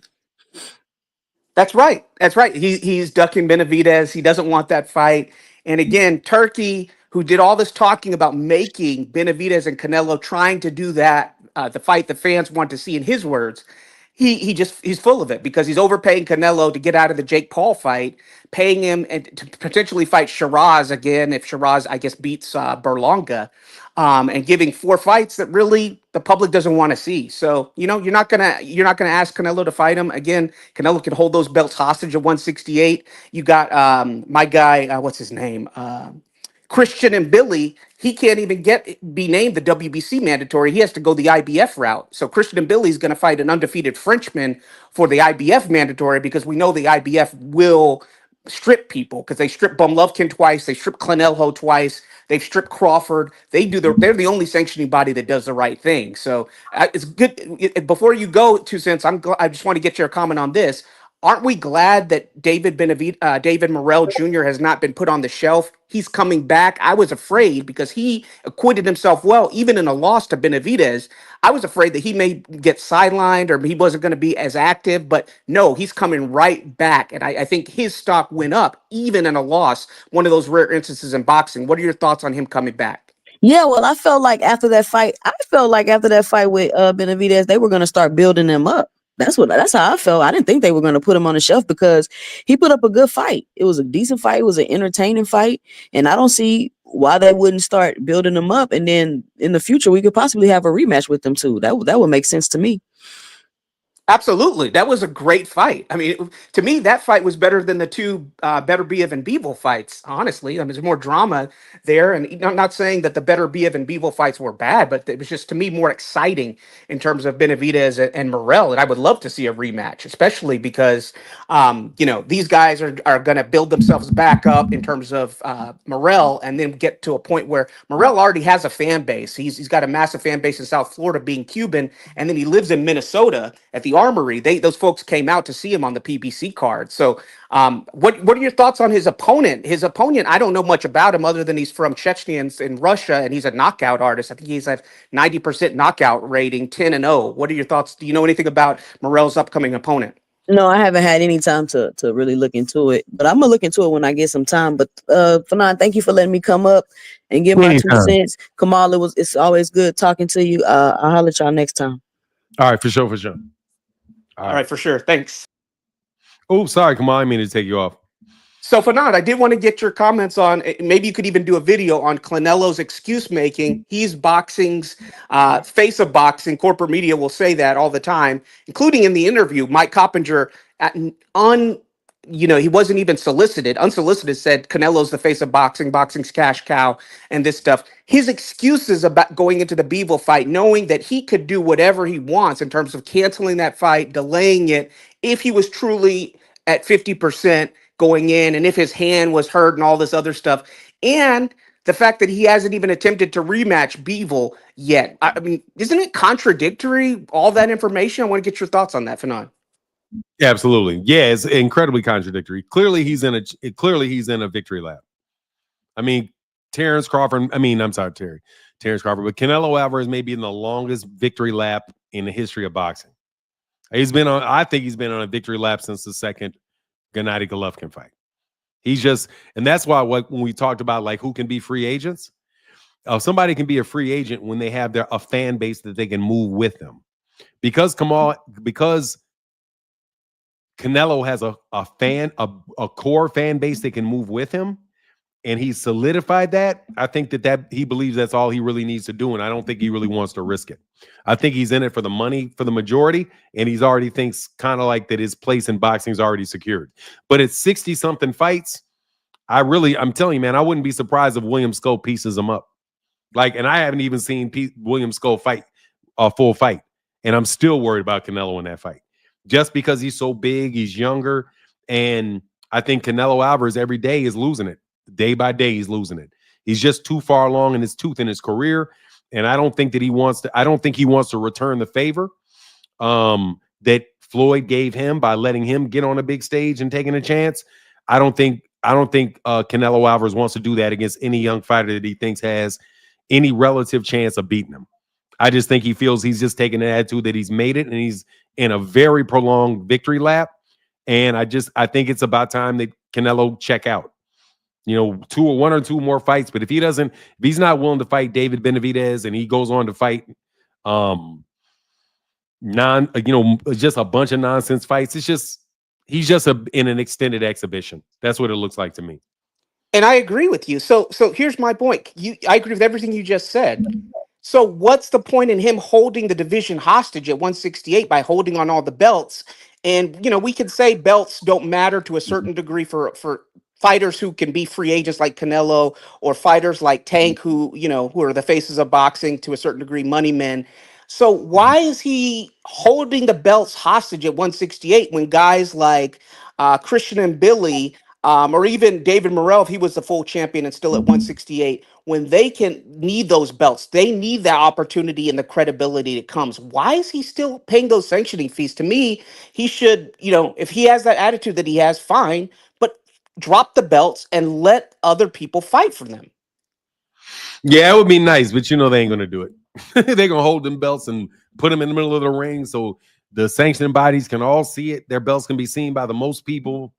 That's right. That's right. He's ducking Benavidez. He doesn't want that fight. And again, Turkey, who did all this talking about making Benavidez and Canelo, trying to do that, the fight the fans want to see, in his words, he's full of it because he's overpaying Canelo to get out of the Jake Paul fight, paying him and to potentially fight Shiraz again if Shiraz, I guess, beats Berlanga, and giving 4 fights that really the public doesn't want to see. So you're not gonna ask Canelo to fight him again. Canelo can hold those belts hostage at 168. You got my guy, what's his name? Christian and Billy, he can't even be named the WBC mandatory. He has to go the IBF route. So Christian and Billy is going to fight an undefeated Frenchman for the IBF mandatory because we know the IBF will strip people because they stripped Bumlovkin twice, they stripped Clenelho twice, they've stripped Crawford. They're the only sanctioning body that does the right thing. So it's good. Before you go, 2 cents, I just want to get your comment on this. Aren't we glad that David Morrell Jr. has not been put on the shelf? He's coming back. I was afraid because he acquitted himself well, even in a loss to Benavidez. I was afraid that he may get sidelined or he wasn't going to be as active, but no, he's coming right back. And I think his stock went up, even in a loss, one of those rare instances in boxing. What are your thoughts on him coming back? Yeah, well, I felt like after that fight with Benavidez, they were going to start building him up. That's how I felt. I didn't think they were going to put him on the shelf because he put up a good fight. It was a decent fight. It was an entertaining fight. And I don't see why they wouldn't start building him up. And then in the future, we could possibly have a rematch with them too. That would make sense to me. Absolutely. That was a great fight. I mean, to me, that fight was better than the 2 Beterbiev and Bivol fights, honestly. I mean, there's more drama there. And I'm not saying that the Beterbiev and Bivol fights were bad, but it was just, to me, more exciting in terms of Benavidez and Morrell. And I would love to see a rematch, especially because, these guys are going to build themselves back up in terms of Morrell and then get to a point where Morrell already has a fan base. He's got a massive fan base in South Florida, being Cuban, and then he lives in Minnesota at the Armory. Those folks came out to see him on the PBC card. So what are your thoughts on his opponent? His opponent, I don't know much about him other than he's from Chechnya in Russia, and he's a knockout artist. I think he's at 90% knockout rating, 10-0. What are your thoughts? Do you know anything about Morrell's upcoming opponent? No, I haven't had any time to really look into it, but I'm gonna look into it when I get some time. But Fanon, thank you for letting me come up and give my 2 cents. Kamal, it's always good talking to you. I'll holler at y'all next time. All right, for sure. All right, for sure. Thanks. Oh, sorry, come on. I mean to take you off. So, Fanon, I did want to get your comments on, maybe you could even do a video on Canelo's excuse making. He's boxing's face of boxing. Corporate media will say that all the time, including in the interview. Mike Coppinger, he wasn't even unsolicited, said Canelo's the face of boxing, boxing's cash cow, and this stuff. His excuses about going into the Bivol fight, knowing that he could do whatever he wants in terms of canceling that fight, delaying it, if he was truly at 50% going in, and if his hand was hurt and all this other stuff, and the fact that he hasn't even attempted to rematch Bivol yet. I mean, isn't it contradictory, all that information? I want to get your thoughts on that, Fanon. Yeah, absolutely. Yeah, it's incredibly contradictory. Clearly, he's in a victory lap. I mean, Terrence Crawford. Terrence Crawford, but Canelo Alvarez may be in the longest victory lap in the history of boxing. I think he's been on a victory lap since the second Gennady Golovkin fight. And that's why when we talked about like who can be free agents, Somebody can be a free agent when they have a fan base that they can move with them. Because Canelo has a core fan base that can move with him, and he's solidified that. I think that he believes that's all he really needs to do, and I don't think he really wants to risk it. I think he's in it for the money for the majority, and he's already thinks kind of like that his place in boxing is already secured. But it's 60-something fights. I'm telling you, man, I wouldn't be surprised if William Scope pieces him up. And I haven't even seen William Scope fight a full fight, and I'm still worried about Canelo in that fight. Just because he's so big, he's younger, and I think Canelo Alvarez every day is losing it. Day by day, he's losing it. He's just too far along in his tooth in his career, and I don't think he wants to return the favor that Floyd gave him by letting him get on a big stage and taking a chance. I don't think Canelo Alvarez wants to do that against any young fighter that he thinks has any relative chance of beating him. I just think he feels he's just taking the attitude that he's made it, and he's in a very prolonged victory lap. And I think it's about time that Canelo check out. One or two more fights. But if he's not willing to fight David Benavidez and he goes on to fight just a bunch of nonsense fights, he's just in an extended exhibition. That's what it looks like to me. And I agree with you. So here's my point. I agree with everything you just said. So what's the point in him holding the division hostage at 168 by holding on all the belts? And we could say belts don't matter to a certain degree for fighters who can be free agents like Canelo, or fighters like Tank who are the faces of boxing to a certain degree, money men. So why is he holding the belts hostage at 168 when guys like Christian and Billy, or even David Morrell, if he was the full champion and still at 168, when they need those belts, they need that opportunity and the credibility that comes. Why is he still paying those sanctioning fees? To me, he should, if he has that attitude that he has, fine, but drop the belts and let other people fight for them. Yeah, it would be nice, but they ain't going to do it. They're going to hold them belts and put them in the middle of the ring so the sanctioning bodies can all see it. Their belts can be seen by the most people.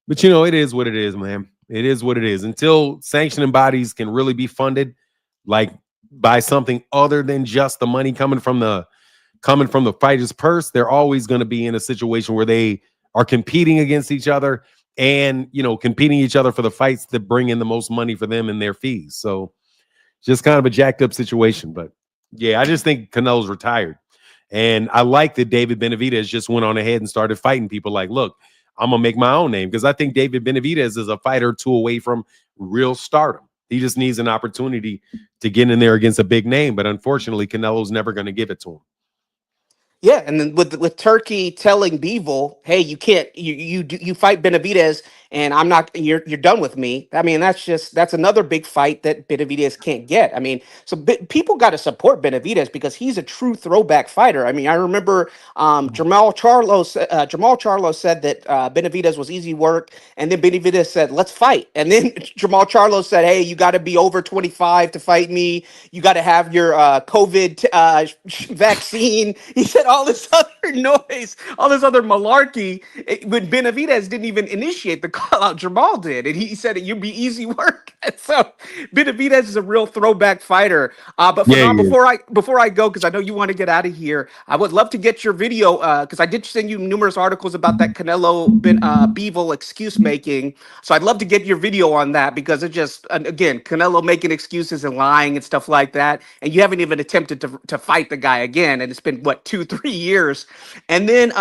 But, it is what it is, man. It is what it is. Until sanctioning bodies can really be funded by something other than just the money coming from the fighter's purse, they're always going to be in a situation where they are competing against each other and, competing each other for the fights that bring in the most money for them and their fees. So just kind of a jacked up situation. But yeah, I just think Canelo's retired. And I like that David Benavidez just went on ahead and started fighting people like, look, I'm going to make my own name, because I think David Benavidez is a fighter or two away from real stardom. He just needs an opportunity to get in there against a big name. But unfortunately, Canelo's never going to give it to him. Yeah, and then with Turkey telling Bivol, "Hey, you can't, you fight Benavidez, and I'm not. You're done with me." I mean, that's another big fight that Benavidez can't get. I mean, so people got to support Benavidez because he's a true throwback fighter. I mean, I remember Jamal Charlo said that Benavidez was easy work, and then Benavidez said, "Let's fight," and then Jamal Charlo said, "Hey, you got to be over 25 to fight me. You got to have your COVID vaccine." He said all this other noise, all this other malarkey, when Benavidez didn't even initiate the call out, Jamal did, and he said you'd be easy work. And so Benavidez is a real throwback fighter. But before I go, because I know you want to get out of here, I would love to get your video, because I did send you numerous articles about that Canelo Bivol excuse making. So I'd love to get your video on that, because it just, again, Canelo making excuses and lying and stuff like that, and you haven't even attempted to fight the guy again, and it's been what, 2-3 years. And then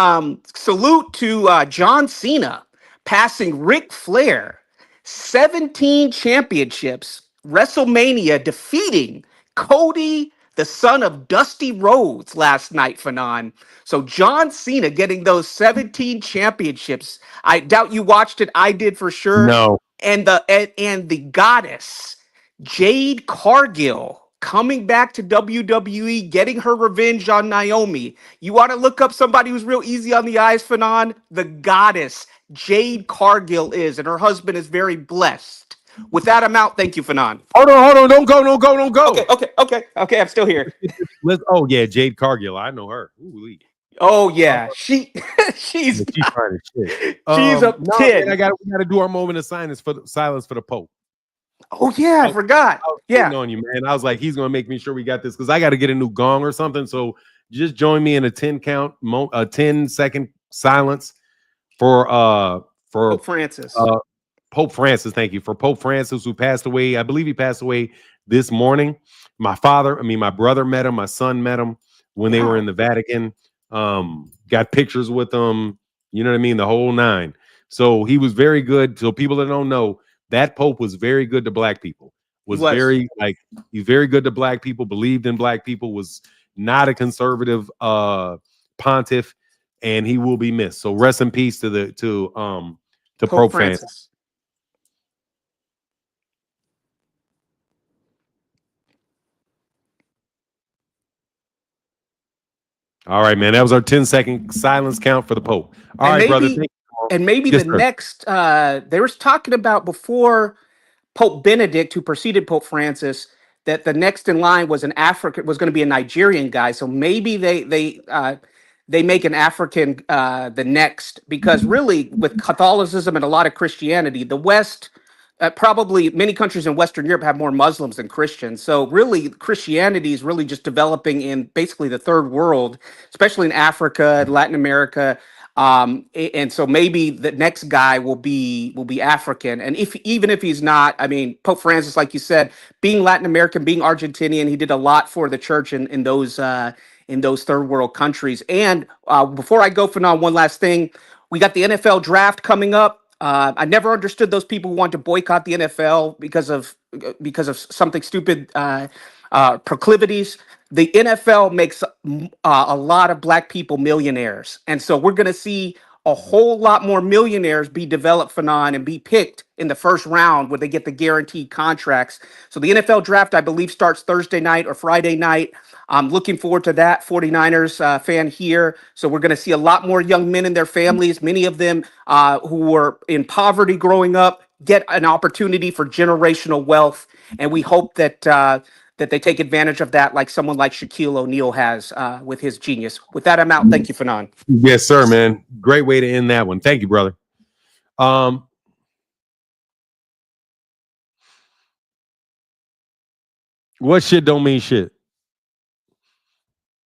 salute to John Cena passing Ric Flair, 17 championships, WrestleMania, defeating Cody, the son of Dusty Rhodes, last night, Fanon. So John Cena getting those 17 championships. I doubt you watched it. I did for sure. No. And the goddess, Jade Cargill, coming back to WWE, getting her revenge on Naomi. You want to look up somebody who's real easy on the eyes, Fanon? The goddess, Jade Cargill is, and her husband is very blessed. With that, I'm out. Thank you, Fanon. Hold on. Don't go. Okay. I'm still here. Oh, yeah, Jade Cargill. I know her. Ooh-wee. Oh, yeah. She's fine as shit. She's a 10. Man, we gotta do our moment of silence for the Pope. Oh yeah, I forgot. I was Yeah. waiting on you, man. I was like, he's gonna make me sure we got this because I got to get a new gong or something. So just join me in a 10 count, a 10-second silence for Pope Francis. Pope Francis. Thank you for Pope Francis, who passed away. I believe he passed away this morning. My brother met him. My son met him when they were in the Vatican. Got pictures with him. You know what I mean? The whole nine. So he was very good. So people that don't know, that Pope was very good to black people. He's very good to black people. Believed in black people. Was not a conservative pontiff, and he will be missed. So rest in peace to Pope Francis. All right, man. That was our 10-second silence count for the Pope. All right, brother. And maybe yes, the sir. next, they were talking about before Pope Benedict, who preceded Pope Francis, that the next in line was going to be a Nigerian guy. So maybe they make an African the next, because really with Catholicism and a lot of Christianity, the West, probably many countries in Western Europe have more Muslims than Christians. So really Christianity is really just developing in basically the third world, especially in Africa and Latin America. And so maybe the next guy will be African. And even if he's not, I mean, Pope Francis, like you said, being Latin American, being Argentinian, he did a lot for the church in those third world countries. And before I go, Fanon, one last thing. We got the NFL draft coming up. I never understood those people who want to boycott the NFL because of something stupid proclivities. The NFL makes a lot of black people millionaires, and so we're going to see a whole lot more millionaires be developed, Fanon, and be picked in the first round where they get the guaranteed contracts. So the NFL draft, I believe, starts Thursday night or Friday night. I'm looking forward to that. 49ers fan here. So we're going to see a lot more young men and their families, many of them who were in poverty growing up, get an opportunity for generational wealth. And we hope that that they take advantage of that, like someone like Shaquille O'Neal has with his genius. With that, I'm out. Thank you, Fanon. Yes, sir, man. Great way to end that one. Thank you, brother. What shit don't mean shit?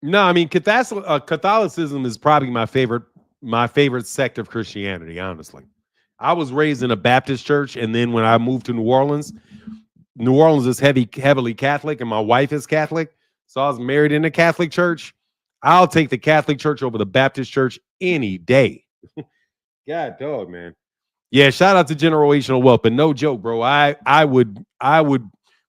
No, I mean Catholicism is probably my favorite sect of Christianity. Honestly, I was raised in a Baptist church, and then when I moved to New Orleans is heavily Catholic, and my wife is Catholic, so I was married in a Catholic church. I'll take the Catholic church over the Baptist church any day. God dog, man. Yeah, shout out to generational wealth, but no joke, bro. I would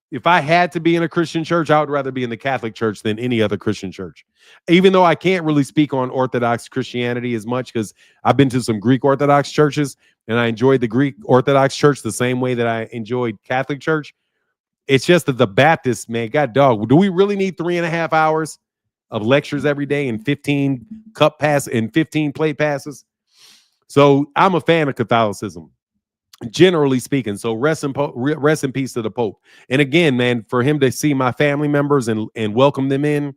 if I had to be in a Christian church, I would rather be in the Catholic church than any other Christian church. Even though I can't really speak on Orthodox Christianity as much because I've been to some Greek Orthodox churches and I enjoyed the Greek Orthodox church the same way that I enjoyed Catholic church. It's just that the Baptists, man, God dog, do we really need 3.5 hours of lectures every day and 15 cup pass and 15 plate passes? So I'm a fan of Catholicism, generally speaking. So rest in peace to the Pope. And again, man, for him to see my family members and welcome them in,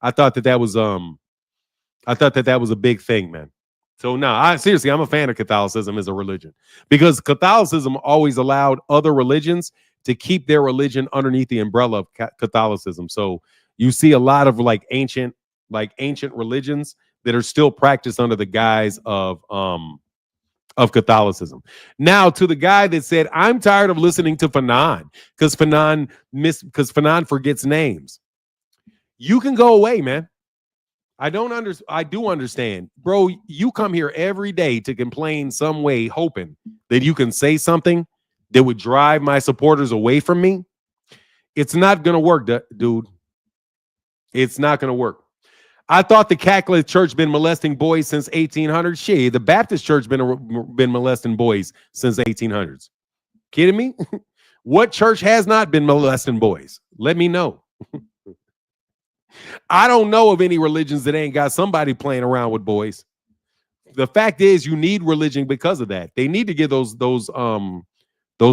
I thought that was a big thing, man. So no, I'm a fan of Catholicism as a religion because Catholicism always allowed other religions to keep their religion underneath the umbrella of Catholicism. So you see a lot of ancient religions that are still practiced under the guise of Catholicism. Now, to the guy that said, I'm tired of listening to Fanon because Fanon forgets names. You can go away, man. I do understand. Bro, you come here every day to complain some way, hoping that you can say something that would drive my supporters away from me. It's not going to work, dude. It's not going to work. I thought the Catholic Church been molesting boys since 1800. Shit, the Baptist Church been molesting boys since 1800s. Kidding me? What church has not been molesting boys? Let me know. I don't know of any religions that ain't got somebody playing around with boys. The fact is, you need religion because of that. They need to give those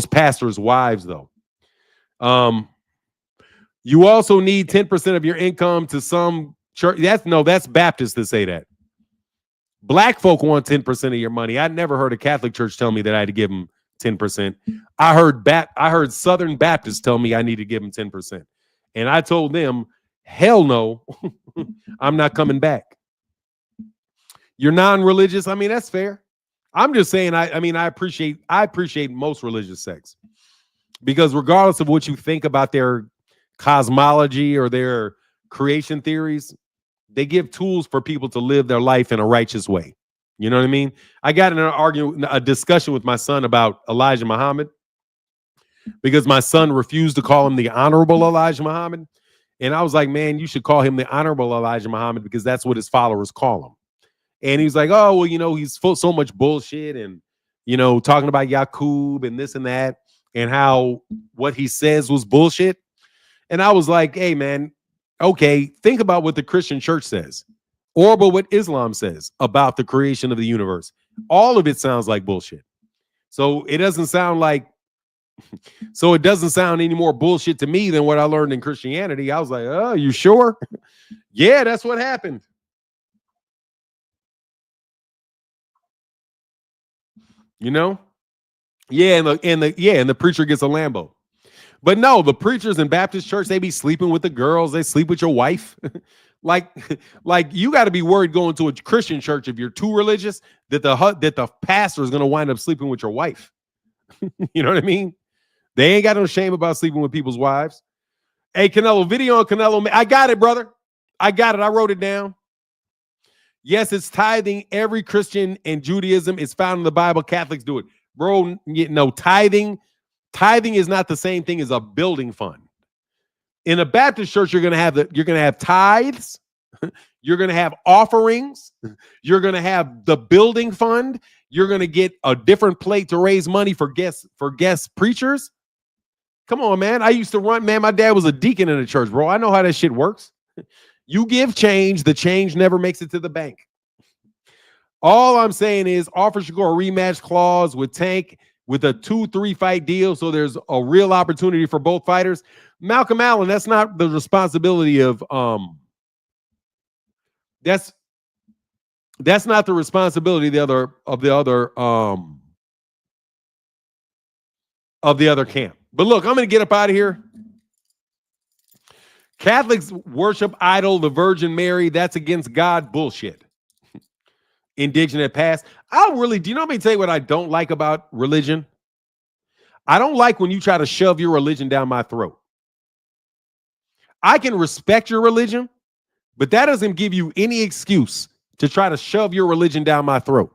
pastors' wives, though. You also need 10% of your income to some church. That's Baptists that say that. Black folk want 10% of your money. I never heard a Catholic church tell me that I had to give them 10%. I heard Southern Baptists tell me I need to give them 10%. And I told them, hell no, I'm not coming back. You're non-religious. I mean, that's fair. I'm just saying, I appreciate most religious sects, because regardless of what you think about their cosmology or their creation theories, they give tools for people to live their life in a righteous way. You know what I mean? I got in a discussion with my son about Elijah Muhammad, because my son refused to call him the Honorable Elijah Muhammad. And I was like, man, you should call him the Honorable Elijah Muhammad, because that's what his followers call him. And he's like, oh, well, you know, he's full so much bullshit, and, you know, talking about Yakub and this and that, and how what he says was bullshit. And I was like, hey, man, okay, think about what the Christian church says, or about what Islam says about the creation of the universe. All of it sounds like bullshit. So it doesn't sound any more bullshit to me than what I learned in Christianity. I was like, oh, you sure? Yeah, that's what happened. You know? Yeah, and the preacher gets a Lambo. But no, the preachers in Baptist church, they be sleeping with the girls, they sleep with your wife. like you got to be worried going to a Christian church, if you're too religious, that the pastor is going to wind up sleeping with your wife. You know what I mean? They ain't got no shame about sleeping with people's wives. Hey, Canelo, video on Canelo. I got it, brother. I got it. I wrote it down. Yes, it's tithing. Every Christian and Judaism is found in the Bible. Catholics do it. Bro, no, tithing is not the same thing as a building fund. In a Baptist church, you're going to have tithes, you're going to have offerings, you're going to have the building fund, you're going to get a different plate to raise money for guest preachers. Come on, man. I used to run, man. My dad was a deacon in the church, bro. I know how that shit works. You give change, the change never makes it to the bank. All I'm saying is offer Shakur a rematch clause with Tank with a 2-3 fight deal, so there's a real opportunity for both fighters. Malcolm Allen, that's not the responsibility of that's not the responsibility of the other camp. But look, I'm going to get up out of here. Catholics worship idol, the Virgin Mary. That's against God. Bullshit. Indignant past. Do you know me tell you what I don't like about religion? I don't like when you try to shove your religion down my throat. I can respect your religion, but that doesn't give you any excuse to try to shove your religion down my throat.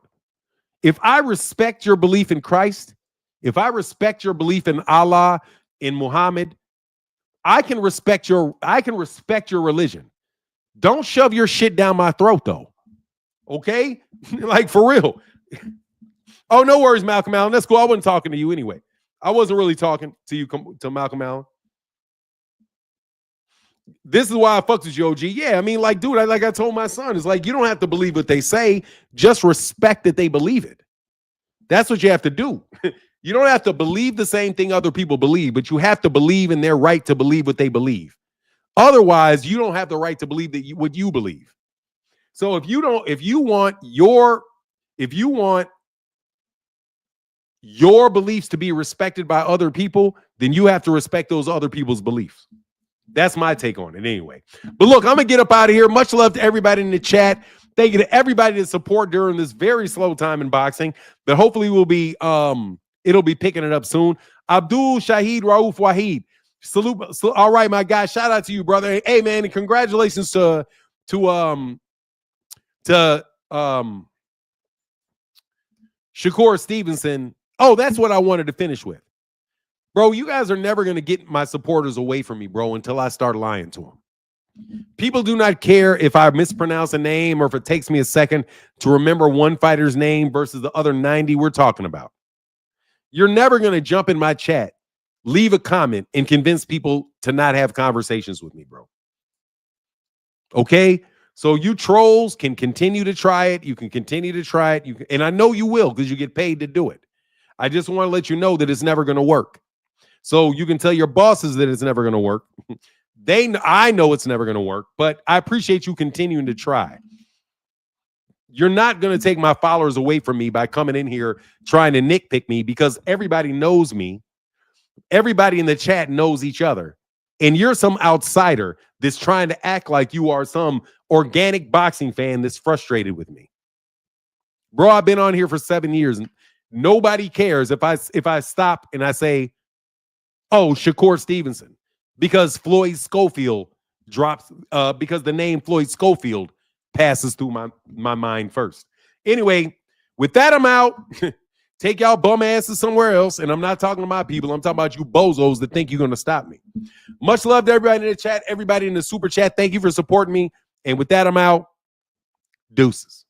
If I respect your belief in Christ, if I respect your belief in Allah, in Muhammad, I can respect your religion. Don't shove your shit down my throat, though. Okay? Like, for real. Oh, no worries, Malcolm Allen. That's cool. I wasn't talking to you anyway. I wasn't really talking to you, to Malcolm Allen. This is why I fucked with you, OG. Yeah, I mean, like, dude, like I told my son, it's like, you don't have to believe what they say. Just respect that they believe it. That's what you have to do. You don't have to believe the same thing other people believe, but you have to believe in their right to believe what they believe. Otherwise, you don't have the right to believe what you believe. So if you want your beliefs to be respected by other people, then you have to respect those other people's beliefs. That's my take on it anyway. But look, I'm going to get up out of here. Much love to everybody in the chat. Thank you to everybody that support during this very slow time in boxing. But hopefully it'll be picking it up soon. Abdul Shahid Rauf Wahid. Salute. All right, my guy. Shout out to you, brother. Hey, man, and congratulations to Shakur Stevenson. Oh, that's what I wanted to finish with. Bro, you guys are never going to get my supporters away from me, bro, until I start lying to them. People do not care if I mispronounce a name or if it takes me a second to remember one fighter's name versus the other 90 we're talking about. You're never going to jump in my chat, leave a comment, and convince people to not have conversations with me, bro. Okay? So you trolls can continue to try it. You can continue to try it. And I know you will because you get paid to do it. I just want to let you know that it's never going to work. So you can tell your bosses that it's never going to work. I know it's never going to work, but I appreciate you continuing to try. You're not going to take my followers away from me by coming in here trying to nitpick me, because everybody knows me. Everybody in the chat knows each other. And you're some outsider that's trying to act like you are some organic boxing fan that's frustrated with me. Bro, I've been on here for 7 years. And nobody cares if I stop and I say, oh, Shakur Stevenson, because Floyd Schofield drops, because the name Floyd Schofield passes through my mind first. Anyway, with that, I'm out. Take y'all bum asses somewhere else. And I'm not talking to my people. I'm talking about you bozos that think you're going to stop me. Much love to everybody in the chat, everybody in the super chat. Thank you for supporting me. And with that, I'm out. Deuces.